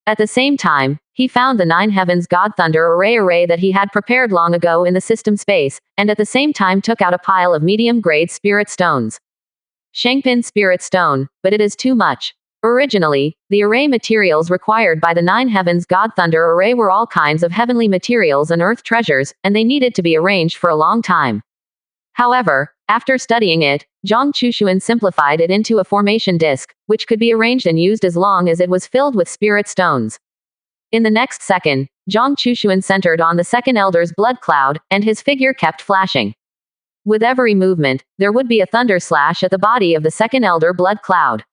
At the same time, he found the Nine Heavens God Thunder array that he had prepared long ago in the system space, and at the same time took out a pile of medium-grade spirit stones. Shangpin spirit stone, but it is too much. Originally, the array materials required by the Nine Heavens God Thunder array were all kinds of heavenly materials and earth treasures, and they needed to be arranged for a long time. However, after studying it, Zhang Chushuan simplified it into a formation disc, which could be arranged and used as long as it was filled with spirit stones. In the next second, Zhang Chushuan centered on the second elder's blood cloud, and his figure kept flashing. With every movement, there would be a thunder slash at the body of the second elder blood cloud.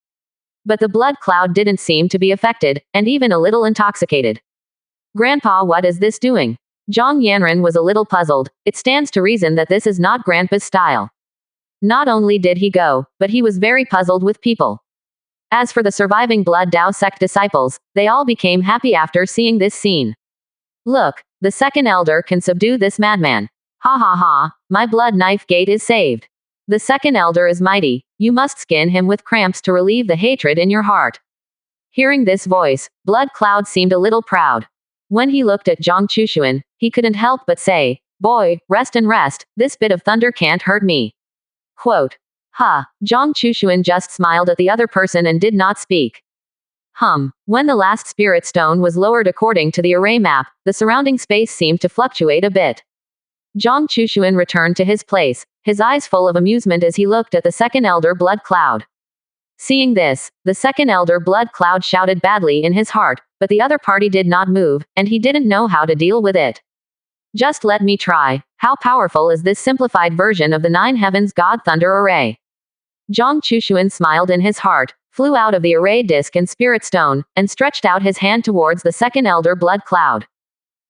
But the blood cloud didn't seem to be affected, and even a little intoxicated. Grandpa, what is this doing? Zhang Yanran was a little puzzled. It stands to reason that this is not Grandpa's style. Not only did he go, but he was very puzzled with people. As for the surviving blood Dao sect disciples, they all became happy after seeing this scene. Look, the second elder can subdue this madman. Ha ha ha, my blood knife gate is saved. The second elder is mighty. You must skin him with cramps to relieve the hatred in your heart. Hearing this voice, Blood Cloud seemed a little proud. When he looked at Zhang Chushuan, he couldn't help but say, Boy, rest and rest, this bit of thunder can't hurt me. Quote. Zhang Chushuan just smiled at the other person and did not speak. When the last spirit stone was lowered according to the array map, the surrounding space seemed to fluctuate a bit. Zhang Chushuan returned to his place, his eyes full of amusement as he looked at the second elder blood cloud. Seeing this, the second elder blood cloud shouted badly in his heart, but the other party did not move, and he didn't know how to deal with it. Just let me try. How powerful is this simplified version of the Nine Heavens God Thunder Array? Zhang Chushuan smiled in his heart, flew out of the array disc and spirit stone, and stretched out his hand towards the second elder blood cloud.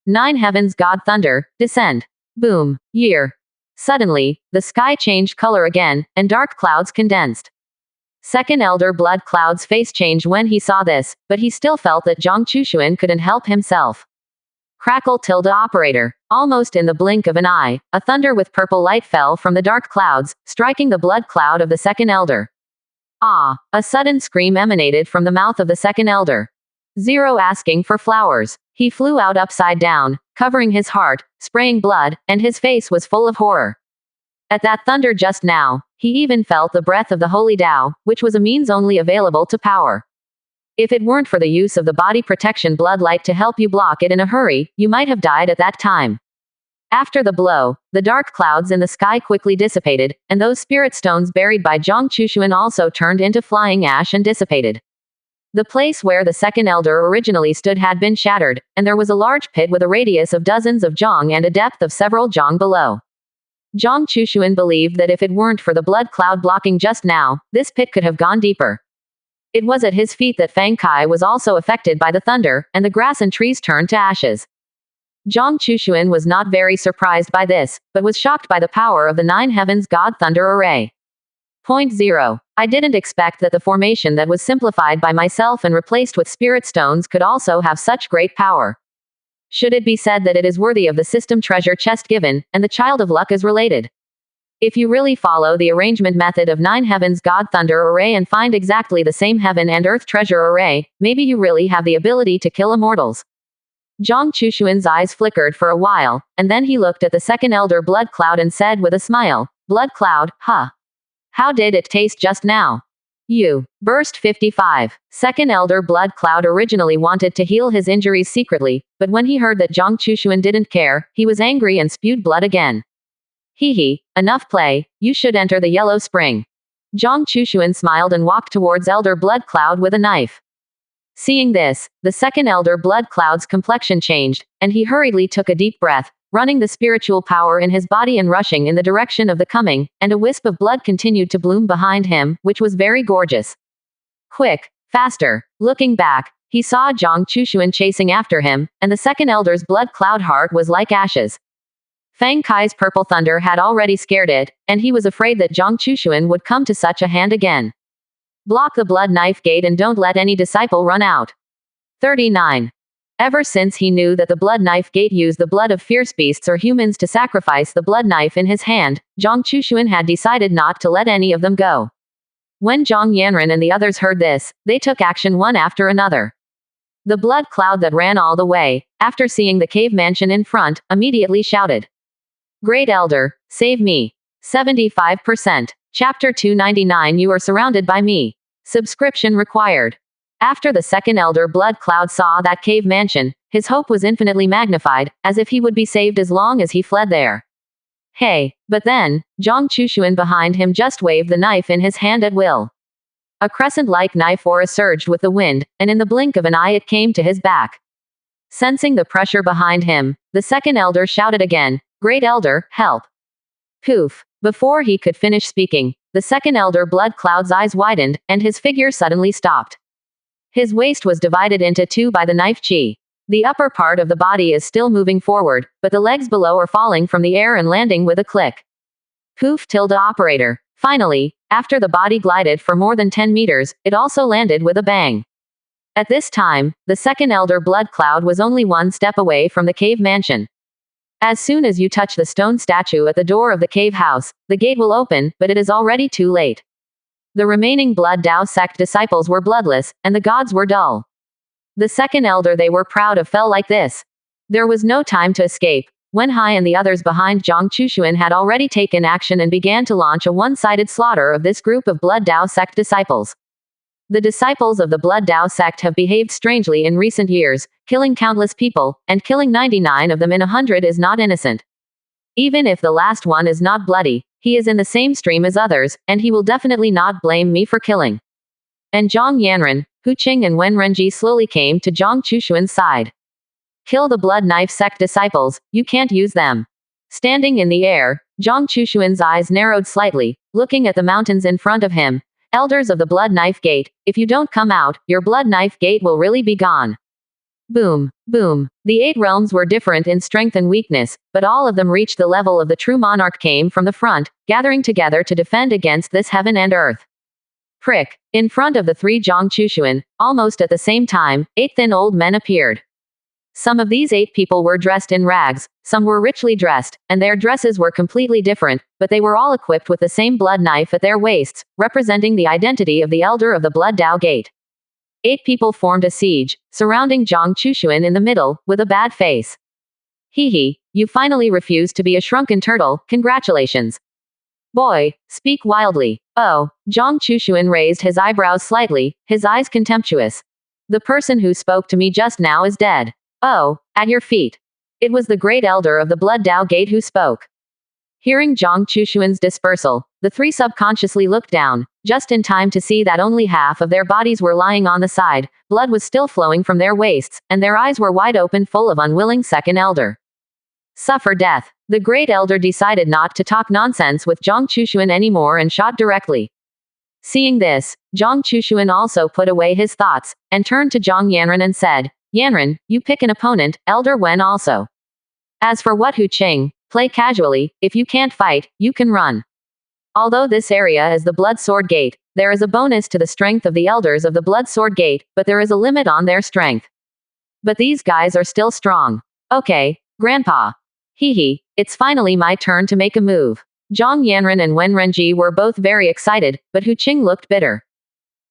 9 heavens God thunder, descend. Boom. Year. Suddenly, the sky changed color again, and dark clouds condensed. Second elder blood cloud's face changed when he saw this, but he still felt that Zhang Chushuan couldn't help himself. Crackle tilde operator. Almost in the blink of an eye, a thunder with purple light fell from the dark clouds, striking the blood cloud of the second elder. Ah! A sudden scream emanated from the mouth of the second elder. Zero asking for flowers. He flew out upside down, covering his heart, spraying blood, and his face was full of horror. At that thunder just now, he even felt the breath of the holy Tao, which was a means only available to power. If it weren't for the use of the body protection blood light to help you block it in a hurry, you might have died at that time. After the blow, the dark clouds in the sky quickly dissipated, and those spirit stones buried by Zhang Chushuan also turned into flying ash and dissipated. The place where the second elder originally stood had been shattered, and there was a large pit with a radius of dozens of zhang and a depth of several zhang below. Zhang Chushuan believed that if it weren't for the blood cloud blocking just now, this pit could have gone deeper. It was at his feet that Fang Kai was also affected by the thunder, and the grass and trees turned to ashes. Zhang Chushuan was not very surprised by this, but was shocked by the power of the 9 heavens God thunder array. 0. I didn't expect that the formation that was simplified by myself and replaced with spirit stones could also have such great power. Should it be said that it is worthy of the system treasure chest given, and the child of luck is related? If you really follow the arrangement method of 9 heavens God thunder array and find exactly the same heaven and earth treasure array, maybe you really have the ability to kill immortals. Zhang Chushuan's eyes flickered for a while, and then he looked at the second elder blood cloud and said with a smile, "Blood cloud, huh? How did it taste just now?" You. Burst 55. Second elder blood cloud originally wanted to heal his injuries secretly, but when he heard that Zhang Chushuan didn't care, he was angry and spewed blood again. Hee, enough play, you should enter the yellow spring. Zhang Chushuan smiled and walked towards elder blood cloud with a knife. Seeing this, the second elder blood cloud's complexion changed, and he hurriedly took a deep breath, running the spiritual power in his body and rushing in the direction of the coming, and a wisp of blood continued to bloom behind him, which was very gorgeous. Quick, faster. Looking back, he saw Zhang Chushuan chasing after him, and the second elder's blood cloud heart was like ashes. Fang Kai's purple thunder had already scared it, and he was afraid that Zhang Chushuan would come to such a hand again. Block the blood knife gate and don't let any disciple run out. 39. Ever since he knew that the blood knife gate used the blood of fierce beasts or humans to sacrifice the blood knife in his hand, Zhang Chushuan had decided not to let any of them go. When Zhang Yanran and the others heard this, they took action one after another. The blood cloud that ran all the way, after seeing the cave mansion in front, immediately shouted, "Great Elder, save me." 75%. Chapter 299. You are surrounded by me. Subscription required. After the second elder blood cloud saw that cave mansion, his hope was infinitely magnified, as if he would be saved as long as he fled there. Hey, but then, Zhang Chushuan behind him just waved the knife in his hand at will. A crescent-like knife aura surged with the wind, and in the blink of an eye it came to his back. Sensing the pressure behind him, the second elder shouted again, "Great Elder, help." Poof. Before he could finish speaking, the second elder blood cloud's eyes widened, and his figure suddenly stopped. His waist was divided into two by the knife chi. The upper part of the body is still moving forward, but the legs below are falling from the air and landing with a click. Poof tilde operator. Finally, after the body glided for more than 10 meters, it also landed with a bang. At this time, the second elder blood cloud was only one step away from the cave mansion. As soon as you touch the stone statue at the door of the cave house, the gate will open, but it is already too late. The remaining Blood Dao sect disciples were bloodless, and the gods were dull. The second elder they were proud of fell like this. There was no time to escape. Wen Hai and the others behind Zhang Chushuan had already taken action and began to launch a one-sided slaughter of this group of Blood Dao sect disciples. The disciples of the Blood Dao sect have behaved strangely in recent years, killing countless people, and killing 99 of them in 100 is not innocent. Even if the last one is not bloody, he is in the same stream as others, and he will definitely not blame me for killing. And Zhang Yanran, Hu Qing and Wen Renji slowly came to Zhang Chushuan's side. Kill the blood knife sect disciples, you can't use them. Standing in the air, Zhang Chushuan's eyes narrowed slightly, looking at the mountains in front of him. Elders of the Blood Knife Gate, if you don't come out, your Blood Knife Gate will really be gone. Boom, boom. The 8 realms were different in strength and weakness, but all of them reached the level of the true monarch came from the front, gathering together to defend against this heaven and earth. Prick. In front of the 3 Zhang Chushuan, almost at the same time, 8 thin old men appeared. Some of these 8 people were dressed in rags, some were richly dressed, and their dresses were completely different, but they were all equipped with the same blood knife at their waists, representing the identity of the elder of the Blood Dao Gate. 8 people formed a siege, surrounding Zhang Chushuan in the middle, with a bad face. Hee hee, you finally refused to be a shrunken turtle, congratulations. Boy, speak wildly. Oh, Zhang Chushuan raised his eyebrows slightly, his eyes contemptuous. The person who spoke to me just now is dead. Oh, at your feet. It was the great elder of the Blood Dao Gate who spoke. Hearing Zhang Chushuan's dispersal, the 3 subconsciously looked down, just in time to see that only half of their bodies were lying on the side, blood was still flowing from their waists, and their eyes were wide open full of unwilling second elder. Suffer death. The great elder decided not to talk nonsense with Zhang Chushuan anymore and shot directly. Seeing this, Zhang Chushuan also put away his thoughts, and turned to Zhang Yanran and said, Yanran, you pick an opponent, Elder Wen also. As for what Hu Qing, play casually, if you can't fight, you can run. Although this area is the Blood Sword Gate, there is a bonus to the strength of the elders of the Blood Sword Gate, but there is a limit on their strength. But these guys are still strong. Okay, Grandpa. Hee hee, it's finally my turn to make a move. Zhang Yanran and Wen Renji were both very excited, but Hu Qing looked bitter.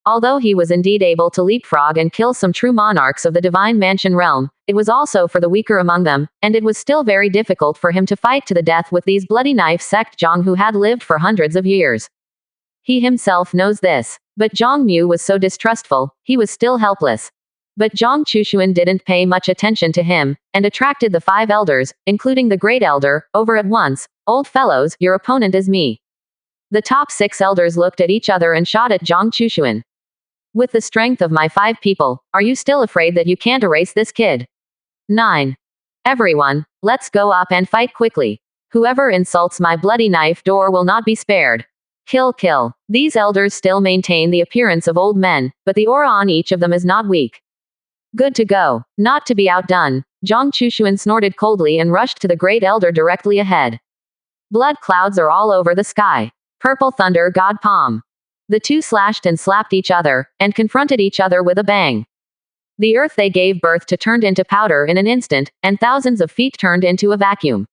Although he was indeed able to leapfrog and kill some true monarchs of the Divine Mansion realm, it was also for the weaker among them, and it was still very difficult for him to fight to the death with these bloody knife sect Zhang who had lived for hundreds of years. He himself knows this. But Zhang Mu was so distrustful, he was still helpless. But Zhang Chushuan didn't pay much attention to him, and attracted the 5 elders, including the great elder, over at once. Old fellows, your opponent is me. The top 6 elders looked at each other and shot at Zhang Chushuan. With the strength of my 5 people, are you still afraid that you can't erase this kid? 9. Everyone, let's go up and fight quickly. Whoever insults my bloody knife door will not be spared. Kill, kill. These elders still maintain the appearance of old men, but the aura on each of them is not weak. Good to go. Not to be outdone, Zhang Chushuan snorted coldly and rushed to the great elder directly ahead. Blood clouds are all over the sky. Purple thunder god palm. The 2 slashed and slapped each other, and confronted each other with a bang. The earth they gave birth to turned into powder in an instant, and thousands of feet turned into a vacuum.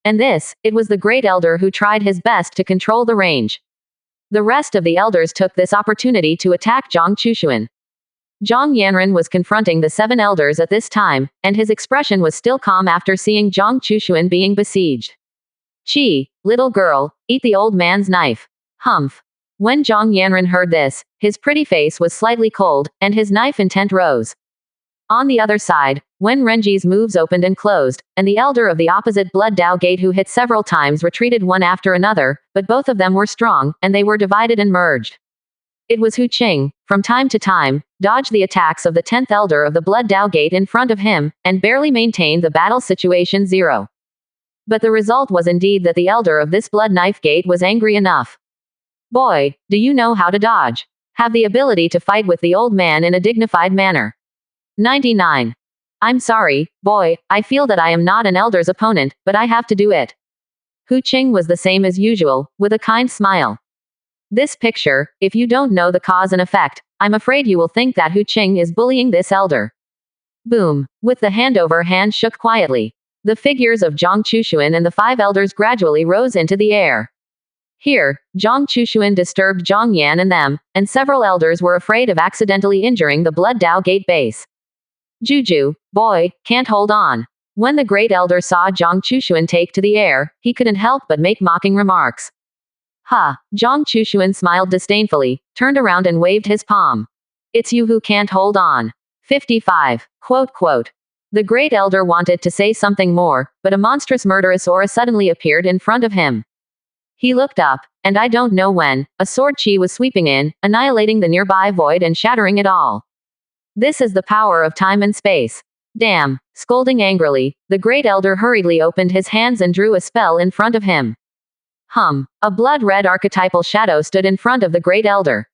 And this, it was the great elder who tried his best to control the range. The rest of the elders took this opportunity to attack Zhang Chushuan. Zhang Yanran was confronting the 7 elders at this time, and his expression was still calm after seeing Zhang Chushuan being besieged. Chi, little girl, eat the old man's knife. Humph. When Zhang Yanran heard this, his pretty face was slightly cold, and his knife intent rose. On the other side, Wen Renji's moves opened and closed, and the elder of the opposite Blood Dao Gate who hit several times retreated one after another, but both of them were strong, and they were divided and merged. It was Hu Qing, from time to time, dodged the attacks of the 10th elder of the Blood Dao Gate in front of him, and barely maintained the battle situation 0. But the result was indeed that the elder of this Blood Knife Gate was angry enough. Boy, do you know how to dodge? Have the ability to fight with the old man in a dignified manner. 99. I'm sorry, boy, I feel that I am not an elder's opponent, but I have to do it. Hu Qing was the same as usual, with a kind smile. This picture, if you don't know the cause and effect, I'm afraid you will think that Hu Qing is bullying this elder. Boom. With the handover hand shook quietly. The figures of Zhang Chushuan and the 5 elders gradually rose into the air. Here, Zhang Chushuan disturbed Zhang Yan and them, and several elders were afraid of accidentally injuring the Blood Dao Gate base. Juju, boy, can't hold on. When the great elder saw Zhang Chushuan take to the air, he couldn't help but make mocking remarks. Ha, Zhang Chushuan smiled disdainfully, turned around and waved his palm. It's you who can't hold on. 55. Quote. The great elder wanted to say something more, but a monstrous murderous aura suddenly appeared in front of him. He looked up, and I don't know when, a sword chi was sweeping in, annihilating the nearby void and shattering it all. This is the power of time and space. Damn. Scolding angrily, the great elder hurriedly opened his hands and drew a spell in front of him. A blood-red archetypal shadow stood in front of the great elder.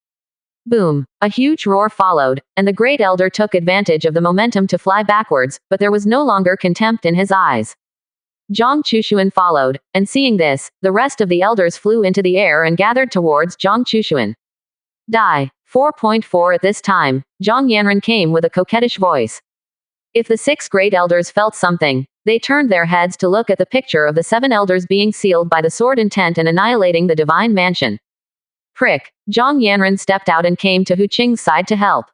Boom. A huge roar followed, and the great elder took advantage of the momentum to fly backwards, but there was no longer contempt in his eyes. Zhang Chushuan followed, and seeing this, the rest of the elders flew into the air and gathered towards Zhang Chushuan. Die. 4.4 At this time, Zhang Yanran came with a coquettish voice. If the 6 great elders felt something, they turned their heads to look at the picture of the 7 elders being sealed by the sword intent and annihilating the divine mansion. Prick. Zhang Yanran stepped out and came to Hu Qing's side to help.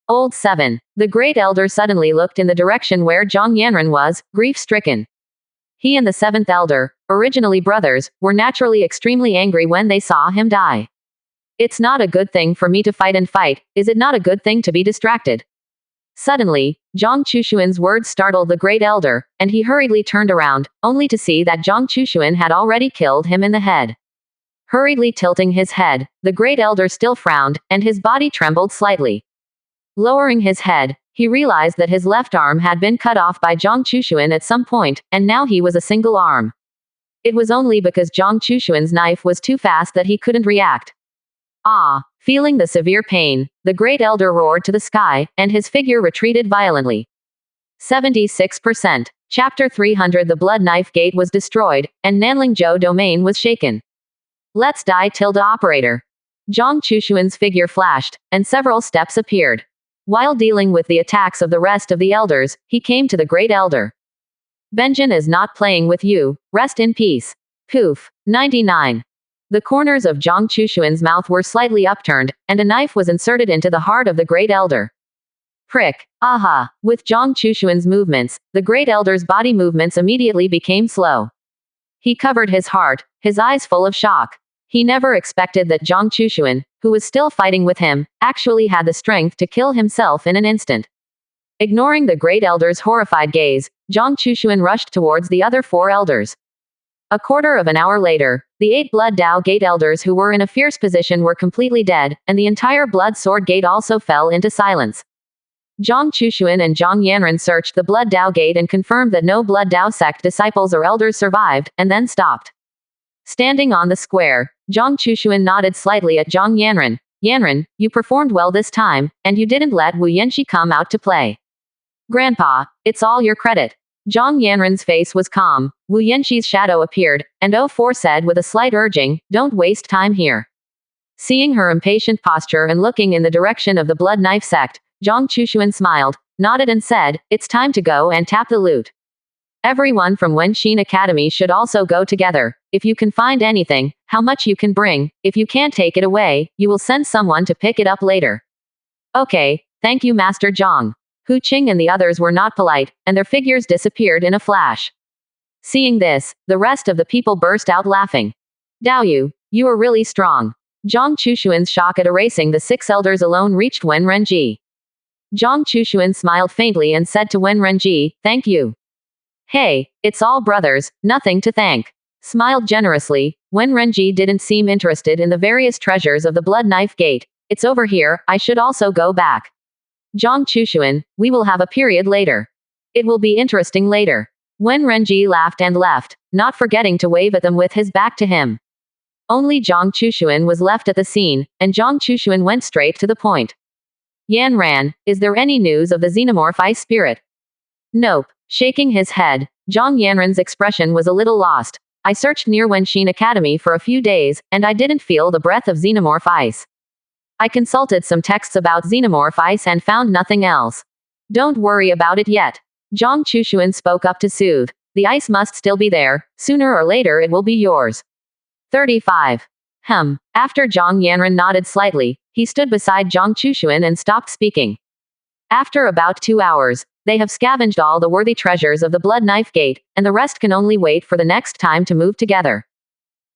Old 7. The great elder suddenly looked in the direction where Zhang Yanran was, grief-stricken. He and the 7th elder, originally brothers, were naturally extremely angry when they saw him die. It's not a good thing for me to fight and fight, is it not a good thing to be distracted? Suddenly, Zhang Chushuan's words startled the great elder, and he hurriedly turned around, only to see that Zhang Chushuan had already killed him in the head. Hurriedly tilting his head, the great elder still frowned, and his body trembled slightly. Lowering his head, he realized that his left arm had been cut off by Zhang Chushuan at some point, and now he was a single arm. It was only because Zhang Chushuan's knife was too fast that he couldn't react. Feeling the severe pain, the great elder roared to the sky, and his figure retreated violently. 76%. Chapter 300 The Blood Knife Gate was destroyed, and Nanlingzhou domain was shaken. Let's die operator. Zhang Chushuan's figure flashed, and several steps appeared. While dealing with the attacks of the rest of the elders, he came to the great elder. Benjin is not playing with you, rest in peace. Poof. 99. The corners of Zhang Chushuan's mouth were slightly upturned, and a knife was inserted into the heart of the great elder. Prick. Aha. With Zhang Chushuan's movements, the great elder's body movements immediately became slow. He covered his heart, his eyes full of shock. He never expected that Zhang Chushuan, who was still fighting with him, actually had the strength to kill himself in an instant. Ignoring the great elder's horrified gaze, Zhang Chushuan rushed towards the other 4 elders. A quarter of an hour later, the 8 Blood Dao Gate elders who were in a fierce position were completely dead, and the entire Blood Sword Gate also fell into silence. Zhang Chushuan and Zhang Yanran searched the Blood Dao Gate and confirmed that no Blood Dao sect disciples or elders survived, and then stopped. Standing on the square, Zhang Chushuan nodded slightly at Zhang Yanran. Yanran, you performed well this time, and you didn't let Wu Yanxi come out to play. Grandpa, it's all your credit. Zhang Yanran's face was calm. Wu Yanxi's shadow appeared, and 04 said with a slight urging, don't waste time here. Seeing her impatient posture and looking in the direction of the Blood Knife sect, Zhang Chushuan smiled, nodded and said, it's time to go and tap the loot. Everyone from Wenxin Academy should also go together. If you can find anything, how much you can bring, if you can't take it away, you will send someone to pick it up later. Okay, thank you Master Zhang. Hu Qing and the others were not polite, and their figures disappeared in a flash. Seeing this, the rest of the people burst out laughing. Daoyu, you are really strong. Zhang Chushuan's shock at erasing the 6 elders alone reached Wen Renji. Zhang Chushuan smiled faintly and said to Wen Renji, thank you. Hey, it's all brothers, nothing to thank. Smiled generously, Wen Renji didn't seem interested in the various treasures of the Blood Knife Gate. It's over here, I should also go back. Zhang Chushuan, we will have a period later. It will be interesting later. Wen Renji laughed and left, not forgetting to wave at them with his back to him. Only Zhang Chushuan was left at the scene, and Zhang Chushuan went straight to the point. Yan Ran, is there any news of the xenomorph ice spirit? Nope. Shaking his head, Zhang Yanran's expression was a little lost. I searched near Wenxin Academy for a few days, and I didn't feel the breath of xenomorph ice. I consulted some texts about xenomorph ice and found nothing else. Don't worry about it yet. Zhang Chushuan spoke up to soothe. The ice must still be there. Sooner or later it will be yours. 35. After Zhang Yanran nodded slightly, he stood beside Zhang Chushuan and stopped speaking. After about 2 hours, they have scavenged all the worthy treasures of the Blood Knife Gate, and the rest can only wait for the next time to move together.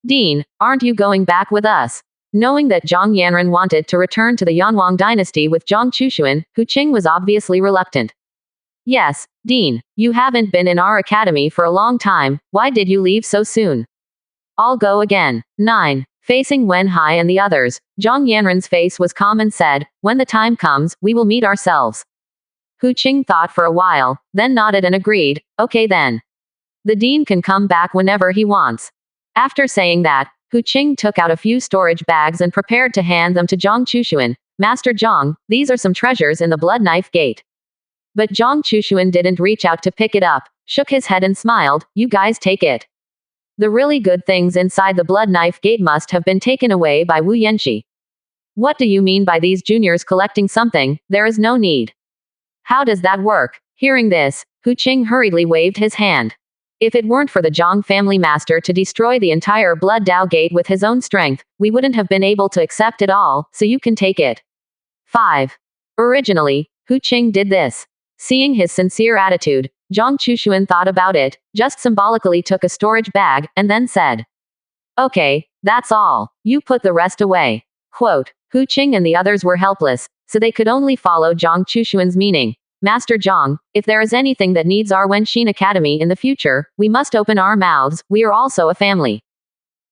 Dean, aren't you going back with us? Knowing that Zhang Yanran wanted to return to the Yanwang dynasty with Zhang Chushuan, Hu Qing was obviously reluctant. Yes, Dean, you haven't been in our academy for a long time, why did you leave so soon? I'll go again. 9. Facing Wen Hai and the others, Zhang Yanran's face was calm and said, when the time comes, we will meet ourselves. Hu Qing thought for a while, then nodded and agreed, okay then. The dean can come back whenever he wants. After saying that, Hu Qing took out a few storage bags and prepared to hand them to Zhang Chushuan. Master Zhang, these are some treasures in the Blood Knife Gate. But Zhang Chushuan didn't reach out to pick it up, shook his head and smiled, you guys take it. The really good things inside the Blood Knife Gate must have been taken away by Wu Yanxi. What do you mean by these juniors collecting something? There is no need. How does that work? Hearing this, Hu Qing hurriedly waved his hand. If it weren't for the Zhang family master to destroy the entire Blood Dao Gate with his own strength, we wouldn't have been able to accept it all, so you can take it. 5. Originally, Hu Qing did this. Seeing his sincere attitude, Zhang Chushuan thought about it, just symbolically took a storage bag, and then said, okay, that's all. You put the rest away. Quote, Hu Qing and the others were helpless, so they could only follow Zhang Chushuan's meaning. Master Zhang, if there is anything that needs our Wenxin Academy in the future, we must open our mouths, we are also a family.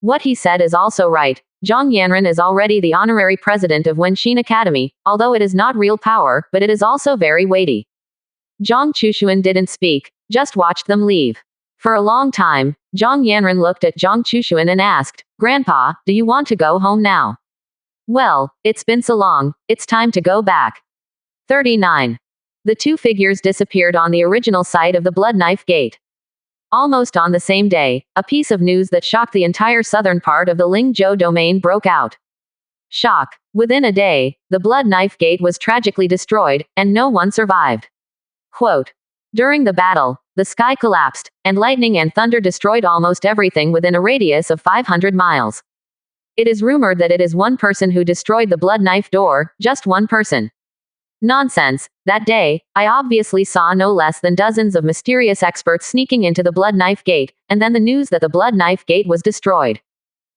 What he said is also right. Zhang Yanren is already the honorary president of Wenxin Academy, although it is not real power, but it is also very weighty. Zhang Chushuan didn't speak, just watched them leave. For a long time, Zhang Yanren looked at Zhang Chushuan and asked, Grandpa, do you want to go home now? Well, it's been so long, it's time to go back. 39. The two figures disappeared on the original site of the Blood Knife Gate. Almost on the same day, a piece of news that shocked the entire southern part of the Lingzhou domain broke out. Shock. Within a day, the Blood Knife Gate was tragically destroyed, and no one survived. Quote, during the battle, the sky collapsed, and lightning and thunder destroyed almost everything within a radius of 500 miles. It is rumored that it is one person who destroyed the Blood Knife door, just one person. Nonsense. That day, I obviously saw no less than dozens of mysterious experts sneaking into the Blood Knife Gate, and then the news that the Blood Knife Gate was destroyed.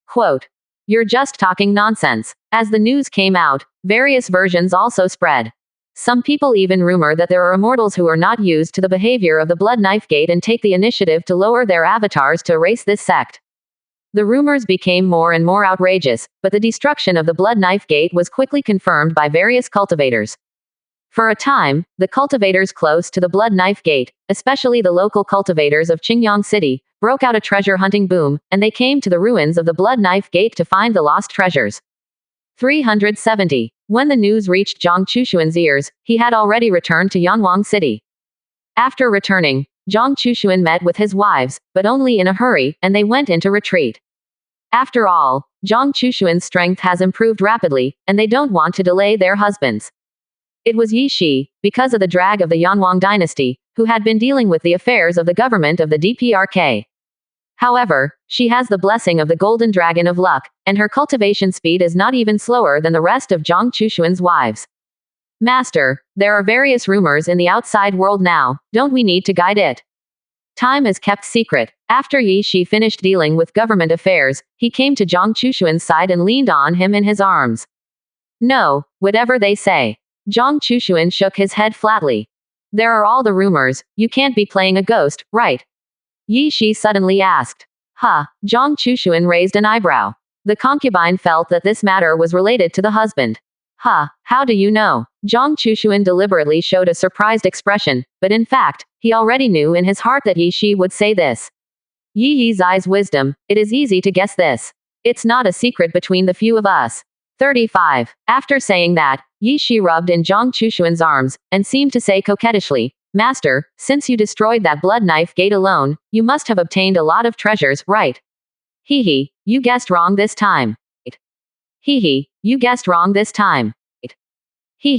Quote, you're just talking nonsense. As the news came out, various versions also spread. Some people even rumor that there are immortals who are not used to the behavior of the Blood Knife Gate and take the initiative to lower their avatars to erase this sect. The rumors became more and more outrageous, but the destruction of the Blood Knife Gate was quickly confirmed by various cultivators. For a time, the cultivators close to the Blood Knife Gate, especially the local cultivators of Qingyang City, broke out a treasure hunting boom, and they came to the ruins of the Blood Knife Gate to find the lost treasures. 370. When the news reached Zhang Chushuan's ears, he had already returned to Yanwang City. After returning, Zhang Chushuan met with his wives, but only in a hurry, and they went into retreat. After all, Zhang Chushuan's strength has improved rapidly, and they don't want to delay their husbands. It was Yi Shi, because of the drag of the Yanwang dynasty, who had been dealing with the affairs of the government of the DPRK. However, she has the blessing of the Golden Dragon of Luck, and her cultivation speed is not even slower than the rest of Zhang Chushuan's wives. Master, there are various rumors in the outside world now, don't we need to guide it? Time is kept secret. After Yi Shi finished dealing with government affairs, he came to Zhang Chushuan's side and leaned on him in his arms. No, whatever they say. Zhang Chushuan shook his head flatly. There are all the rumors, you can't be playing a ghost, right? Yi Shi suddenly asked. Zhang Chushuan raised an eyebrow. The concubine felt that this matter was related to the husband. How do you know? Zhang Chushuan deliberately showed a surprised expression, but in fact, he already knew in his heart that Yi Shi would say this. Yi Yi's eyes wisdom, it is easy to guess this. It's not a secret between the few of us. 35. After saying that, Yi Shi rubbed in Zhang Chushuan's arms, and seemed to say coquettishly, Master, since you destroyed that Blood Knife Gate alone, you must have obtained a lot of treasures, right? Hee, you guessed wrong this time. Hee, you guessed wrong this time. Hee.